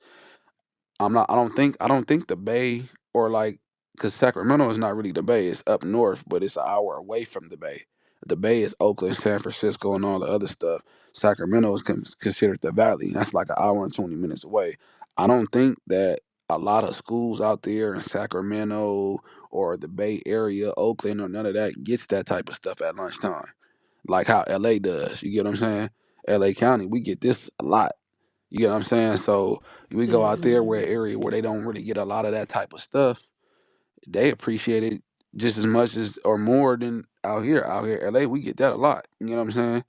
I'm not. I don't think the Bay or like because Sacramento is not really the Bay. It's up north, but it's an hour away from the Bay. The Bay is Oakland, San Francisco, and all the other stuff. Sacramento is considered the Valley. That's like an hour and 20 minutes away. I don't think that a lot of schools out there in Sacramento or the Bay Area, Oakland, or none of that gets that type of stuff at lunchtime, like how LA does. You get what I'm saying? LA County, we get this a lot. You get what I'm saying? So we go out there Mhm. where area where they don't really get a lot of that type of stuff. They appreciate it just as much as or more than out here. Out here, LA, we get that a lot. You know what I'm saying?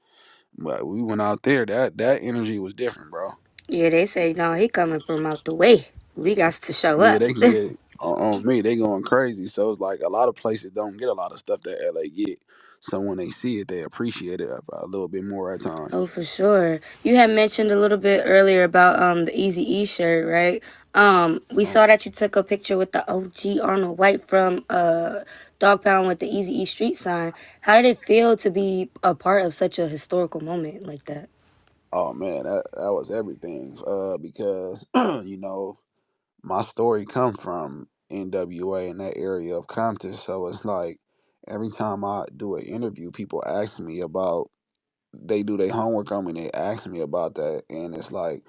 But we went out there. That energy was different, bro. Yeah, they say no, he coming from out the way. We got to show Yeah, up. they yeah on me. They going crazy. So it's like a lot of places don't get a lot of stuff that LA get. So when they see it, they appreciate it a little bit more at Oh, times. for sure. You had mentioned a little bit earlier about the Easy E shirt, right? We Um, saw that you took a picture with the OG Arnold White from Dog Pound with the Easy E street sign. How did it feel to be a part of such a historical moment like that? oh man, that was everything. Because you know my story come from NWA in that area of Compton. So it's like every time I do an interview, people ask me about. They do their homework on me. They ask me about that, and it's like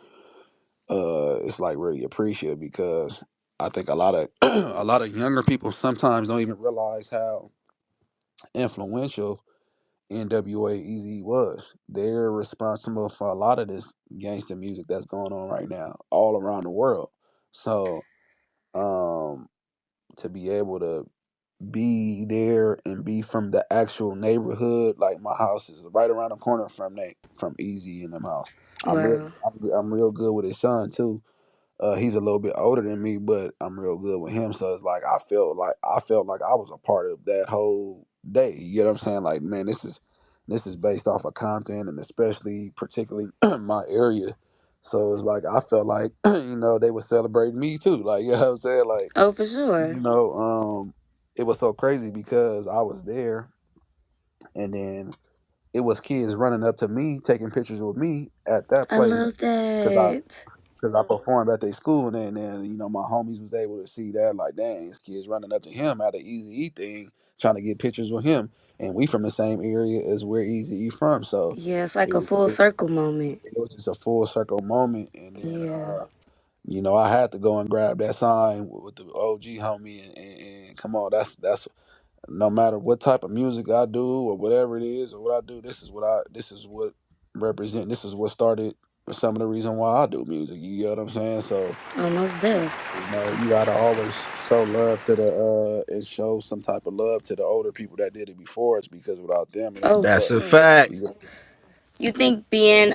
really appreciative because I think a lot of a lot of younger people sometimes don't even realize how influential NWA Easy was. They're responsible for a lot of this gangster music that's going on right now all around the world. So um, to be able to be there and be from the actual neighborhood, like my house is right around the corner from Easy in them house. Wow. I'm real good with his son too. He's a little bit older than me, but I'm real good with him. So it's like I felt like I was a part of that whole day. You know what I'm saying? Like, man, this is based off of Compton and especially particularly my area. So it's like I felt like they were celebrating me too. Like you know what I'm saying? Like Oh, for sure. you know, it was so crazy because I was there and then it was kids running up to me taking pictures with me at that I place love because that. I performed at their school, and then my homies was able to see that like, dang, this kid's running up to him at an Easy E thing, trying to get pictures with him, and we from the same area as where Easy E from, so Yeah, it's like it a was full it, circle moment. it was just a full circle moment, and then Yeah. I had to go and grab that sign with the OG homie, and come on, that's no matter what type of music I do or whatever it is or what I do, this is what represent this is what started some of the reason why I do music. You get what I'm saying? So, Almost deaf. you gotta always show love to the and show some type of love to the older people that did it before us because without them it ain't Oh, no for That's a us. sure. fact. You You think being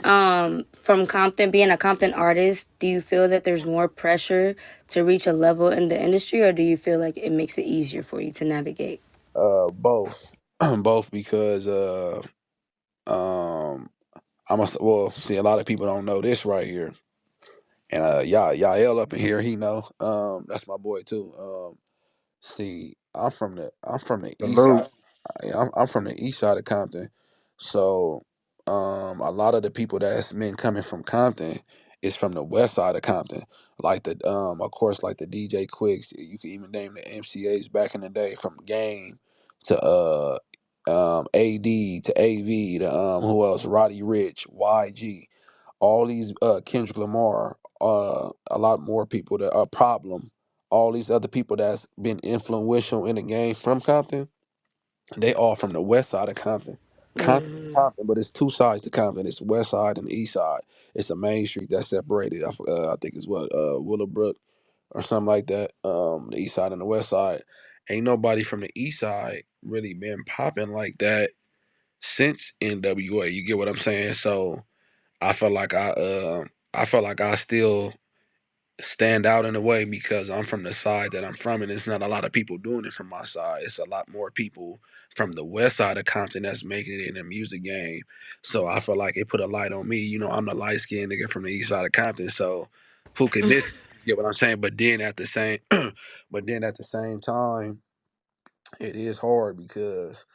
from Compton, being a Compton artist, do you feel that there's more pressure to reach a level in the industry, or do you feel like it makes it easier for you to navigate? both. Both because um I must well see a lot of people don't know this right here. And Yael up in here, he know. That's my boy too. See, I'm from the east Salute. side. I'm from the east side of Compton, so a lot of the people that's been coming from Compton is from the west side of Compton. Like of course, like the DJ Quicks. You can even name the MCAs back in the day, from Game to AD to AV to who else? Roddy Rich, YG, all these Kendrick Lamar, a lot more people that are Problem, all these other people that's been influential in the game from Compton, they all from the west side of Compton. Compton is Hmm. Compton, but it's two sides to Compton. It's the west side and the east side. It's the main street that's separated. I think it's what Willowbrook or something like that. The east side and the west side. Ain't nobody from the east side really been popping like that since NWA. You get what I'm saying? So I felt like I felt like I still stand out in a way because I'm from the side that I'm from, and it's not a lot of people doing it from my side. It's a lot more people from the west side of Compton that's making it in the music game. So I feel like it put a light on me. I'm the light skinned nigga from the east side of Compton, so who can this? You get what I'm saying? But then at the same time, it is hard because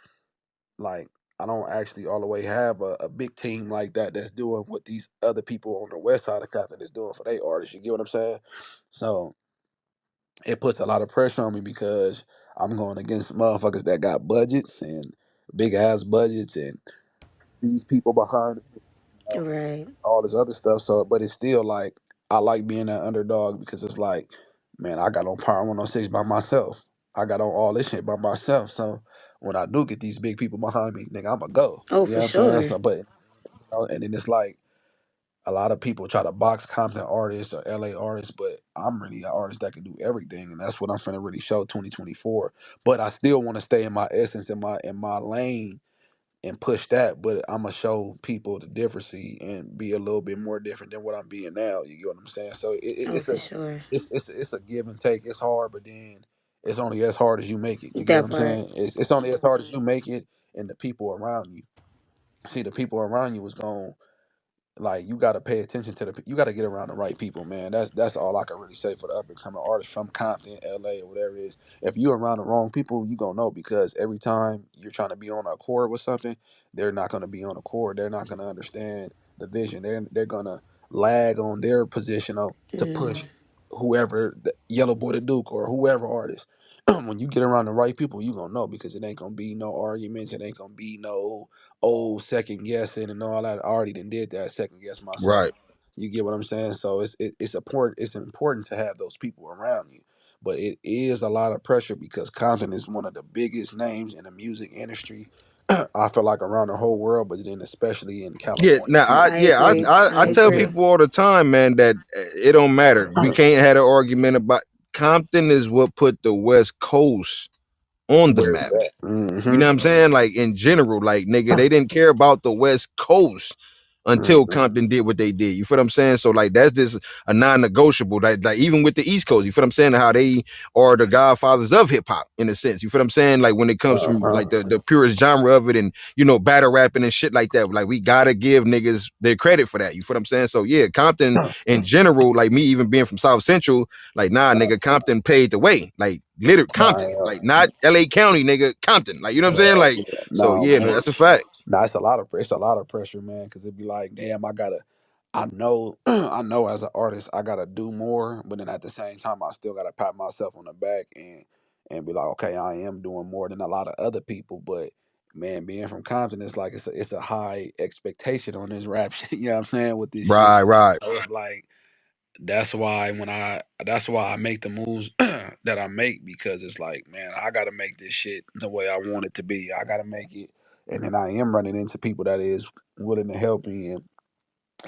like I don't actually all the way have a big team like that that's doing what these other people on the west side of Compton is doing for their artists. You get what I'm saying? So it puts a lot of pressure on me because I'm going against motherfuckers that got budgets and big ass budgets and these people behind them, Right. all this other stuff. So, but it's still like I like being that underdog because it's like, man, I got on Power 106 by myself. I got on all this shit by myself. So when I do get these big people behind me, nigga, I'ma go. Oh, You know for what I'm saying? sure. So, but and then it's like a lot of people try to box Compton artists or LA artists, but I'm really an artist that can do everything, and that's what I'm finna really show 2024. But I still want to stay in my essence, in my lane, and push that, but I'm gonna show people the difference and be a little bit more different than what I'm being now. You get what I'm saying? So Oh, for sure. it's a give and take. It's hard, but then it's only as hard as you make it. You get what That I'm part. saying? It's only as hard as you make it, and the people around you. See, the people around you is going like you got to pay attention to you got to get around the right people, man. That's all I can really say for the up and coming artists from Compton, LA, or whatever it is. If you're around the wrong people, you gonna know, because every time you're trying to be on a accord with something, they're not gonna be on accord. They're not gonna understand the vision. They're gonna lag on their position of to push whoever, the Yellow Boy the Duke or whoever artist. When you get around the right people, you gonna know, because it ain't gonna be no arguments. It ain't gonna be no old second guessing and all that. I already did that second guess myself. Right. You get what I'm saying? So it's important. It's important to have those people around you, but it is a lot of pressure because Compton is one of the biggest names in the music industry. I feel like around the whole world, but then especially in Yeah, California. now I agree. I I tell agree. people all the time, man, that it don't matter. We can't have an argument about Compton is what put the West Coast on the Where it's map. at. You know what I'm saying? Like in general, like nigga, they didn't care about the West Coast until Compton did what they did. You feel what I'm saying? So like that's just a non-negotiable. Like even with the East Coast, you feel what I'm saying? How they are the godfathers of hip hop in a sense. You feel what I'm saying? Like when it comes from like the purest genre of it, and you know, battle rapping and shit like that. Like we gotta give niggas their credit for that. You feel what I'm saying? So yeah, Compton in general, like me even being from South Central, like nah, nigga, Compton paid the way. Like literally Nah, Compton, like not LA County, nigga, Compton. Like you know what I'm saying? Like so no, yeah, no, man. that's a fact. Nah, it's a lot of pressure, man. Because it'd be like, damn, I know, I know as an artist, I gotta do more, but then at the same time, I still gotta pat myself on the back and be like, okay, I am doing more than a lot of other people. But man, being from Compton, it's like it's a high expectation on this rap shit. You know what I'm saying, with this shit. Right, right. So it's like that's why I make the moves that I make, because it's like, man, I gotta make this shit the way I want it to be. I gotta make it, and then I am running into people that is willing to help me, and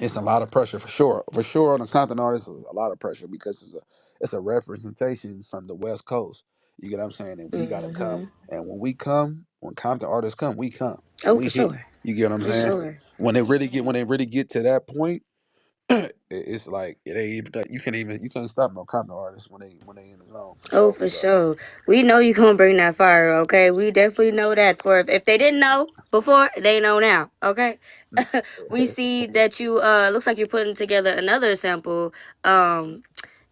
it's a lot of pressure for sure. For sure, on the content artist, it's a lot of pressure because it's a representation from the West Coast. You get what I'm saying? And we gotta come. And when content artists come, we come and Oh, we for hit. sure. You get what I'm For saying? sure. When they really get to that point, it's like it ain't even, you can't stop no content artists when they in the zone for Oh, sure. for So sure. We know you gonna bring that fire, okay? We definitely know that. For if they didn't know before, they know now, okay? We see that you looks like you're putting together another sample.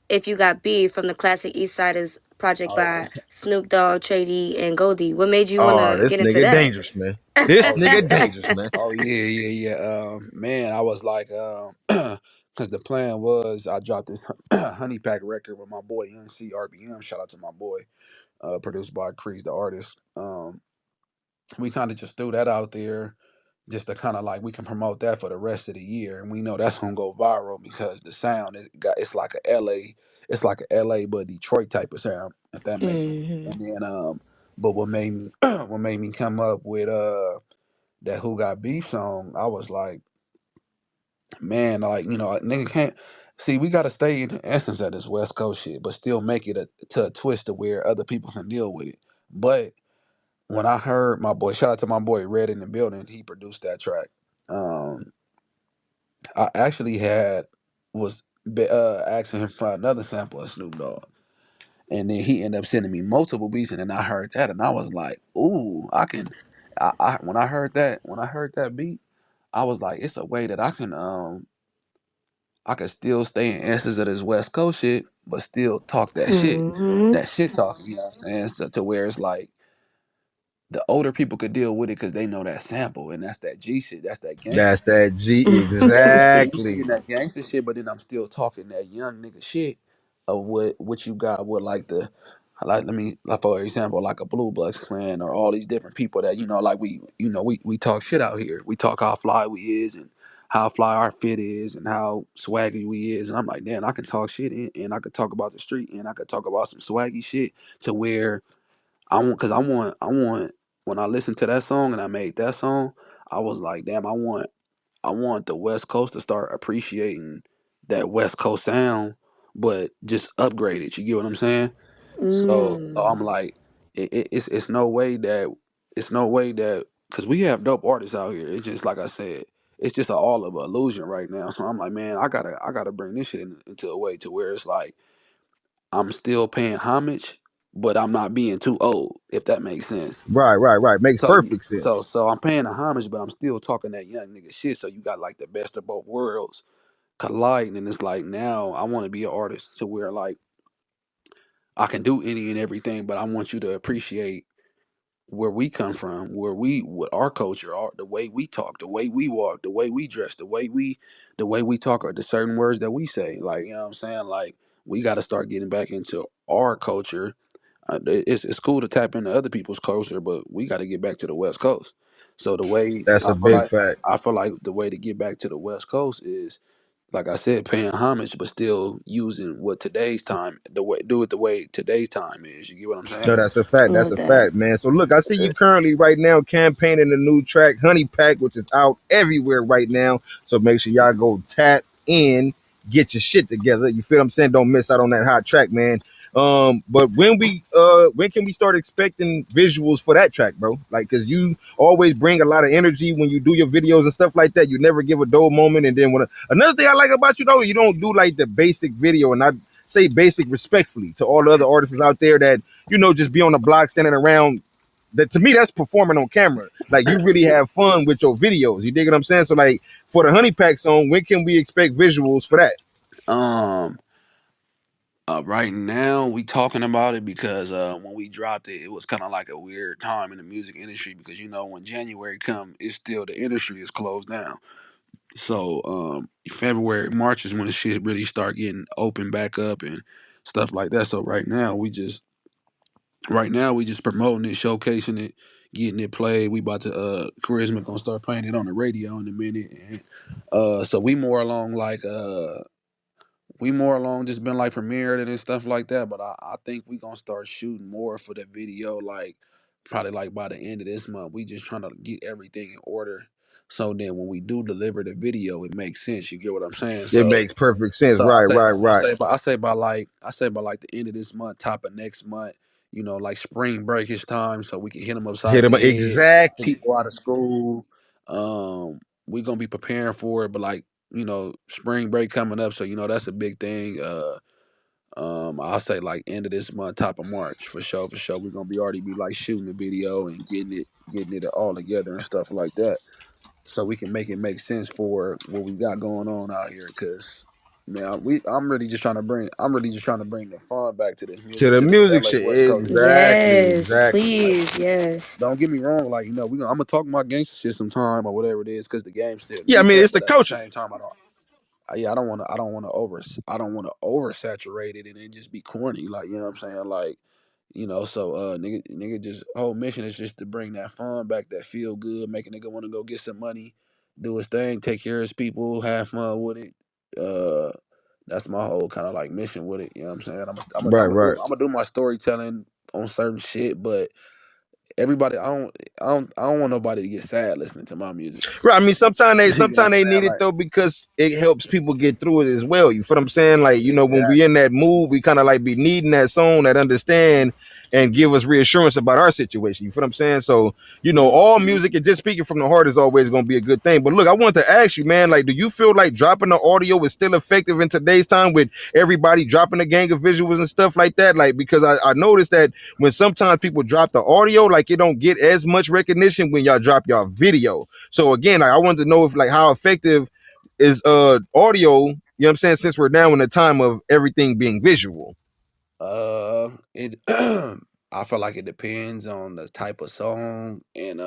If you got B from the classic East Siders project oh by Snoop Dogg, Trady, and Goldie. What made you Oh, wanna this get into nigga that? dangerous, man. This oh nigga yeah. dangerous, man. Oh yeah, yeah, yeah. Man, I was like, because the plan was I dropped this honey pack record with my boy Young C RBM. Shout out to my boy, produced by Crease the artist. We kind of just threw that out there, just to kind of like we can promote that for the rest of the year, and we know that's gonna go viral because the sound it's like a LA, it's like a LA but Detroit type of sound, if that makes sense. Mm-hmm. And then but what made me what made me come up with that Who Got Beef song, I was like, man, like, a nigga can't see, we gotta stay in the essence of this West Coast shit, but still make it to a twist to where other people can deal with it. But when I heard my boy, shout out to my boy Red in the building, he produced that track. Um, I actually was asking him for another sample of Snoop Dogg, and then he ended up sending me multiple beats, and then I heard that, and I was like, ooh, I can. When I heard that beat, I was like, it's a way that I could still stay in essence of this West Coast shit, but still talk Mm-hmm. that shit talking. You know what I'm saying? So, to where it's like the older people could deal with it because they know that sample, and that's that G shit. That's that gangster That's shit. that G So you exactly. singing that gangster shit, but then I'm still talking that young nigga shit of what you got with like like, let me, like, for example, like a Blue Bloods clan or all these different people that, like, we talk shit out here. We talk how fly we is and how fly our fit is and how swaggy we is. And I'm like, damn, I can talk shit, and I could talk about the street, and I could talk about some swaggy shit to where I want, when I listened to that song and I made that song, I was like, damn, I want the West Coast to start appreciating that West Coast sound, but just upgrade it. You get what I'm saying? So Mm. I'm like, it's no way that because we have dope artists out here. It's just like I said, it's just all of an illusion right now. So I'm like, man, I gotta bring this shit into a way to where it's like I'm still paying homage, but I'm not being too old, if that makes sense. Right, right, right. Makes So perfect so sense. so I'm paying the homage, but I'm still talking that young nigga shit. So you got like the best of both worlds colliding, and it's like now I want to be an artist to where like I can do any and everything, but I want you to appreciate where we come from, what our culture, the way we talk, the way we walk, the way we dress, the way we talk, or the certain words that we say. Like, you know what I'm saying? Like, we got to start getting back into our culture. It's cool to tap into other people's culture, but we got to get back to the West Coast. So the way That's I a feel big like fact. I feel like the way to get back to the West Coast is, like I said, paying homage, but still using what today's time, the way do it the way today's time is. You get what I'm saying? No, that's a fact. That's Love a that. fact, man. So look, I see you currently right now campaigning the new track Honey Pack, which is out everywhere right now. So make sure y'all go tap in, get your shit together. You feel what I'm saying? Don't miss out on that hot track, man. But when can we start expecting visuals for that track, bro? Like, cause you always bring a lot of energy when you do your videos and stuff like that. You never give a dull moment. And then another thing I like about you though, you don't do like the basic video, and I say basic respectfully to all the other artists out there that just be on the block standing around. That to me, that's performing on camera. Like you really have fun with your videos. You dig what I'm saying? So like for the Honey Pack song, when can we expect visuals for that? Um, right now we talking about it because when we dropped it, it was kind of like a weird time in the music industry because when January come, it's still the industry is closed down. So February, March is when the shit really start getting open back up and stuff like that. So right now we just promoting it, showcasing it, getting it played. We about to Charisma gonna start playing it on the radio in a minute, and so we more along just been like premiered and stuff like that. But I think we gonna start shooting more for the video, like probably like by the end of this month. We just trying to get everything in order. So then when we do deliver the video, it makes sense. You get what I'm saying? It So makes perfect sense. so I Right, say right, I right. say but I say by like the end of this month, top of next month, like spring breakish time, so we can hit them Hit upside him the head. exactly. People out of school, we gonna be preparing for it. But like spring break coming up, so that's a big thing. I'll say like end of this month, top of March for sure. For sure, we're gonna be already be like shooting the video and getting it all together and stuff like that so we can make it make sense for what we got going on out here. Cause man, I'm really just trying to bring the fun back to this To music the to this music LA shit. West Coast music. Exactly, Yes, exactly. Like, please, yes. don't get me wrong, like I'm gonna talk my gangster shit sometime or whatever it is, cause the game still Yeah, I need mean that. it's the But at the culture. same time, yeah, I don't wanna oversaturate it and then just be corny. Like what I'm saying, like so nigga just whole mission is just to bring that fun back, that feel good, make a nigga want to go get some money, do his thing, take care of his people, have fun with it. Uh, that's my whole kind of like mission with it. You know what I'm saying? Right, right. I'm gonna do my storytelling on certain shit, but everybody, I don't want nobody to get sad listening to my music. Right. I mean, sometimes they You know what sometimes I'm they saying? need it Like though because it helps people get through it as well. You feel what I'm saying? Like, when we exactly. in that mood, we kind of like be needing that song that understand and give us reassurance about our situation. You feel what I'm saying? So, all Mhm. music and just speaking from the heart is always gonna be a good thing. But look, I want to ask you, man, like, do you feel like dropping the audio is still effective in today's time with everybody dropping a gang of visuals and stuff like that? Like, because I noticed that when sometimes people drop the audio, like it don't get as much recognition when y'all drop y'all video. So again, like, I wanted to know if like how effective is audio, what I'm saying, since we're now in the time of everything being visual. It I feel like it depends on the type of song and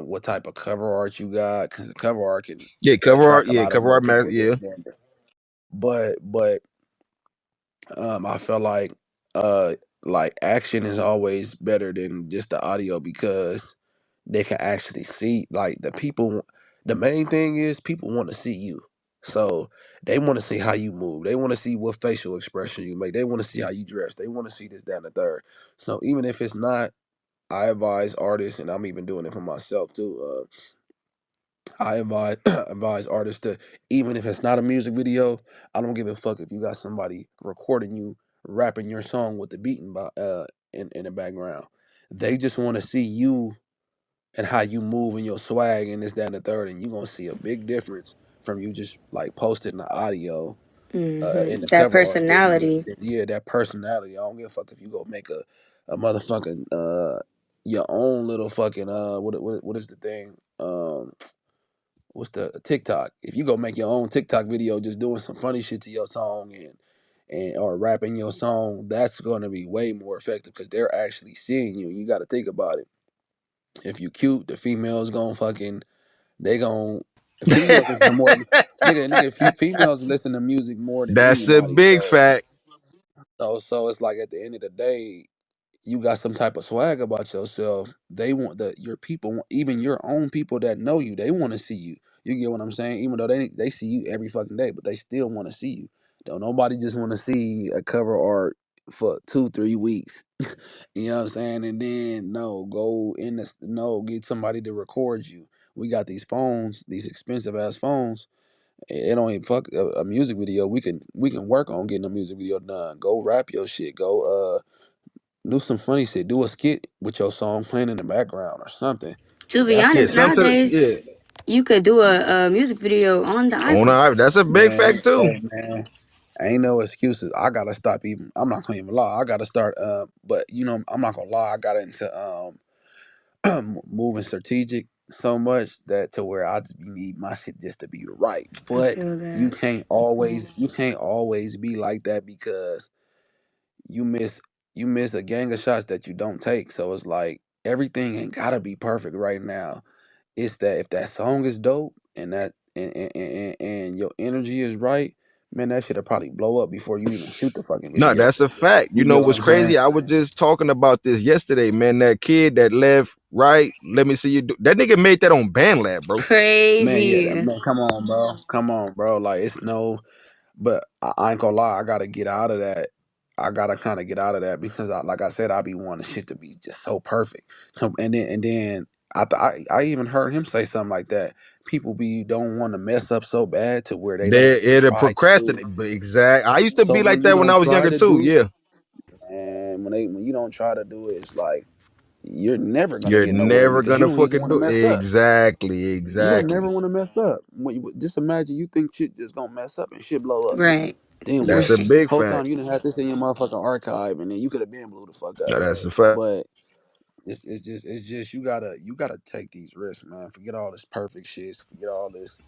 what type of cover art you got, because the cover art can attract a lot of Cover more art, people yeah. but I feel uh like action is always better than just the audio because they can actually see, like, the main thing is people want to see you. So they want to see how you move. They want to see what facial expression you make. They want to see how you dress. They want to see this, that, and the third. So even if it's not, I advise artists, and I'm even doing it for myself too. I advise advise artists to, even if it's not a music video, I don't give a fuck if you got somebody recording you rapping your song with the beat in the background. They just want to see you and how you move and your swag and this, that, and the third, and you're gonna see a big difference from you just like posting the audio in the That cover art personality. than yeah, that personality. I don't give a fuck if you go make a motherfucking your own little fucking what is the thing? What's the TikTok? If you go make your own TikTok video just doing some funny shit to your song and or rapping your song, that's gonna be way more effective because they're actually seeing you. You gotta think about it. If you cute, the females gonna fucking they gon' females listen to more nigga, females listen to music more than That's a anybody. big fact. So it's like at the end of the day, you got some type of swag about yourself. They want your people, even your own people that know you, they want to see you. You get what I'm saying? Even though they see you every fucking day, but they still want to see you. Don't nobody just want to see a cover art for 2-3 weeks. You know what I'm saying? And then no, go in the no, get somebody to record you. We got these phones, these expensive ass phones. It don't even fuck a music video. We can work on getting a music video done. Go rap your shit. Go do some funny shit. Do a skit with your song playing in the background or something. To be That's Yeah, honest, something. Yeah, nowadays you could do a music video on the on iPhone. a, that's a big man. fact too. Hey man, ain't no excuses. I gotta stop even. I'm not gonna even lie. I gotta start. But I'm not gonna lie. I got into moving strategic so much that to where I just need my shit just to be right. I But feel that. you can't always be like that because you miss you miss a gang of shots that you don't take. So it's like everything ain't gotta be perfect right now. It's that if that song is dope and that and your energy is right, man, that shit'll probably blow up before you even shoot the fucking No, video. that's a fact. You You know get what what's I'm saying? crazy? I was just talking about this yesterday, man. That kid that left, right? Let me see you do that. Nigga made that on BandLab, bro. Man, yeah, Crazy. man, come on, bro. Come on, bro. Like it's no but I ain't gonna lie, I gotta get out of that. I gotta kind of get out of that because, like I said, I be wanting shit to be just so perfect. And then I even heard him say something like that. People don't want to mess up so bad to where they don't They even it'll try to do. procrastinate. But exact. I used to So be like when you that when I don't was try younger to too. do, Yeah. and when you don't try to do it, it's like you're never gonna You're get nowhere never because you gonna don't even fucking want to do mess up. exactly, You don't never exactly. want to mess up. Just imagine you think shit just gonna mess up and shit blow up. Right. Then That's what? a Right. big Whole time fact. you didn't have this in your motherfucking archive, and then you could have been blew the fuck up. No, that's a fact. But it's just you gotta take these risks, man. Forget all this perfect shit. Forget all this,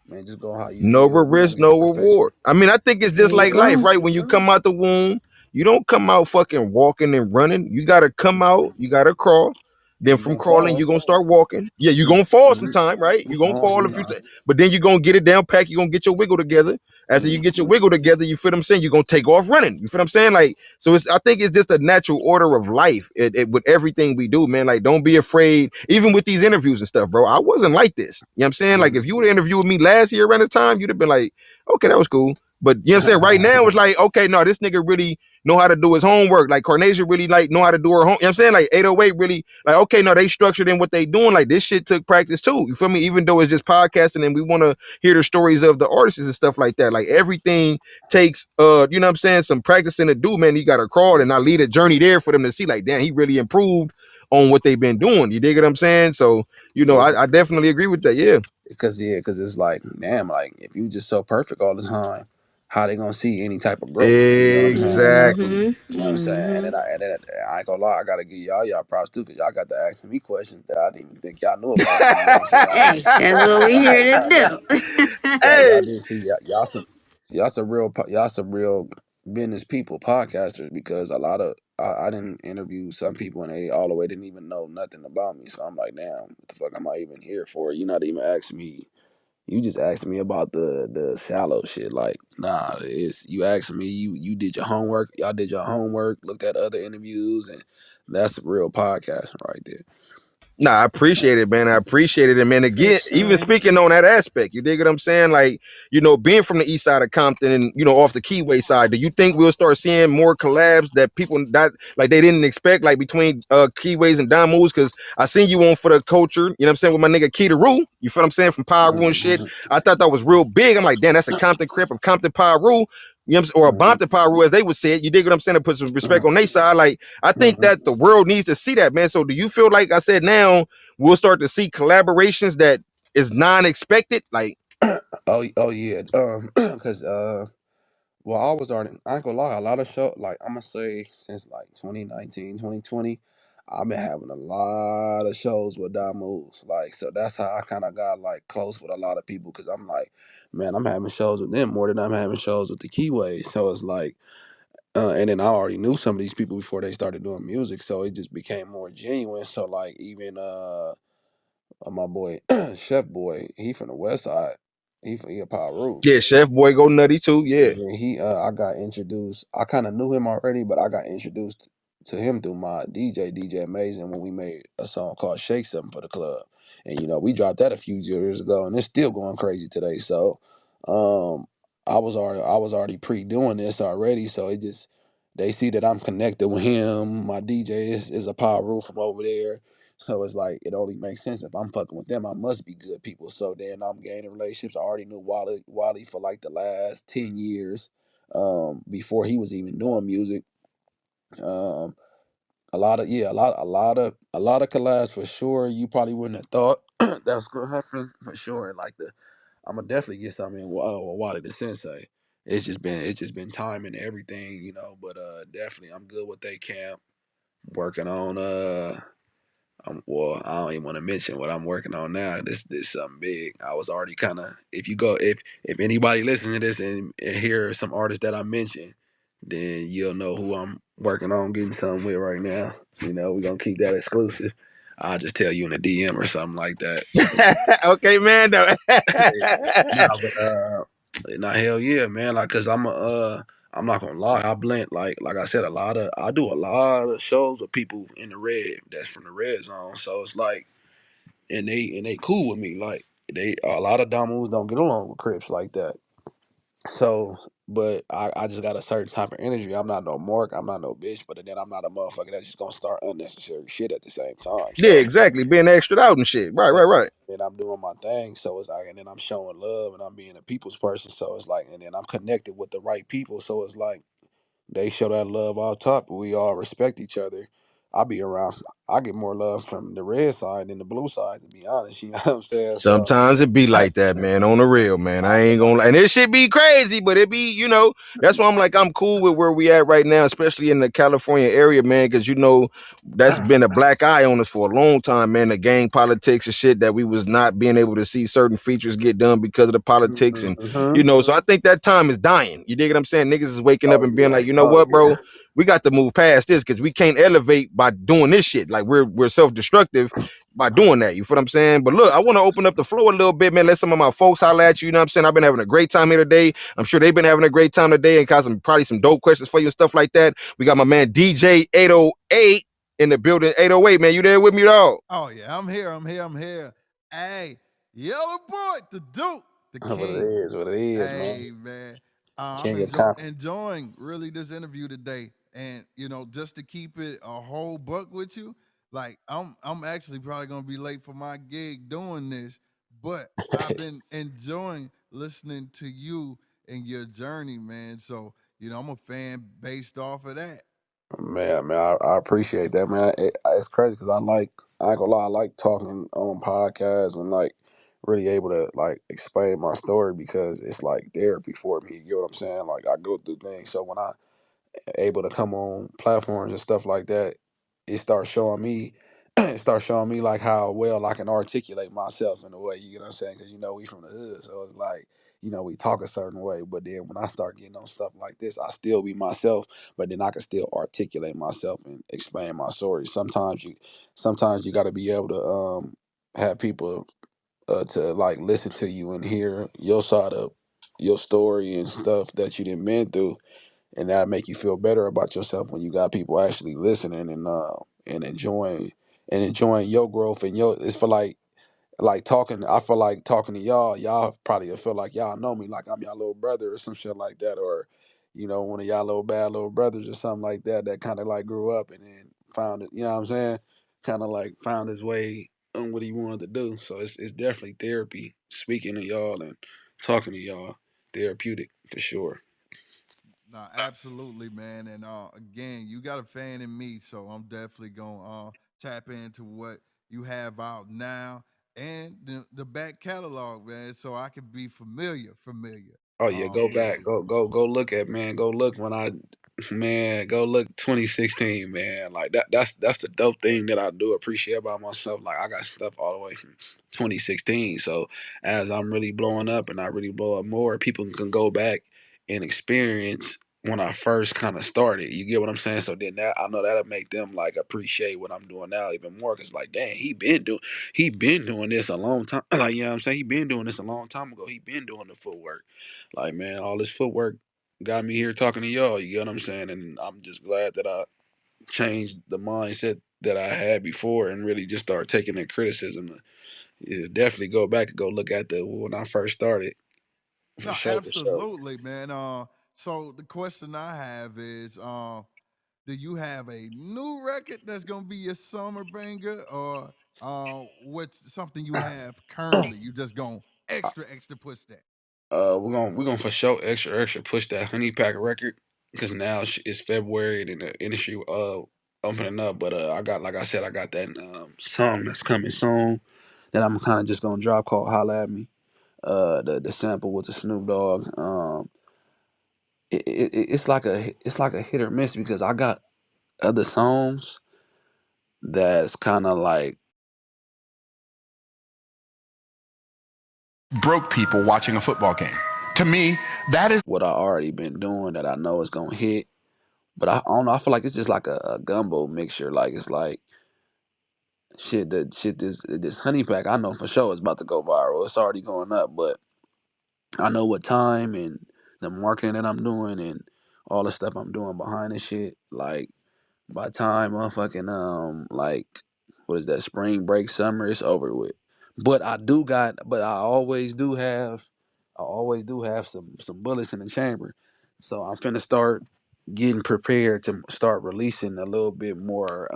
man. Just go how you No feel. You don't risk, need the no perfection. reward. I mean, I think it's There just you like life, go. right? When you come out the womb, you don't come out fucking walking and running. You gotta come out, you gotta crawl. Then You from gonna crawling, fall. you're gonna start walking. Yeah, you're gonna fall Mm-hmm. sometime, right? You're gonna Oh, fall a you few know. times, but then you're gonna get it down pack, you're gonna get your wiggle together. After you get your wiggle together, you feel what I'm saying? You're gonna take off running. You feel what I'm saying? Like, so I think it's just a natural order of life with everything we do, man. Like, don't be afraid, even with these interviews and stuff, bro. I wasn't like this. You know what I'm saying? Like, if you would have interviewed me last year around this time, you'd have been like, okay, that was cool. But you know what I'm saying? Right now, it's like, okay, no, this nigga really know how to do his homework. Like Carnasia really like know how to do her home. You know what I'm saying? Like 808 really like, okay, no, they structured in what they doing. Like this shit took practice too. You feel me? Even though it's just podcasting and we want to hear the stories of the artists and stuff like that. Like everything takes you know what I'm saying, some practicing to do, man. You gotta crawl and I lead a journey there for them to see, like, damn, he really improved on what they've been doing. You dig what I'm saying? So, Yeah, I definitely agree with that. Yeah. because it's like, damn, like if you just so perfect all the time, how they gonna see any type of growth? You know what I'm saying? Exactly. You know what I'm saying? Mm-hmm. And then I ain't gonna lie, I gotta give y'all props too, cause y'all got to asking me questions that I didn't even think y'all knew about me. You know what I'm saying? Hey, that's what we here to Y'all Hey, did see y'all some real business people, podcasters, because a lot of I didn't interview some people and they all the way didn't even know nothing about me. So I'm like, damn, what the fuck am I even here for? You're not even asking me. You just asking me about the shallow shit. Like, nah, it's you asking me. You did your homework. Y'all did your homework. Looked at other interviews, and that's the real podcasting right there. nah, I appreciate it, man. I appreciate it. And man, for again, even sure. speaking on that aspect, you dig what I'm saying? Like, being from the east side of Compton and, off the Keyway side, do you think we'll start seeing more collabs that people that like they didn't expect, like between Keyways and Don Moves? Cause I seen you on For the Culture, you know what I'm saying, with my nigga Keita Roo, you feel what I'm saying, from Pyru and shit. Mhm, I thought that was real big. I'm like, damn, that's a Compton crip of Compton Pyru. You know what I'm saying? Or a mhm, Bonton Pyru, as they would say it. You dig what I'm saying? To put some respect mhm, on their side. Like, I think mhm. that the world needs to see that, man. So do you feel like I said now? we'll start to see collaborations that is non-expected. Like, Oh yeah. Cause well, I was already. I ain't gonna lie. A lot of show, like I'm gonna say, since like 2019, 2020, I've been having a lot of shows with Dom Moves. Like, so that's how I kind of got like close with a lot of people. Cause I'm like, man, I'm having shows with them more than I'm having shows with the Keyways. So it's like, and then I already knew some of these people before they started doing music. So it just became more genuine. So like even my boy Chef Boy, he from the West Side. He a Power Roof. yeah, Chef Boy go nutty too. Yeah. Yeah, I got introduced. I kind of knew him already, but I got introduced to him through my DJ Amazing, when we made a song called Shake Something for the club. And we dropped that a few years ago, and it's still going crazy today. So, um, I was already pre-doing this already, so it just, they see that I'm connected with him. My DJ is a Power Rule from over there. So it's like it only makes sense, if I'm fucking with them, I must be good people. So then I'm gaining relationships. I already knew Wally for like the last 10 years, before he was even doing music. Um, a lot of yeah, a lot of collabs for sure. You probably wouldn't have thought that was gonna happen for sure. Like I'm gonna definitely get something in with Wally the Sensei. It's just been time and everything, But definitely I'm good with they camp, working on well, I don't even want to mention what I'm working on now. This something big. I was already kind of, if anybody listening to this and hear some artists that I mentioned, then you'll know who I'm working on getting something with right now. We're gonna keep that exclusive. I'll just tell you in a DM or something like that. Okay, man. Though. Nah, but nah, hell yeah, man. Like, cause I'm not gonna lie. I blend, like I said, I do a lot of shows with people in the red, that's from the red zone. So it's like, and they cool with me. Like, a lot of domos don't get along with Crips like that. So, but I just got a certain type of energy. I'm not no mark. I'm not no bitch. But then I'm not a motherfucker that's just gonna start unnecessary shit at the same time. Yeah, So exactly. Being extra out and shit. Right, and right, right. then I'm doing my thing. So it's like, and then I'm showing love and I'm being a people's person. So it's like, and then I'm connected with the right people. So it's like they show that love out top. We all respect each other. I be around. I get more love from the red side than the blue side, to be honest. You know what I'm saying? So Sometimes it be like that, man. On the real, man. I ain't gonna lie. And it should be crazy, but it be, that's why I'm like, I'm cool with where we at right now, especially in the California area, man, because that's been a black eye on us for a long time, man. The gang politics and shit, that we was not being able to see certain features get done because of the politics. And hmm so I think that time is dying. You dig what I'm saying? Niggas is waking up oh and being yeah, like, you know oh what, yeah. bro? We got to move past this, because we can't elevate by doing this shit. Like, we're self-destructive by doing that. You feel what I'm saying? But look, I want to open up the floor a little bit, man. Let some of my folks holler at you. You know what I'm saying? I've been having a great time here today. I'm sure they've been having a great time today, and got probably some dope questions for you and stuff like that. We got my man DJ 808 in the building. 808, man. You there with me, dog? Oh yeah, I'm here. I'm here. I'm here. Hey, Yellow Boy, the Duke, the What it King. is, what it is, man. Hey man, I'm King of comp. enjoying really this interview today, and just to keep it a whole buck with you, like I'm actually probably gonna be late for my gig doing this, but I've been enjoying listening to you and your journey, man. So I'm a fan based off of that. Man, I appreciate that, man. It's crazy because I ain't gonna lie, I like talking on podcasts and like really able to like explain my story, because it's like therapy for me. You get what I'm saying? Like, I go through things, so when I able to come on platforms and stuff like that, it starts showing me, it starts showing me like how well I can articulate myself in a way. You get what I'm saying? Because we from the hood, so it's like, we talk a certain way. But then when I start getting on stuff like this, I still be myself, but then I can still articulate myself and explain my story. Sometimes you got to be able to have people to like listen to you and hear your side of your story and stuff that you didn't been through, and that make you feel better about yourself when you got people actually listening and enjoying your growth and your. It's for like talking. I feel like talking to y'all. Y'all probably feel like y'all know me, like I'm y'all little brother or some shit like that, or one of y'all little bad little brothers or something like that, that kind of like grew up and then found it. You know what I'm saying? Kind of like found his way on what he wanted to do. So it's definitely therapy. Speaking to y'all and talking to y'all, therapeutic for sure. No, absolutely, man. And again, you got a fan in me, so I'm definitely gonna tap into what you have out now, and the back catalog, man, so I can be familiar Oh yeah, go with back, you. go look at man, go look when I man, go look 2016, man. Like that's the dope thing that I do appreciate about myself. Like I got stuff all the way from 2016. So as I'm really blowing up and I really blow up more, people can go back and experience when I first kind of started. You get what I'm saying? So then that I know that'll make them like appreciate what I'm doing now even more. Cause like, dang, he been doing this a long time. Like, you know what I'm saying? He been doing this a long time ago. He been doing the footwork. Like, man, all this footwork got me here talking to y'all. You get what I'm saying? And I'm just glad that I changed the mindset that I had before and really just start taking that criticism. Definitely go back to go look at the when I first started. For No, sure, for sure. absolutely, man. So the question I have is, do you have a new record that's gonna be your summer banger, or what's something you have currently? You just gonna extra push that? We're gonna for sure extra push that honey pack record because now it's February and the industry opening up. But I got like I said I got that song that's coming soon that I'm kind of just gonna drop called "Holla at Me." The sample with the Snoop Dogg. It's like a hit or miss because I got other songs that's kind of like Broke people watching a football game. To me, that is what I already been doing that I know is gonna hit. But I don't know. I feel like it's just like a gumbo mixture. Like it's like this honey pack. I know for sure it's about to go viral. It's already going up, but I know what time and the marketing that I'm doing and all the stuff I'm doing behind this shit. Like by the time motherfucking like what is that spring break summer it's over with. But I always do have some bullets in the chamber. So I'm finna start getting prepared to start releasing a little bit more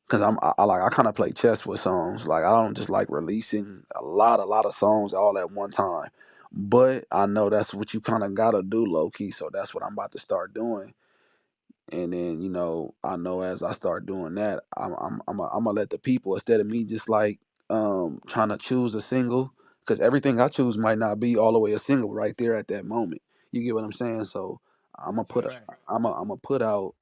cuz I kind of play chess with songs. Like I don't just like releasing a lot of songs all at one time. But I know that's what you kind of got to do low key, so that's what I'm about to start doing. And then I know as I start doing that, I'm gonna let the people instead of me just like trying to choose a single because everything I choose might not be all the way a single right there at that moment. You get what I'm saying? So I'm gonna That's a put a, fact. I'm gonna put out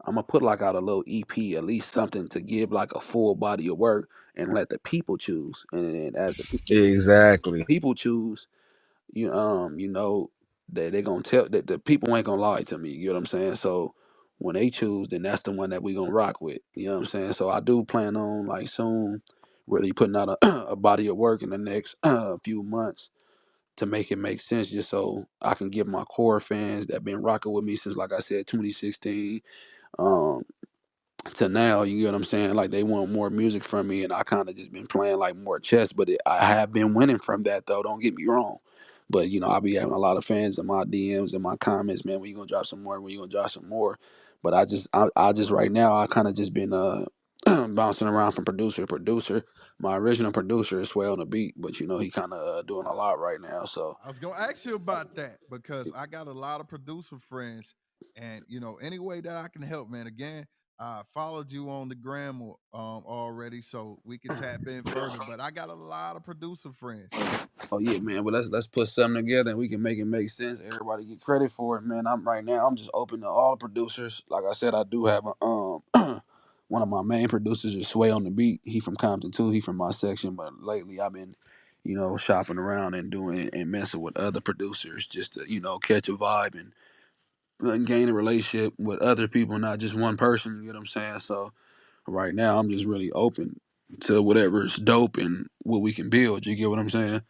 I'm gonna put like out a little EP, at least something to give like a full body of work and let the people choose. And then as the Exactly. people choose, you know that they gonna tell that the people ain't gonna lie to me. You know what I'm saying? So when they choose, then that's the one that we gonna rock with. You know what I'm saying? So I do plan on like soon really putting out a, a body of work in the next few months to make it make sense, just so I can give my core fans that been rocking with me since, like I said, 2016. Um, to now, you get what I'm saying? Like they want more music from me, and I kind of just been playing like more chess. But I have been winning from that, though. Don't get me wrong. But I be having a lot of fans in my DMs and my comments, man. When you gonna drop some more? When you gonna drop some more? But I just right now, I kind of just been bouncing around from producer to producer. My original producer is Sway on the beat, but he kind of doing a lot right now. So I was gonna ask you about that because I got a lot of producer friends, and any way that I can help, man. Again, I followed you on the gram already, so we can tap in further. But I got a lot of producer friends. Oh yeah, man. But let's put something together and we can make it make sense. Everybody get credit for it, man. I'm right now. I'm just open to all producers. Like I said, I do have a one of my main producers is Sway on the beat. He from Compton too. He from my section. But lately, I've been shopping around and doing and messing with other producers just to catch a vibe and gain a relationship with other people, not just one person. You get what I'm saying? So right now, I'm just really open to whatever's dope and what we can build. You get what I'm saying?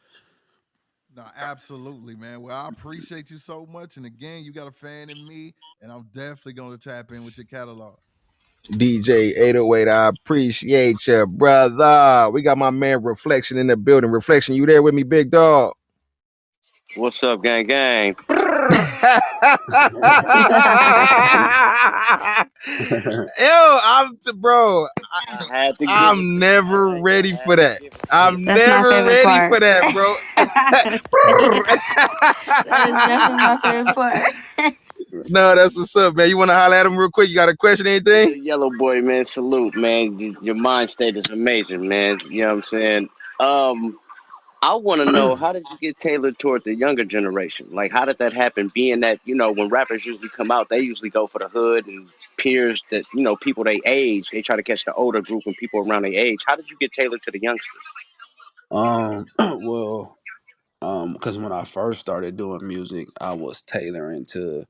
No, absolutely, man. Well, I appreciate you so much, and again, you got a fan in me, and I'm definitely gonna tap in with your catalog. DJ 808, I appreciate you, brother. We got my man Reflection in the building. Reflection, you there with me, big dog? What's up, gang, gang? Yo, bro. I had to give it I'm to you, man. never I ready for had to that. give it to you. I'm That's my never favorite ready part. for that, bro. That is definitely my favorite part. No, that's what's up, man. You want to holler at him real quick? You got a question, anything? Yellow boy, man, salute, man. Your mind state is amazing, man. You know what I'm saying? I want to know, how did you get tailored toward the younger generation? Like, how did that happen? Being that, when rappers usually come out, they usually go for the hood and peers that, people they age. They try to catch the older group and people around their age. How did you get tailored to the youngsters? Well, because when I first started doing music, I was tailoring to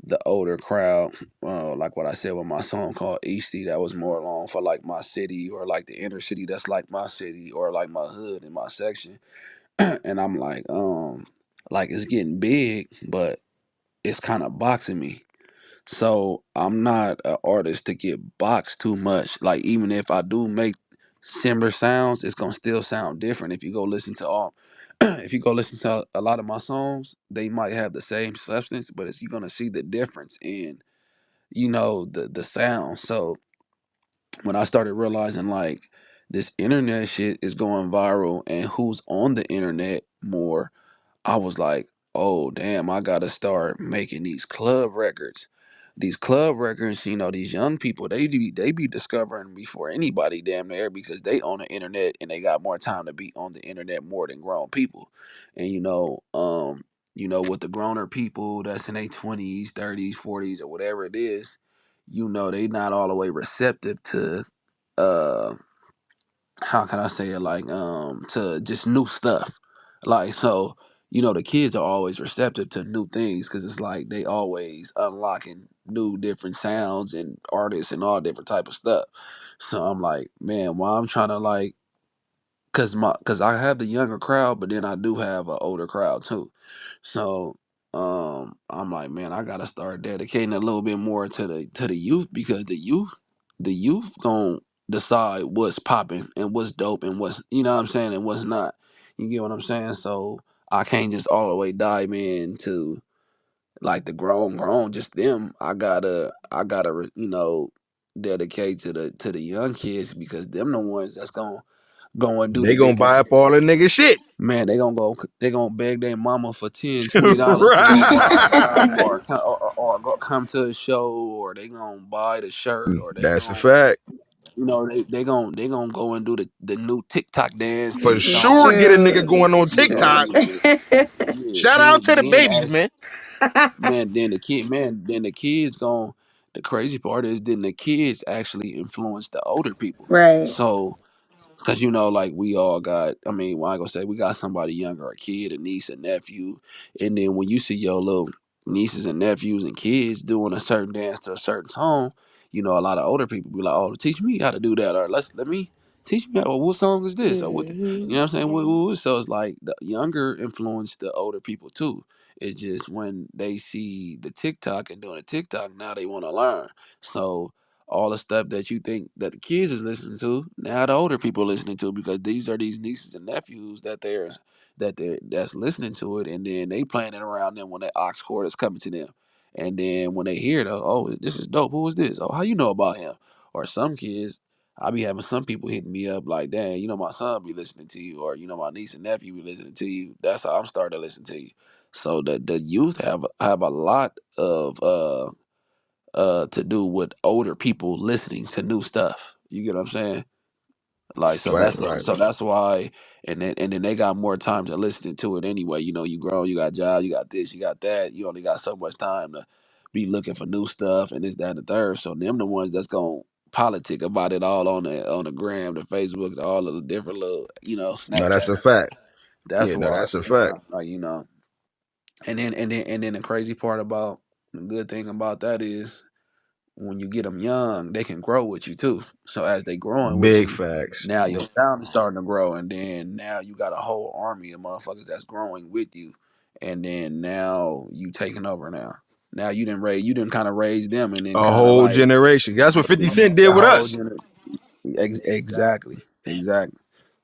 the older crowd. Like what I said with my song called Eastie, that was more along for like my city or like the inner city that's like my city or like my hood and my section. And I'm like it's getting big, but it's kind of boxing me. So I'm not an artist to get boxed too much. Like even if I do make similar sounds, it's gonna still sound different. If you go listen to all, if you go listen to a lot of my songs, they might have the same substance, but you're gonna see the difference in the sound. So when I started realizing like this internet shit is going viral and who's on the internet more, I was like, oh damn, I gotta start making these club records. These club records, these young people, they be discovering before anybody damn near because they own the internet and they got more time to be on the internet more than grown people. And with the growner people that's in their 20s, 30s, 40s, or whatever it is, they not all the way receptive to uh how can I say it, like to just new stuff. Like so, the kids are always receptive to new things because it's like they always unlocking new different sounds and artists and all different type of stuff. So I'm like, man, why I'm trying to like cause I have the younger crowd, but then I do have an older crowd too. So I'm like, man, I gotta start dedicating a little bit more to the youth because the youth gonna decide what's popping and what's dope and what's what I'm saying and what's not. You get what I'm saying? So I can't just all the way dive into like the grown just them. I gotta dedicate to the young kids because them the ones that's gonna go and do the They gonna buy biggest. up all the nigga shit. Man, they gonna beg their mama for $10, $20 to go vibe with Right. them or come to a show or they gonna buy the shirt or they That's a gonna fact. they gonna go and do the new TikTok dance to For the song sure, get a nigga True. going on and TikTok. yeah, Shout out to the then babies, man. then the kids gon' the crazy part is then the kids actually influence the older people. Right. So because like we all got, I mean, well, I ain't gonna say we got somebody younger, a kid, a niece, a nephew, and then when you see your little nieces and nephews and kids doing a certain dance to a certain song, a lot of older people be like, "Oh, teach me how to do that," or let me teach me how, what song is this, or what, Hmm. what I'm saying? So it's like the younger influence the older people too. It's just when they see the TikTok and doing a TikTok, now they want to learn. So all the stuff that you think that the kids is listening to, now the older people are listening to because these are these nieces and nephews that's listening to it, and then they playing it around them when that ox cord is coming to them, and then when they hear it, oh, this is dope. Who is this? Oh, how you know about him? Or some kids, I be having some people hitting me up like, dang, my son be listening to you, or my niece and nephew be listening to you. That's how I'm starting to listen to you. So the youth have a lot of to do with older people listening to new stuff. You get what I'm saying? Like so Right, that's right. so that's why and then they got more time to listen to it anyway. You grown, you got job, you got this, you got that. You only got so much time to be looking for new stuff and this, that, and the third. So them the ones that's gonna politic about it all on the gram, the Facebook, all of the different little, No, that's a Snapchat. fact. That's Yeah, no, why, that's a fact. like and then the crazy part about the good thing about that is when you get them young, they can grow with you too. So as they growing with Big you, facts. now your sound is starting to grow, and then now you got a whole army of motherfuckers that's growing with you, and then now you taking over now. Now you didn't kind of raise them, and then A kind of whole like generation. That's what 50 Cent did the with whole us. gener- exactly.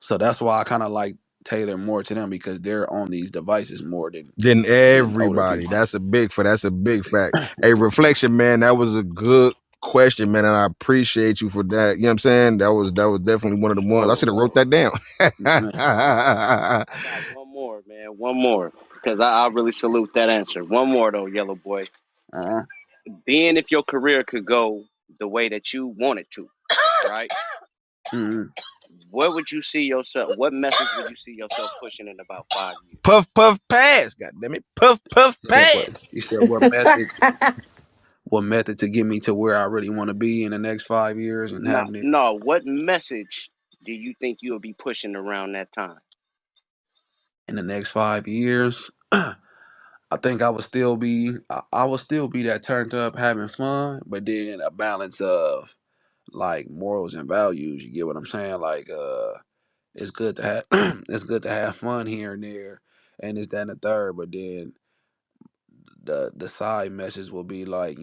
So that's why I kind of like tailor more to them because they're on these devices more Than than older everybody. people. That's a big fact. Hey, reflection, man, that was a good question, man, and I appreciate you for that. You know what I'm saying? That was definitely one of the ones. I Whoa, should have wrote that down. man. I got one more, man. One more. Because I really salute that answer. One more, though, Yellow Boy. Uh-huh. Being if your career could go the way that you want it to, right? Mm-hmm. What would you see yourself? What message would you see yourself pushing in about 5 years? Puff, puff, pass. God damn it. Puff, puff, You said what? pass. You said what method? What method to get me to where I really want to be in the next 5 years and No, having it no. What message do you think you'll be pushing around that time? in the next 5 years? I think I will still be that turned up having fun, but then a balance of like morals and values. You get what I'm saying? Like it's good to have it's good to have fun here and there, and it's that and the third. But then the side message will be like,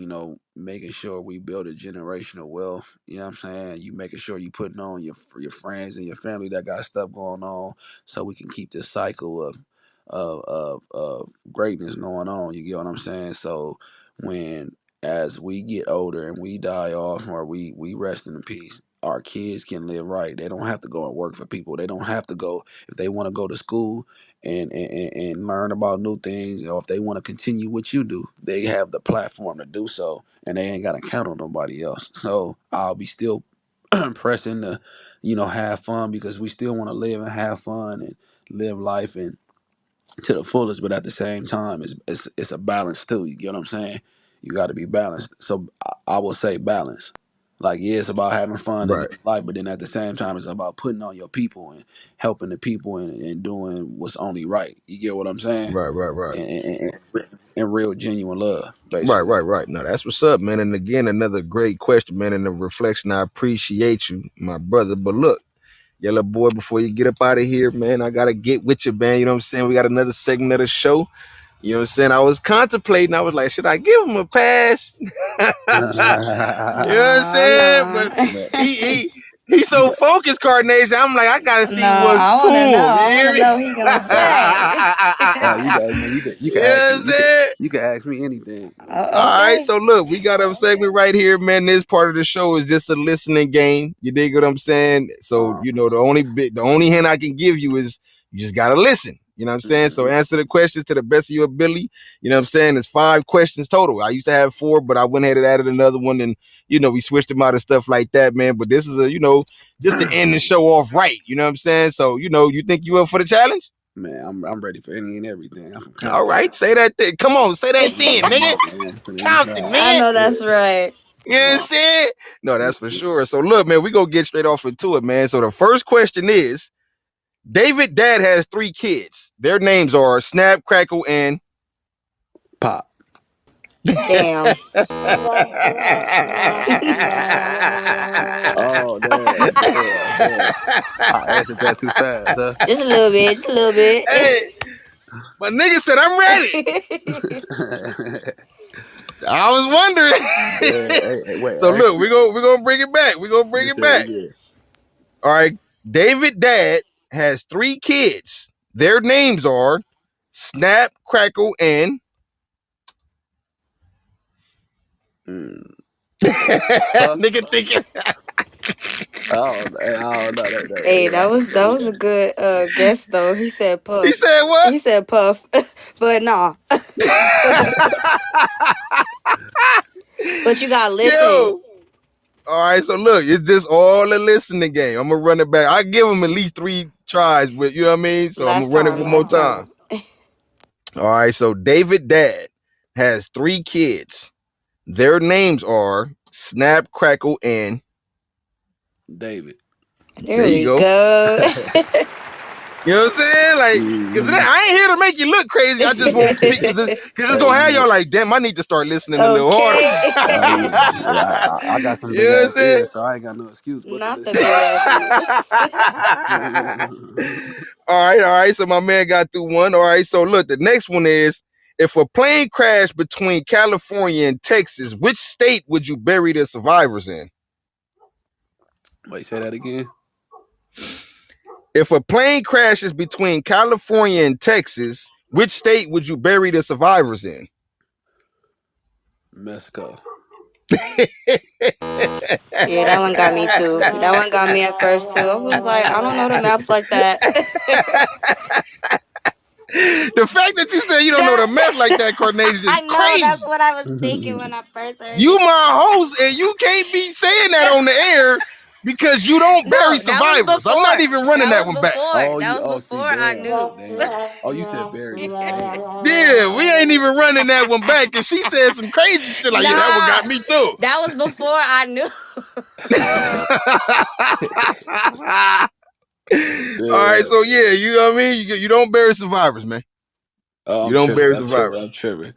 making sure we build a generational wealth. You know what I'm saying? You making sure you putting on your friends and your family that got stuff going on, so we can keep this cycle of greatness going on. You get what I'm saying? So when as we get older and we die off or we rest in peace, our kids can live right. They don't have to go and work for people. They don't have to go if they want to go to school and learn about new things, or if they want to continue what you do, they have the platform to do so, and they ain't got to count on nobody else. So I'll be still pressing to, have fun, because we still want to live and have fun and live life and to the fullest, but at the same time, it's a balance too. You get what I'm saying? You got to be balanced. So I will say balance. Like, yeah, it's about having fun and Right, living life, but then at the same time, it's about putting on your people and helping the people and doing what's only right. You get what I'm saying? right, right, right. And real genuine love, Right, basically. right, right. No, that's what's up, man. And again, another great question, man, and a reflection. I appreciate you, my brother. But look, Yellow Boy, before you get up out of here, man, I gotta get with you, man. You know what I'm saying? We got another segment of the show. You know what I'm saying? I was contemplating. I was like, should I give him a pass? You know what I'm No, saying? But no. he he he's so focused, Carnation. I'm like, I gotta No, see what's I to wanna know. him. You I hear wanna me? know what he gonna say. You got man. You You can know ask what me. I'm saying? You can ask me anything. All right, Okay. so look, we got a segment right here, man. This part of the show is just a listening game. You dig what I'm saying? So the only hint I can give you is you just gotta listen. You know what I'm saying? So Mhm. answer the questions to the best of your ability. You know what I'm saying? It's 5 questions total. I used to have 4, but I went ahead and added another one, and we switched them out and stuff like that, man. But this is just to end the show off right. You know what I'm saying? So you think you up for the challenge? Man, I'm ready for any and everything. I'm from All Compton. right, say that thing. Come on, say that thing, Come nigga. on, man. Put it Compton, inside. I man. know Yeah. that's right. You know what I'm Wow. saying? No, that's for sure. So look, man, we gonna get straight off into it, man. So the first question is, David Dad has 3 kids. Their names are Snap, Crackle, and Pop. Damn. Oh, damn. I answered that too fast, huh? Just a little bit, just a little bit. Hey, my nigga said I'm ready. I was Yeah, wondering. hey, wait, So look, actually, we gonna bring it back. We're gonna bring just it say it back. again. All right. David Dad has 3 kids. Their names are Snap, Crackle, and Mm. Puff? nigga thinking. I don't know. Hey, that was Yeah, that we was got a good guess though. He said He puff. said what? He said puff. But nah. But you gotta listen. Yo. All right, so look, it's just all a listening game. I'm gonna run it back. I give him at least 3 tries, but you know what I mean. So I'm Last gonna run it time, one more last time. time. All right, so David Dad has 3 kids. Their names are Snap, Crackle, and David. There there you we go. go. You know what I'm saying? Like, cause Mhm. I ain't here to make you look crazy. I just want because it's Hey, gonna have y'all like, damn, I need to start listening a little harder. Okay. I got some You big know what I'm ass saying? ears, so I ain't got no excuse but to Not the listen. big ass ears. All right. So my man got through one. All right. So look, the next one is, if a plane crashed between California and Texas, which state would you bury the survivors in? Wait, say that again. If a plane crashes between California and Texas, which state would you bury the survivors in? Mexico. Yeah, that one got me too. That one got me at first too. I was like, I don't know the maps like that. That The fact that you said you don't know the math like that, Carnation, I is know crazy. that's what I was thinking when I first heard You it. my host, and you can't be saying that on the air because you don't bury No, that was survivors. I'm not even running that was one back. before. That you. was Oh, see, before I damn, knew. damn. Oh, you said Barry. Damn. Yeah, we ain't even running that one back. And she said some crazy shit like, yeah, that one got Nah, me too. that was before I knew. All right, so yeah, you know what I mean? You don't bury survivors, man. Oh, You don't bury survivors. I'm tripping.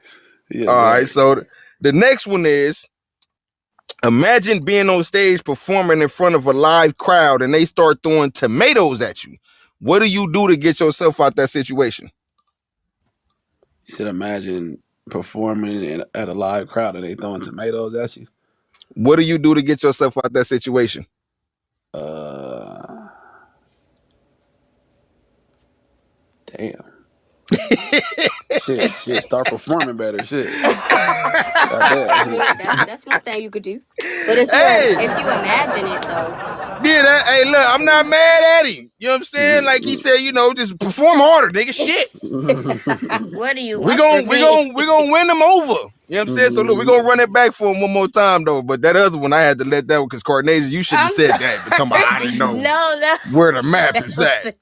Yeah, All right, man. so the next one is, imagine being on stage performing in front of a live crowd and they start throwing tomatoes at you. What do you do to get yourself out that situation? You said imagine performing at a live crowd and they throwing tomatoes at you. What do you do to get yourself out that situation? Damn. shit, start performing better. Shit. I mean, that's one thing you could do. But if you imagine it though. Yeah, hey, look, I'm not mad at him. You know what I'm saying? Like he said, just perform harder, nigga. Shit. What do you we want gonna from me? win them over. You know what I'm saying? So look, we're gonna run it back for him one more time though. But that other one, I had to let that one because Carnation, you shouldn't have said that. But come on, I didn't know No, where the map is at.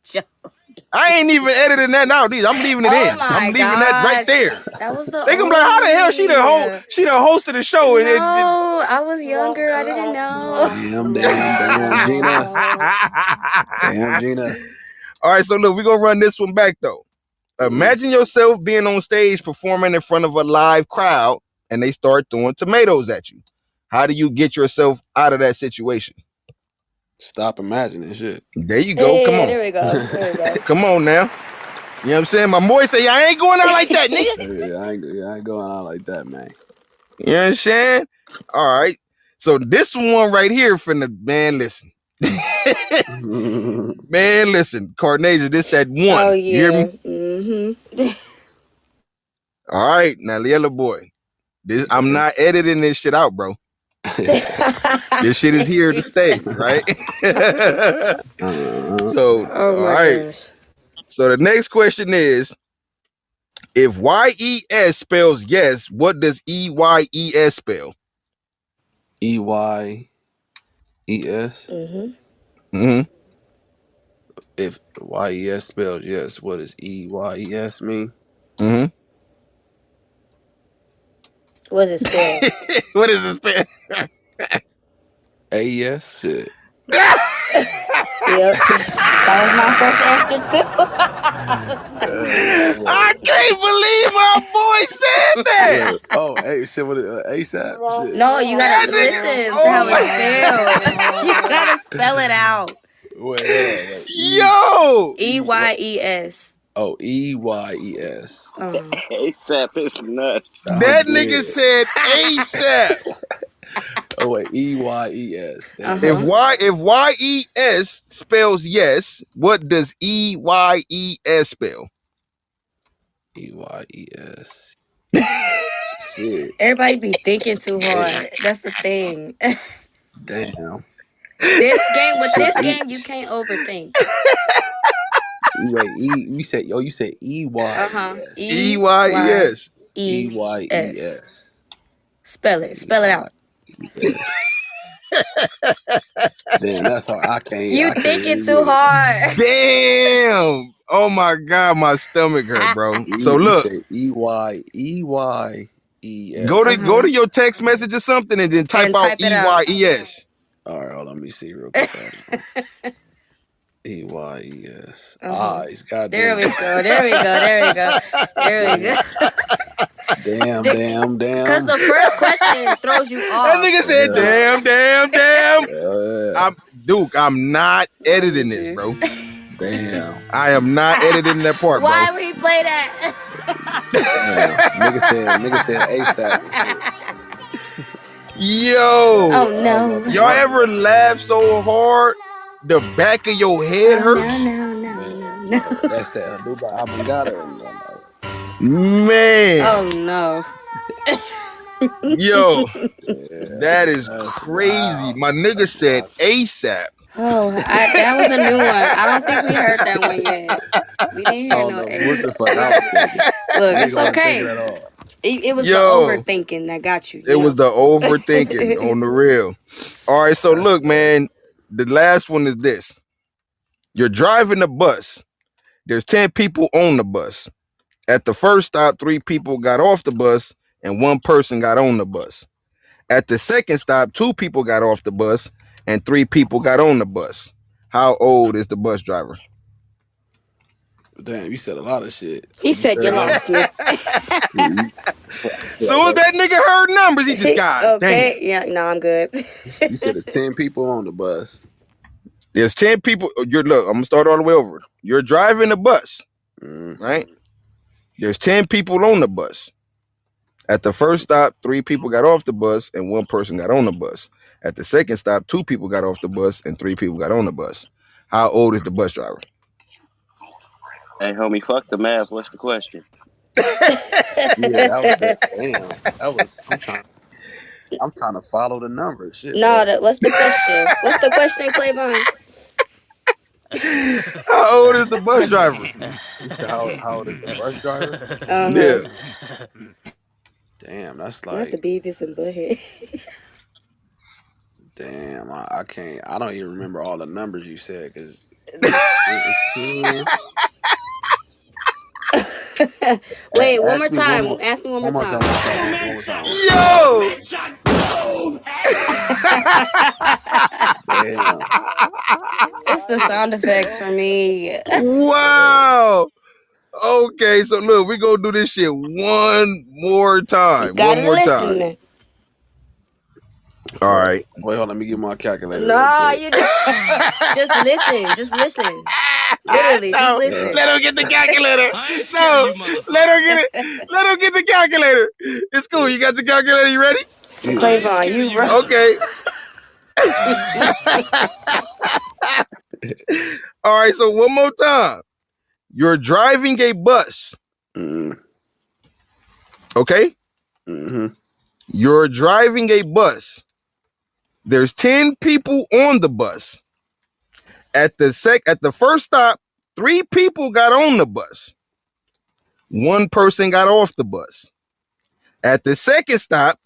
I ain't even editing that out. I'm leaving it in. I'm leaving that right there. That was the They gonna be like, how the hell she the hosted the show? And no, I was younger. I didn't know. Damn, Gina. Damn, Gina. All right, so look, we're gonna run this one back though. Imagine yourself being on stage performing in front of a live crowd and they start throwing tomatoes at you. How do you get yourself out of that situation? Stop imagining shit. There you go. Come on. There we go. Come on now. You know what I'm saying? My boy say, I ain't going out like that, nigga. Yeah, I ain't going out like that, man. You know what I'm saying? All right. So this one right here man, listen. Man, listen. Carnation, this that one. Oh, yeah. You hear me? Mm-hmm. All right. Now, YELLABOI. I'm not editing this shit out, bro. This shit is here to stay, right? So, all right. Gosh. So the next question is, if YES spells yes, what does EYES spell? EYES? If YES spells yes, what does EYES mean? What does it spell? What is it spell? AES? Shit. Yep. That was my first answer too. I can't believe my boy said that. Oh, hey, shit, what is ASAP? Shit. No, you gotta listen to how it's spelled. You gotta spell it out. Wait. Yo! EYES. Oh, EYES. ASAP is nuts. That nigga said ASAP. Oh wait, EYES. If YES spells yes, what does EYES spell? EYES. Shit. Everybody be thinking too hard. That's the thing. Damn. This game, you can't overthink. Wait, you said EYES. EYES. EYES. Spell it out. Damn, that's hard. I can't. You thinking too hard. Damn. Oh my God, my stomach hurt, bro. So look. EYES. Go to your text message or something and then type out EYES. All right, hold on, let me see real quick. EYES. Eyes. Goddamn. There we go. Damn. Because the first question throws you off. That nigga said, damn. Duke, I'm not editing this, bro. Damn. I am not editing that part, bro. Why would he play that? Damn. Nigga said ASAP. Yo. Oh no. Y'all ever laugh so hard the back of your head hurts? No. That's that Dubai Abangada. Man. Oh no. Yo, that is crazy. My nigga said ASAP. Oh, that was a new one. I don't think we heard that one yet. We didn't I hear don't no know A. what the fuck I was thinking. Look, it's Nigga wasn't thinking okay. at all. It was the Yo, overthinking that got you, it you was know. the overthinking on the real. All right, so That's look, crazy. man. The last one is this. You're driving the bus. There's 10 people on the bus. At the first stop, 3 people got off the bus and 1 person got on the bus. At the second stop, 2 people got off the bus and 3 people got on the bus. How old is the bus driver? Damn, you said a lot of shit. He You said, said "Get lost, Smith." you, Soon as that nigga heard numbers, he just got damn. Okay, yeah, no, I'm good. you said it's 10 people on the bus. There's 10 people. Look, I'm gonna start all the way over. You're driving a bus, right? There's 10 people on the bus. At the first stop, 3 people got off the bus and 1 person got on the bus. At the second stop, 2 people got off the bus and 3 people got on the bus. How old is the bus driver? Hey, homie, fuck the math. What's the question? Yeah, that was that. Damn, that was. I'm trying to follow the numbers. Shit, No, man. what's the question? What's the question, Clavon? How old is the bus driver? You said how old is the bus driver? Yeah. Damn, that's Not the like. Beavis and Butthead. Damn, I can't. I don't even remember all the numbers you said because. Wait, one more Ask me one time. more. Ask me one more One more time. time. One more time. One more time. Yo! Damn. It's the sound effects for me. Wow. Okay, so look, we gonna do this shit one more time. Gotta One more time. listen. All right. Wait, hold on. Let me get my calculator. real No, quick. you don't. Just listen. Just listen. Literally, just listen. Let him get the calculator. No, let her get it. Let him get the calculator. It's cool. You got your calculator. You ready? Clavon, you bro. Okay. All right. So one more time. You're driving a bus. Okay. You're driving a bus. There's 10 people on the bus. At the first stop, 3 people got on the bus. 1 person got off the bus. At the second stop,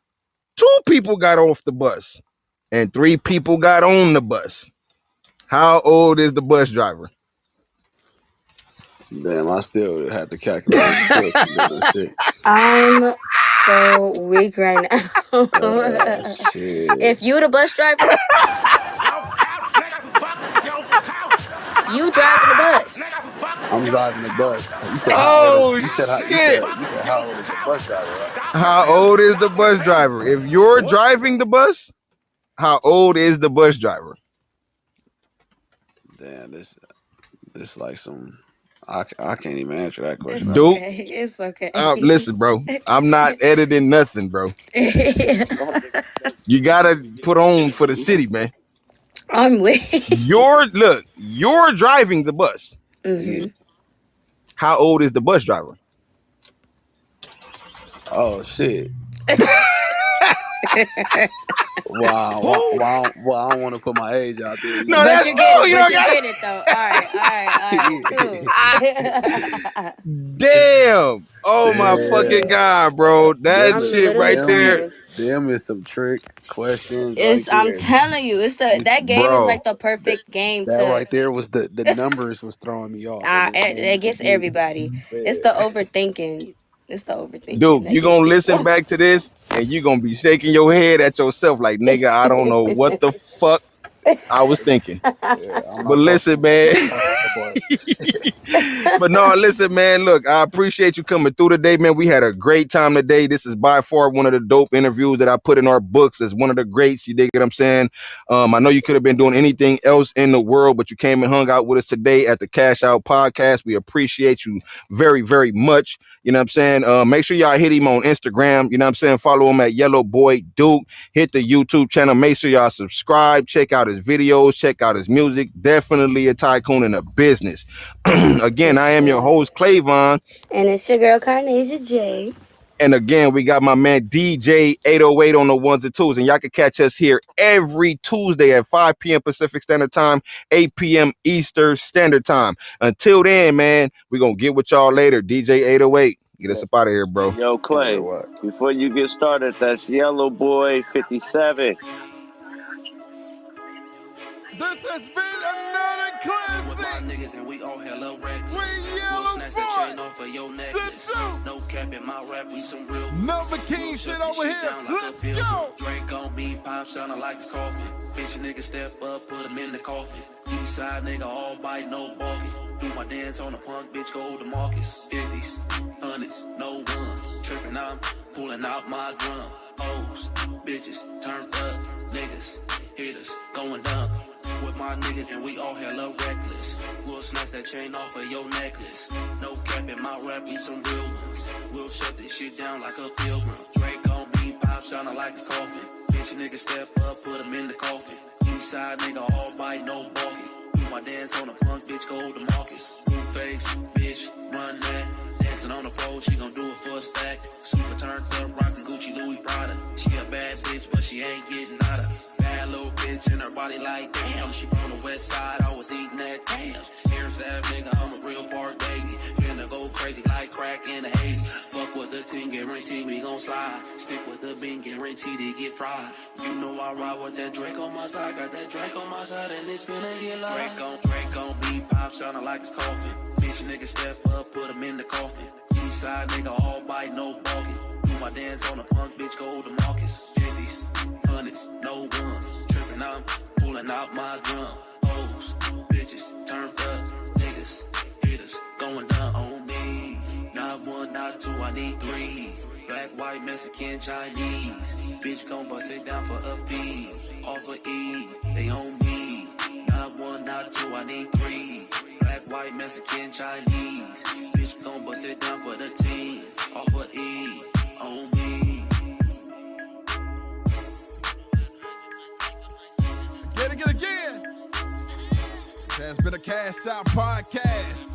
2 people got off the bus and 3 people got on the bus. How old is the bus driver? Damn, I still had to calculate. I'm so weak right now. Shit. If you the bus driver, you driving the bus. I'm driving the bus. You said You said how old is the bus driver, right? How old is the bus driver? If you're driving the bus, how old is the bus driver? Damn, this like some. I can't even answer that question. Dude, It's okay. Listen, bro. I'm not editing nothing, bro. You gotta put on for the city, man. I'm with. You're driving the bus. Mm-hmm. How old is the bus driver? Oh shit. Wow. Well, I don't want to put my age out there. No, but that's you cool. get it though. All right, cool. Damn. Oh my fucking God, bro. That shit right there. Them is some trick questions. I'm telling you, that game is like the perfect game that to. right there was the numbers was throwing me off. It gets everybody. It's the overthinking. Dude, you gonna listen back to this and you gonna be shaking your head at yourself like, nigga, I don't know what the fuck I was thinking. But listen, man. But no, listen, man. Look, I appreciate you coming through today, man. We had a great time today. This is by far one of the dope interviews that I put in our books as one of the greats. You dig what I'm saying? I know you could have been doing anything else in the world, but you came and hung out with us today at the Cash Out Podcast. We appreciate you very, very much. You know what I'm saying? Make sure y'all hit him on Instagram. You know what I'm saying? Follow him at YELLABOI Duke. Hit the YouTube channel. Make sure y'all subscribe. Check out his videos. Check out his music. Definitely a tycoon in a business. Again, I am your host, Clavon. And it's your girl, Carnasia J. And again, we got my man DJ 808 on the ones and twos. And y'all can catch us here every Tuesday at 5 p.m. Pacific Standard Time, 8 p.m. Eastern Standard Time. Until then, man, we're going to get with y'all later. DJ 808, get us up out of here, bro. Yo, Clay, before you get started, that's YELLABOI 57. This has been another classic. Niggas and we all hella reckless. We YELLABOI. No cap in my rap, we some real. Number King shit over here. Let's go. Drake on me, pop sounding like a coffin. Bitch, nigga step up, put him in the coffin. East side nigga, all bite, no balking. Do my dance on the punk, bitch, go to Marcus. 50s, 100s, no ones. Tripping out, pulling out my drum. Hoes, bitches, turned up, niggas, hitters, going down. With my niggas and we all hella reckless. We'll snatch that chain off of your necklace. No cap in my rap, we some real ones. We'll shut this shit down like a pilgrim. Drake on me, pop sounding like a coffin. Bitch nigga step up, put him in the coffin. East side nigga, all bite, no balking. Do my dance on the punk, bitch, go to Marcus. Blue face, bitch, run that. Dancing on the pole, she gon' do it for a stack. Super turned up, rockin' Gucci, Louis Prada. She a bad bitch, but she ain't getting out of. Bad little bitch in her body like damn. She from the west side, I was eating that damn. Here's that nigga, I'm a real park baby. Finna go crazy like crack in the 80s. Fuck with the team, guarantee we gon' slide. Stick with the bean, guarantee to get fried. You know I ride with that Drake on my side. Got that Drake on my side and it's finna get live. Drake on me, pop sounding like it's coffin. Bitch nigga step up, put him in the coffin. East side nigga, all bite, no balking. Do my dance on the punk, bitch, go to Marcus. 50s, 100s, no ones. Tripping out, pulling out my drum. Hoes, bitches, turned up, niggas, hitters, going down on me. Not one, not two, I need three. Black, white, Mexican, Chinese. Bitch gon' bust it down for a fee. Off of E, they on me. Not one, not two, I need three. Black, white, Mexican, Chinese. Bitch gon' bust it down for the team. Off of E, on me. Get it again. This has been a Cash Out Podcast.